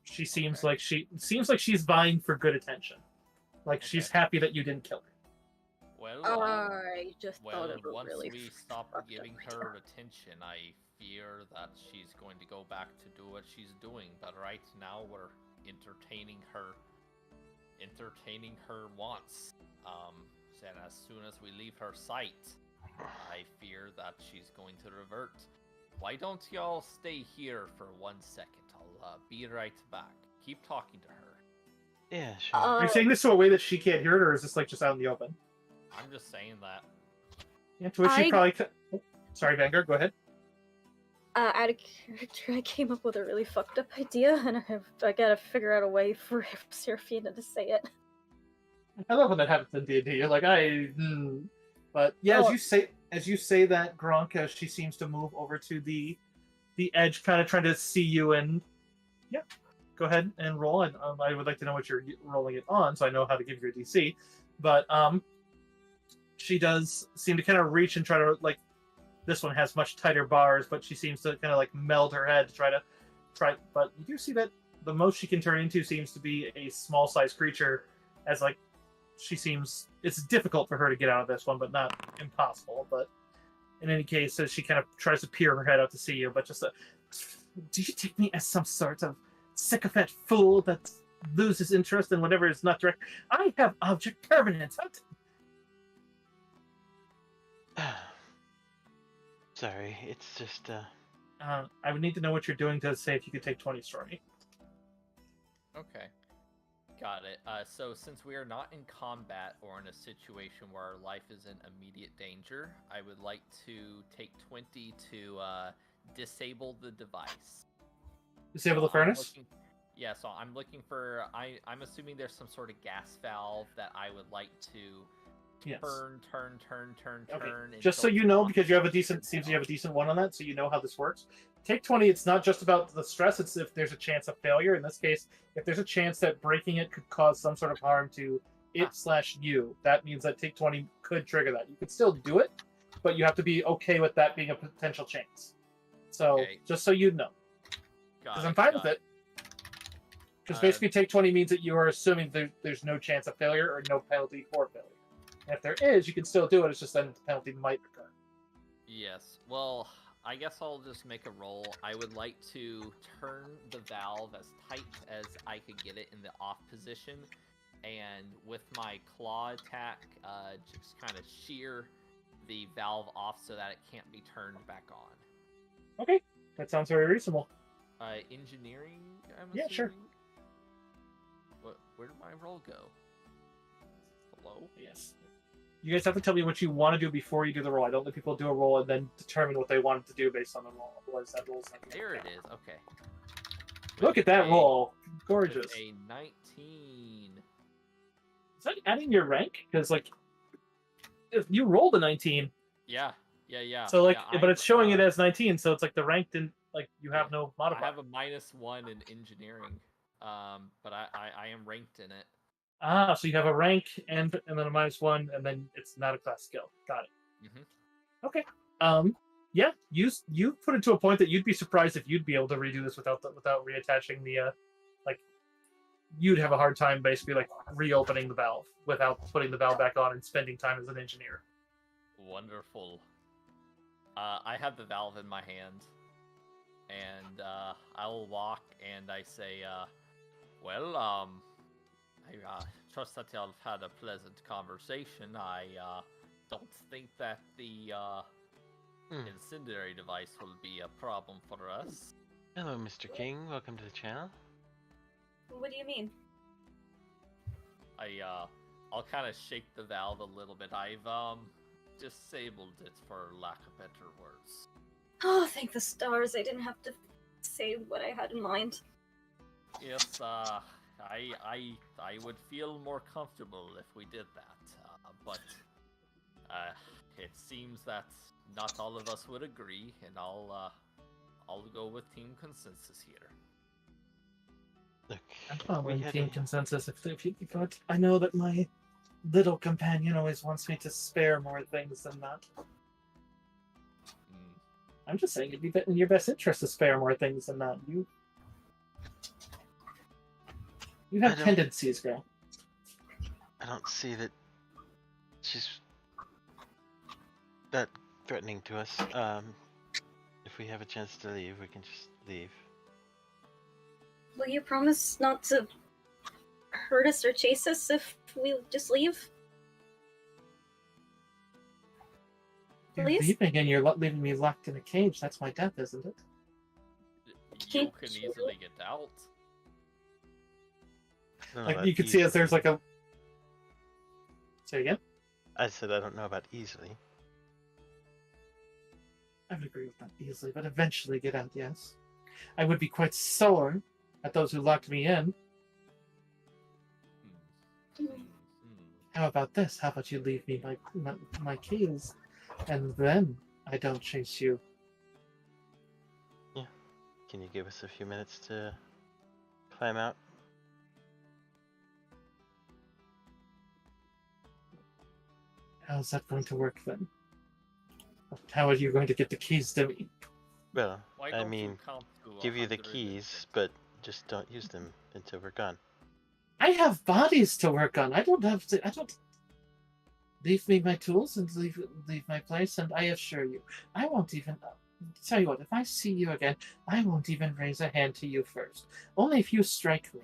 She seems like she's vying for good attention. Like she's happy that you didn't kill her. Well, I just thought well, it was once really we stop fucked giving up. her attention, I fear that she's going to go back to do what she's doing. But right now, we're entertaining her wants. And as soon as we leave her sight, I fear that she's going to revert. Why don't y'all stay here for 1 second? I'll be right back. Keep talking to her. Yeah, sure. Are you saying this to a way that she can't hear it, or is this like just out in the open? I'm just saying that. Yeah, to which she probably. Sorry, Vanguard. Go ahead. Out of character, I came up with a really fucked up idea, and I gotta figure out a way for Seraphina to say it. I love when that happens in D&D. You're like, but yeah, as you say that, Gronk, she seems to move over to the edge, kind of trying to see you, and yeah, go ahead and roll. And I would like to know what you're rolling it on, so I know how to give you a DC. But she does seem to kind of reach and try to like. This one has much tighter bars, but she seems to kind of like meld her head to try. But you do see that the most she can turn into seems to be a small-sized creature, as like. She seems it's difficult for her to get out of this one, but not impossible. But in any case, so she kind of tries to peer her head out to see you, but just do you take me as some sort of sycophant fool that loses interest in whatever is not direct? I have object permanence. Sorry, it's just I would need to know what you're doing to say if you could take 20 for me. Okay. Got it. So since we are not in combat or in a situation where our life is in immediate danger, I would like to take 20 to disable the device. Disable the furnace? Yeah, so I'm looking for... I'm assuming there's some sort of gas valve that I would like to turn. Okay. Just so you know, because you have a decent one on that, so you know how this works. Take 20, it's not just about the stress, it's if there's a chance of failure. In this case, if there's a chance that breaking it could cause some sort of harm to it/you, that means that take 20 could trigger that. You could still do it, but you have to be okay with that being a potential chance. So, just so you know. Because I'm fine with it. Because basically take 20 means that you are assuming there's no chance of failure or no penalty for failure. And if there is, you can still do it, it's just then the penalty might occur. Yes, well... I guess I'll just make a roll. I would like to turn the valve as tight as I could get it in the off position, and with my claw attack, just kind of shear the valve off so that it can't be turned back on. Okay, that sounds very reasonable. Engineering, I'm assuming? Yeah, sure. Where did my roll go? Below? Yes. You guys have to tell me what you want to do before you do the roll. I don't let people do a roll and then determine what they want to do based on the roll. Otherwise, that roll's not going to There it is. Okay. Look at that roll. Gorgeous. A 19. Is that adding your rank? Because, like, if you rolled a 19. Yeah. So, like, but it's showing it as 19, so it's like the rank didn't, like, you have no modifier. I have a -1 in engineering, but I am ranked in it. Ah, so you have a rank and then a -1, and then it's not a class skill. Got it. Mm-hmm. Okay. Yeah, you put it to a point that you'd be surprised if you'd be able to redo this without reattaching the like you'd have a hard time basically like reopening the valve without putting the valve back on and spending time as an engineer. Wonderful. I have the valve in my hand, and I'll walk and I say, I trust that y'all have had a pleasant conversation. I don't think that the incendiary device will be a problem for us. Hello, Mr. King. Welcome to the channel. What do you mean? I'll kind of shake the valve a little bit. I've disabled it, for lack of better words. Oh, thank the stars! I didn't have to say what I had in mind. Yes, I would feel more comfortable if we did that, but it seems that not all of us would agree, and I'll go with team consensus here. Look, I'm fine we with had team a- consensus but I know that my little companion always wants me to spare more things than that. I'm just saying it'd be in your best interest to spare more things than that. You have tendencies, girl. I don't see that she's that threatening to us. If we have a chance to leave, we can just leave. Will you promise not to hurt us or chase us if we just leave? You're Please? leaving and you're leaving me locked in a cage. That's my death, isn't it? You Can't can you- easily get out. I don't know Like about you can see as there's easily. like a. Say again. I said I don't know about easily. I would agree with that easily, but eventually get out. Yes, I would be quite sore at those who locked me in. How about this? How about you leave me my keys, and then I don't chase you. Yeah. Can you give us a few minutes to climb out? How's that going to work then? How are you going to get the keys to me? Well, Why I don't you mean, count to give you the 100 keys, but just don't use them until we're gone. I have bodies to work on. I don't have to. I don't. Leave me my tools and leave my place, and I assure you, I won't even. Tell you what, if I see you again, I won't even raise a hand to you first. Only if you strike me.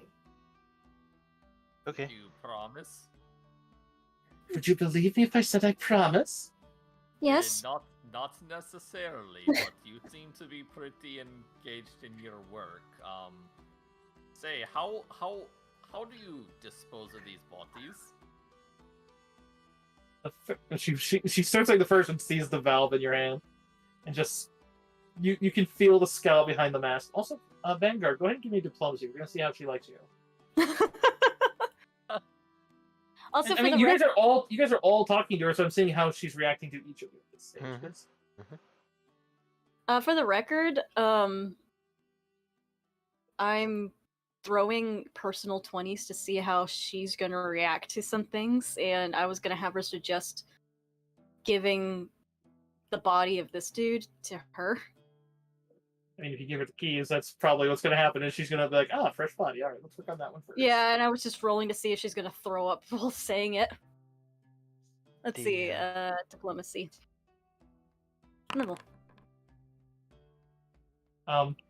Okay. You promise? Would you believe me if I said I promise? Yes. Not necessarily, but you seem to be pretty engaged in your work. Say, how do you dispose of these bodies? She starts like the first and sees the valve in your hand, and just you can feel the scowl behind the mask. Also, Vanguard, go ahead and give me diplomacy. We're gonna see how she likes you. Also, I mean, you guys are all talking to her, so I'm seeing how she's reacting to each of you at this stage. for the record, I'm throwing personal 20s to see how she's gonna react to some things, and I was gonna have her suggest giving the body of this dude to her. I mean, if you give her the keys, that's probably what's going to happen. Is she's going to be like, "Ah, fresh body. All right, let's work on that one first." Yeah, and I was just rolling to see if she's gonna throw up while saying it. Let's see, diplomacy. No.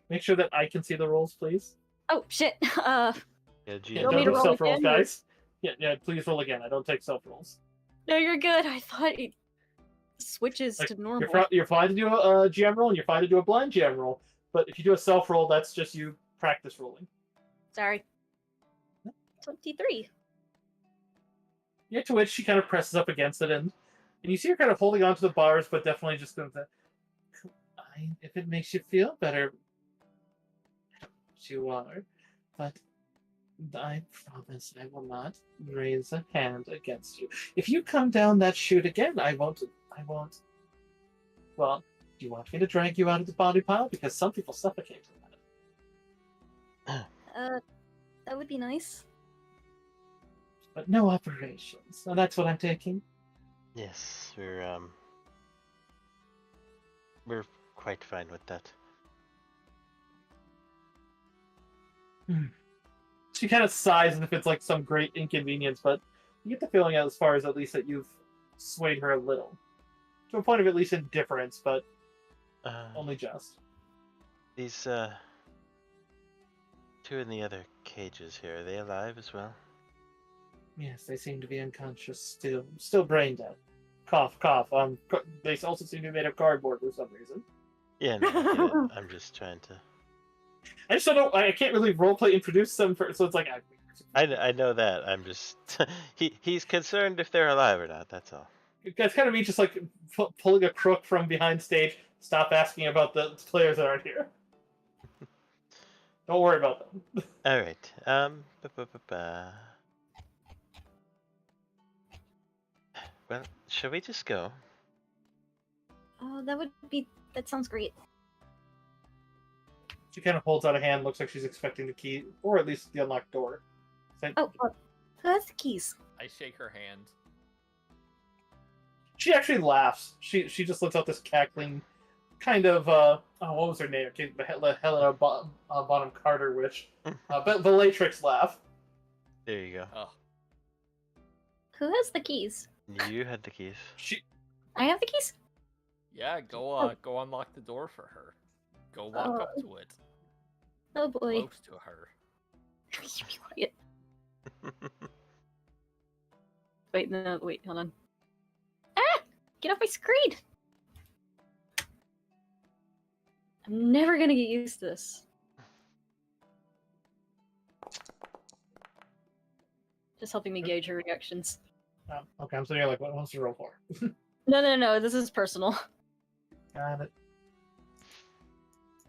Make sure that I can see the rolls, please. Oh shit. Yeah, Yeah, GM. want me don't to do roll self rolls, again, or- guys. Yeah, please roll again. I don't take self rolls. No, you're good. I thought it switches Like, to normal. You're fine to do a GM roll, and you're fine to do a blind GM roll. But if you do a self roll, that's just you practice rolling. Sorry. 23. Yeah, to which she kind of presses up against it, and you see her kind of holding onto the bars, but definitely just going to. If it makes you feel better, you are, but I promise I will not raise a hand against you. If you come down that chute again, I won't. Well, do you want me to drag you out of the body pile? Because some people suffocate from that. That would be nice. But no operations. So that's what I'm taking. Yes, we're quite fine with that. She kind of sighs as if it's like some great inconvenience, but you get the feeling as far as at least that you've swayed her a little. To a point of at least indifference, but only just. These two in the other cages here, are they alive as well? Yes, they seem to be unconscious still brain dead. Cough, cough. They also seem to be made of cardboard for some reason. Yeah, no, I get it. I'm just trying to. I just don't know. I can't really roleplay introduce them, so it's like I know that. I'm just. He's concerned if they're alive or not. That's all. It's kind of me just like pulling a crook from behind stage. Stop asking about the players that aren't here. Don't worry about them. All right. Well, shall we just go? Oh, that sounds great. She kind of holds out a hand, looks like she's expecting the key, or at least the unlocked door. Oh, who has the keys? I shake her hand. She actually laughs. She just lets out this cackling, kind of what was her name? Okay, Helena Bonham Carter witch, but Bellatrix laugh. There you go. Oh, Who has the keys? You had the keys. I have the keys? yeah. Go unlock the door for her. Go walk up to it. Oh boy. Close to her. You be quiet. Wait, no, wait, hold on. Ah! Get off my screen! I'm never gonna get used to this. Just helping me gauge her reactions. Oh, okay, I'm sitting here like, what wants to roll for? No, this is personal. Got it.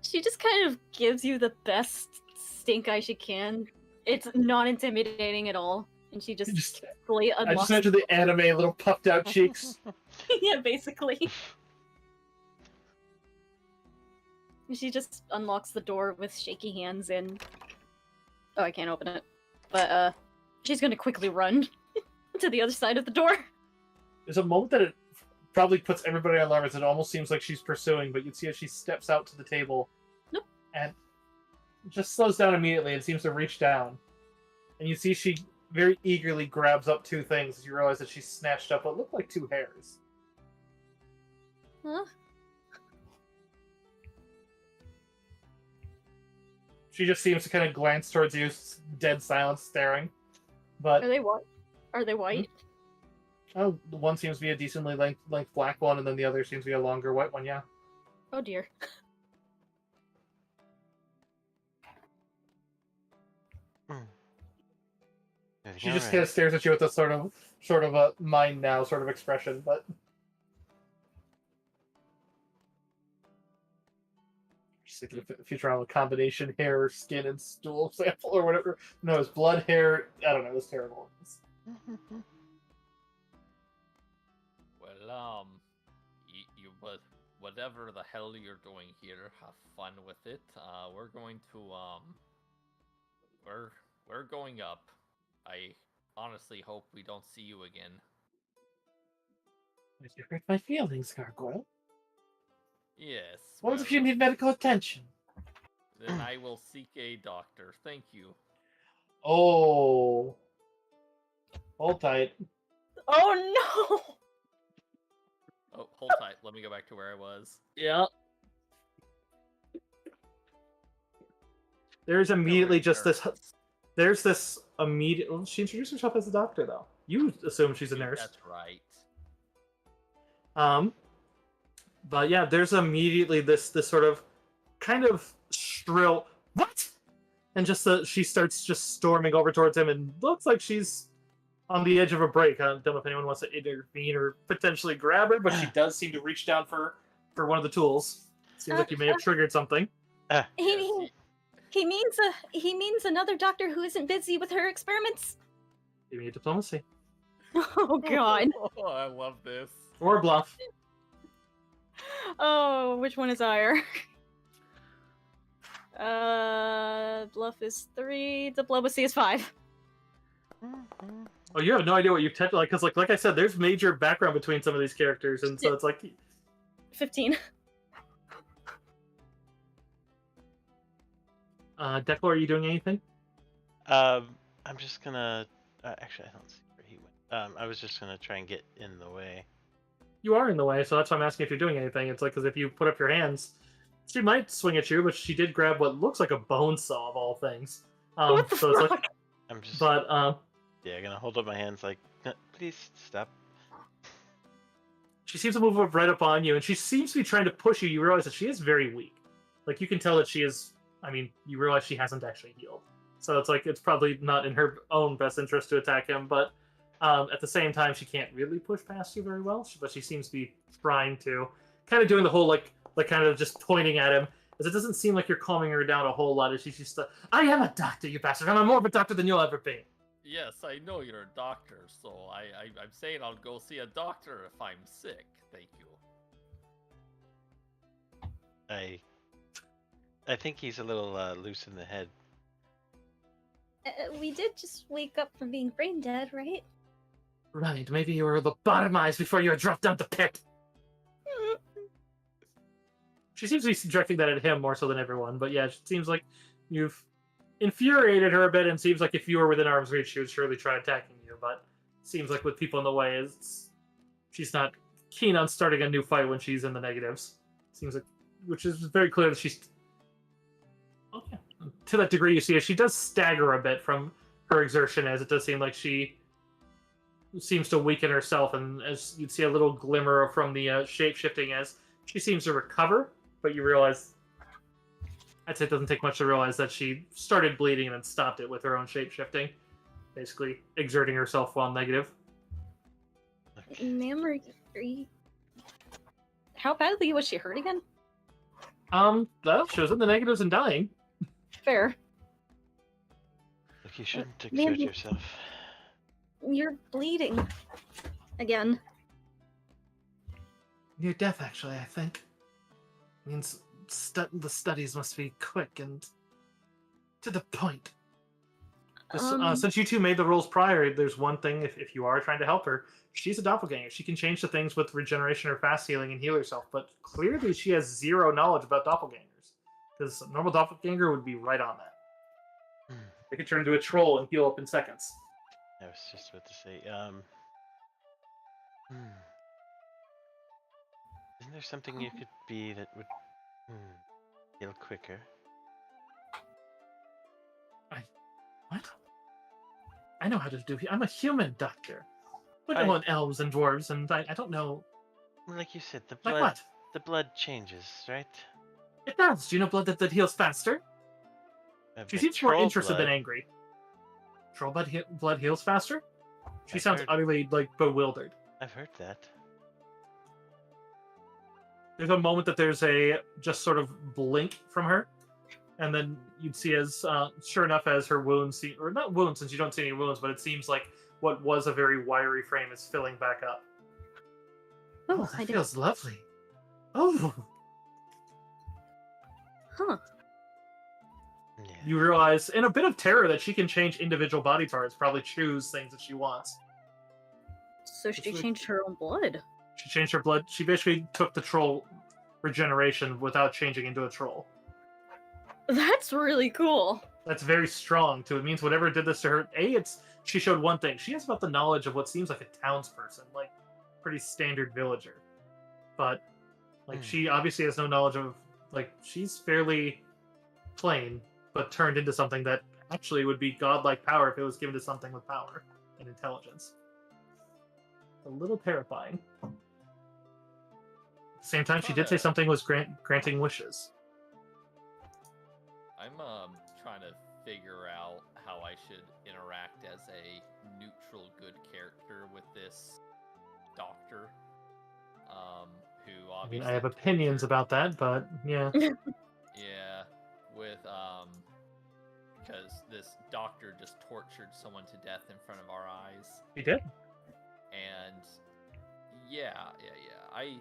She just kind of gives you the best stink eye she can. It's not intimidating at all. And she just fully I unlocks. just imagine the anime little puffed out cheeks. Yeah, basically. She just unlocks the door with shaky hands and... Oh, I can't open it. But, she's gonna quickly run to the other side of the door. There's a moment that it probably puts everybody on alarm as it almost seems like she's pursuing, but you'd see as she steps out to the table. Nope. And just slows down immediately and seems to reach down. And you see she very eagerly grabs up two things as you realize that she snatched up what looked like two hairs. Huh? She just seems to kind of glance towards you, dead silence, staring. But Are they what? Are they white? oh, the one seems to be a decently length black one, and then the other seems to be a longer white one. Yeah. Oh dear. She just kind of stares at you with a sort of a mind now sort of expression, but just thinking of Futurama combination hair, skin, and stool sample or whatever. No, it's blood, hair. I don't know. It was terrible. Well, you whatever the hell you're doing here, have fun with it. We're going to we're going up. I honestly hope we don't see you again. You hurt my feelings, Gargoyle. Yes. What if you need medical attention? Then I will seek a doctor. Thank you. Oh. Hold tight. Oh no! Oh, hold tight. Let me go back to where I was. Yeah. There's immediately just this. There's this immediate. Well, she introduced herself as a doctor, though. You assume she's a nurse. That's right. But yeah, there's immediately this sort of kind of shrill what, and just she starts just storming over towards him, and looks like she's on the edge of a break. I don't know if anyone wants to intervene or potentially grab her, but she does seem to reach down for one of the tools. Seems like you may have triggered something. He means another doctor who isn't busy with her experiments. Give me a diplomacy. Oh god. Oh, I love this. Or bluff. Oh, which one is higher? Bluff is 3, diplomacy is 5. Oh, you have no idea what you technically, because like I said, there's major background between some of these characters, and so it's like 15. Declan, are you doing anything? I'm just gonna. Actually, I don't see where he went. I was just gonna try and get in the way. You are in the way, so that's why I'm asking if you're doing anything. It's like, because if you put up your hands, she might swing at you, but she did grab what looks like a bone saw of all things. What the so it's fuck? like, I'm just. but Yeah, gonna hold up my hands like, please stop. she seems to move right up on you, and she seems to be trying to push you. You realize that she is very weak. Like, you can tell that she is. I mean, you realize she hasn't actually healed. So it's like it's probably not in her own best interest to attack him, but at the same time, she can't really push past you very well. But she seems to be trying to, kind of doing the whole like kind of just pointing at him, as it doesn't seem like you're calming her down a whole lot. As she's just, I am a doctor, you bastard. I'm more of a doctor than you'll ever be. Yes, I know you're a doctor, so I'm saying I'll go see a doctor if I'm sick. Thank you. I think he's a little loose in the head. We did just wake up from being brain dead, right? Right, maybe you were lobotomized before you were dropped down the pit. She seems to be directing that at him more so than everyone, but yeah, it seems like you've infuriated her a bit, and seems like if you were within arm's reach, she would surely try attacking you, but seems like with people in the way, she's not keen on starting a new fight when she's in the negatives. Seems like, which is very clear that she's... Okay. To that degree, you see, she does stagger a bit from her exertion, as it does seem like she seems to weaken herself, and as you'd see a little glimmer from the shape-shifting as she seems to recover, but you realize, I'd say it doesn't take much to realize that she started bleeding and then stopped it with her own shape-shifting, basically exerting herself while negative. Ma'am, how badly was she hurt again? That shows in the negatives and dying. Fair. Look, you shouldn't exert maybe- yourself. You're bleeding. Again. Near death, actually, I think. Means the studies must be quick and to the point. Since you two made the rolls prior, there's one thing, if you are trying to help her, she's a doppelganger. She can change the things with regeneration or fast healing and heal herself, but clearly she has zero knowledge about doppelgangers. Because a normal doppelganger would be right on that. They could turn into a troll and heal up in seconds. I was just about to say, isn't there something you could be that would heal quicker? What? I know how to do. I'm a human doctor. I I- know on elves and dwarves, and I don't know. Like you said, the Like blood. what? The blood changes, right? It does. Do you know blood that heals faster? She But seems more troll interested than blood- angry. Troll blood heals faster? She I've sounds heard- utterly bewildered. I've heard that. There's a moment that there's a just sort of blink from her, and then you'd see as sure enough as her wounds or not wounds, since you don't see any wounds, but it seems like what was a very wiry frame is filling back up. Oh, that I did. feels lovely. Oh, Huh. Yeah. you realize in a bit of terror that she can change individual body parts, probably choose things that she wants. So she It's like- changed her own blood. She changed her blood. She basically took the troll regeneration without changing into a troll. That's really cool. That's very strong too. It means whatever did this to her, she showed one thing. She has about the knowledge of what seems like a townsperson, like pretty standard villager. But like she obviously has no knowledge of she's fairly plain, but turned into something that actually would be godlike power if it was given to something with power and intelligence. A little terrifying. At the same time, she did say something was granting wishes. I'm trying to figure out how I should interact as a neutral good character with this doctor. Who I mean, obviously I have opinions tortured- about that, but yeah. Yeah, with because this doctor just tortured someone to death in front of our eyes. He did. And yeah. I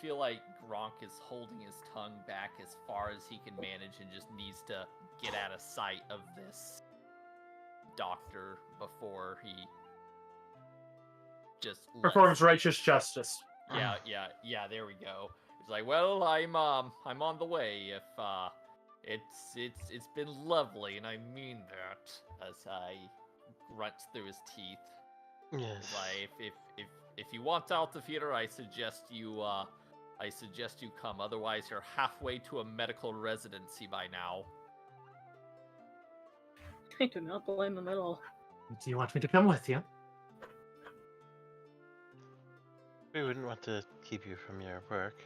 feel like Gronk is holding his tongue back as far as he can manage and just needs to get out of sight of this doctor before he just Performs righteous justice. Yeah, there we go. It's like, well, I'm on the way. If it's been lovely, and I mean that as I grunts through his teeth. Yes. Like, if you want out of here, I suggest you come. Otherwise, you're halfway to a medical residency by now. I do not blame him at all. Do you want me to come with you? We wouldn't want to keep you from your work.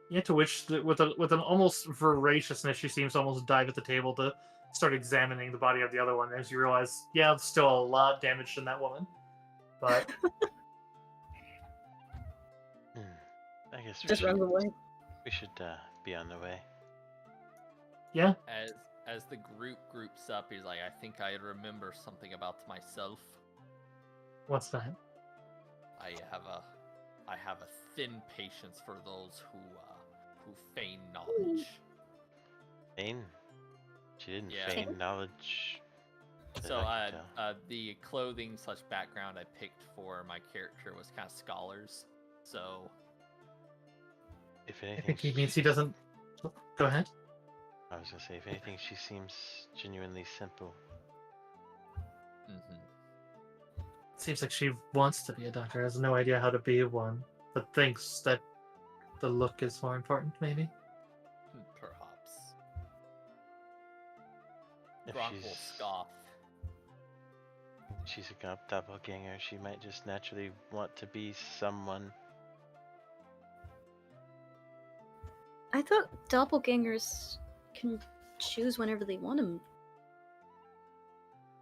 Yeah, to which, with an almost voraciousness, she seems to almost dive at the table to start examining the body of the other one. As you realize, yeah, there's still a lot damaged in that woman, but I guess Just runs away. we should be on the way. yeah, As the group groups up, he's like, I think I remember something about myself. what's that? I have a thin patience for those who feign knowledge. Feign? She didn't Yeah. feign knowledge. that So I could tell. the clothing / background I picked for my character was kind of scholars. So If I anything, think he means he doesn't. Go ahead. I was gonna say, if anything, she seems genuinely simple. Seems like she wants to be a doctor, has no idea how to be one, but thinks that the look is more important, maybe. perhaps If Gronk will scoff. she's a doppelganger, she might just naturally want to be someone. I thought doppelgangers can choose whenever they want them.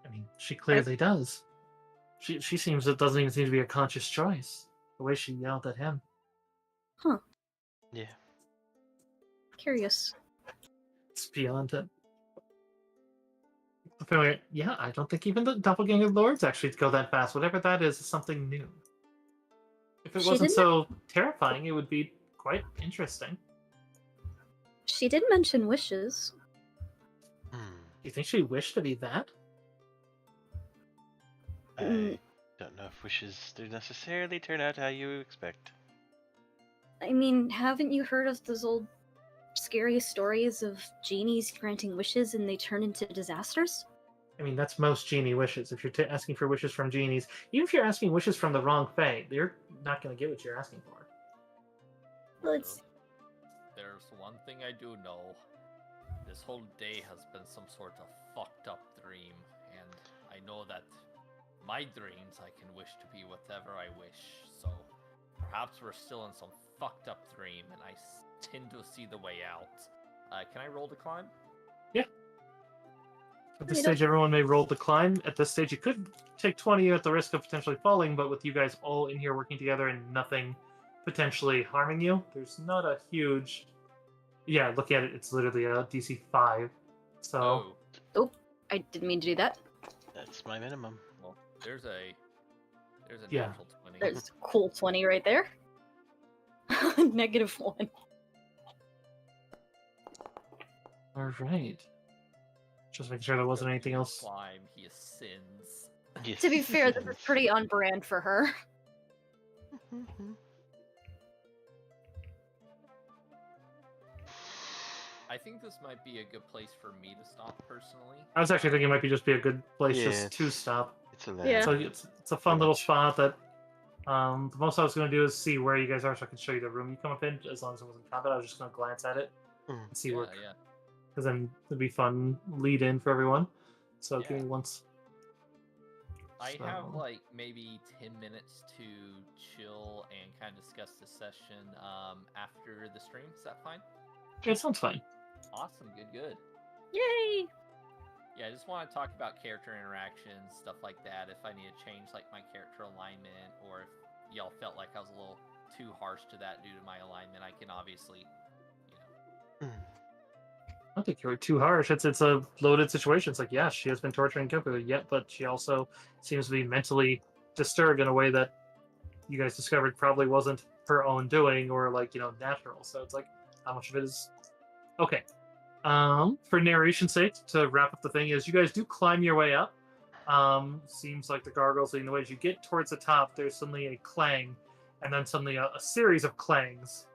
I mean, she clearly does. She seems it doesn't even seem to be a conscious choice. The way she yelled at him. Yeah. Curious. It's beyond it. Yeah, I don't think even the doppelganger lords actually go that fast. Whatever that is something new. If it She wasn't didn't- so terrifying, it would be quite interesting. She did mention wishes. Do you think she wished to be that? I Mm. don't know if wishes do necessarily turn out how you expect. I mean, haven't you heard of those old scary stories of genies granting wishes and they turn into disasters? I mean, that's most genie wishes. If you're asking for wishes from genies, even if you're asking wishes from the wrong fae, you're not going to get what you're asking for. Well, it's There's one thing I do know. This whole day has been some sort of fucked up dream, and I know that my dreams I can wish to be whatever I wish, so perhaps we're still in some fucked up dream, and I tend to see the way out. Can I roll to climb? At this You stage, everyone may roll to climb. At this stage, you could take 20 at the risk of potentially falling, but with you guys all in here working together and nothing potentially harming you, there's not a huge... Yeah, look at it. It's literally a DC 5. So, I didn't mean to do that. That's my minimum. Well, there's a Yeah. natural 20. There's a cool 20 right there. -1. all right. Just making sure there wasn't anything else. Climb, he ascends. Yes. To be fair, this is pretty on brand for her. I think this might be a good place for me to stop personally. I was actually thinking it might be just be a good place Yeah, just to stop. It's a Yeah. So it's a fun little spot that the most I was going to do is see where you guys are so I can show you the room you come up in. As long as it wasn't combat, I was just going to glance at it and see where, Yeah. because then it'd be fun lead in for everyone. So give Yeah. me once. I So- have like maybe 10 minutes to chill and kind of discuss the session after the stream. Is that fine? Yeah, it sounds fine. Awesome. Good. yay! Yeah, I just want to talk about character interactions, stuff like that. If I need to change like my character alignment, or if y'all felt like I was a little too harsh to that due to my alignment, I can obviously, I don't think you're too harsh. It's a loaded situation. It's like, yeah, she has been torturing Kyoko yet, but she also seems to be mentally disturbed in a way that you guys discovered probably wasn't her own doing or like, natural. So it's like, how much of it is okay. For narration's sake, to wrap up the thing is you guys do climb your way up. Seems like the gargoyles leading the way. As you get towards the top, there's suddenly a clang, and then suddenly a series of clangs,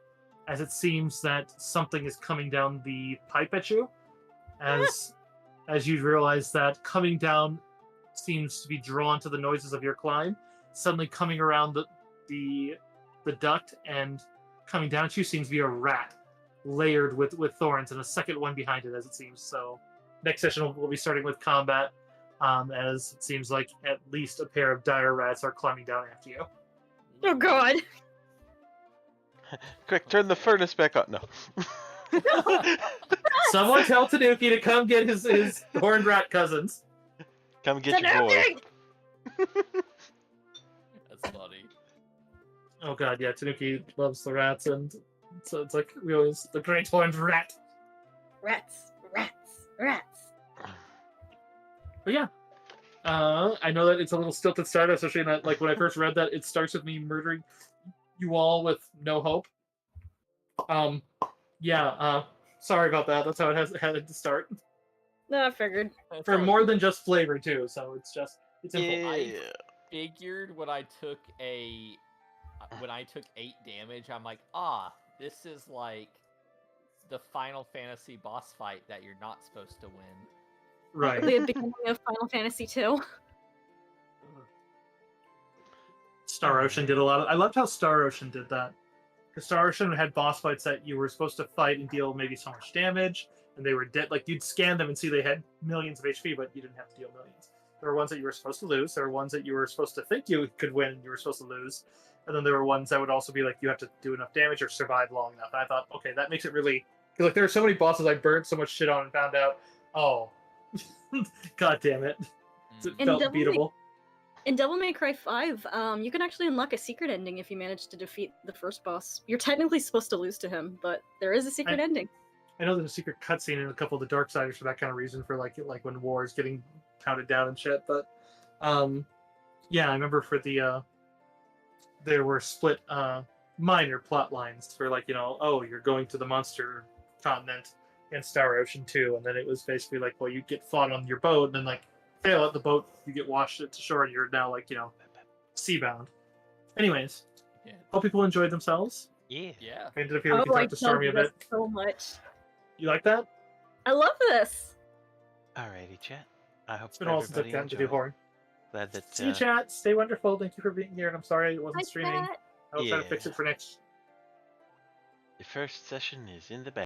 as it seems that something is coming down the pipe at you. As you realize that coming down seems to be drawn to the noises of your climb, suddenly coming around the duct and coming down at you seems to be a rat layered with thorns, and a second one behind it, as it seems. So next session we'll be starting with combat. as it seems like at least a pair of dire rats are climbing down after you. Oh god. Quick, turn the furnace back on. No. Someone tell Tanuki to come get his horned rat cousins. Come get your boy. That's funny. Oh god, yeah, Tanuki loves the rats, and so it's like we always the great horned rat. Rats, rats, rats. But yeah, I know that it's a little stilted start, especially in that, like when I first read that, it starts with me murdering you all with no hope. Sorry about that. That's how it had to start. No, I figured. For more than just flavor too, so it's Yeah. Figured when I took 8 damage, I'm like, this is like the Final Fantasy boss fight that you're not supposed to win. Right. The beginning of Final Fantasy 2. Star Ocean did a lot of. I loved how Star Ocean did that. Because Star Ocean had boss fights that you were supposed to fight and deal maybe so much damage, and they were dead. Like you'd scan them and see they had millions of HP, but you didn't have to deal millions. There were ones that you were supposed to lose. There were ones that you were supposed to think you could win, and you were supposed to lose. And then there were ones that would also be like you have to do enough damage or survive long enough. And I thought, okay, that makes it really. Like there are so many bosses I burned so much shit on and found out, oh, god damn it, it And felt Devil May- beatable. In Devil May Cry 5, you can actually unlock a secret ending if you manage to defeat the first boss. You're technically supposed to lose to him, but there is a secret ending. I know there's a secret cutscene in a couple of the Darksiders for that kind of reason, for like when war is getting counted down and shit. But yeah, I remember for the there were split minor plot lines for like you're going to the monster continent in Star Ocean 2, and then it was basically like, well, you get fought on your boat, and then like fail at the boat, you get washed to shore, and you're now like seabound. Anyways, Yeah. hope people enjoyed themselves. Yeah. Yeah. I ended up here we can I talk to Stormy a love this bit. so much. You like that? I love this. Alrighty, chat. I hope It's been a while since I've everybody gotten to do enjoyed. horn. Glad that See you, chat. Stay wonderful. Thank you for being here, and I'm sorry it wasn't Hi, streaming. Pat. I'll try to Yeah. fix it for next. the first session is in the bag.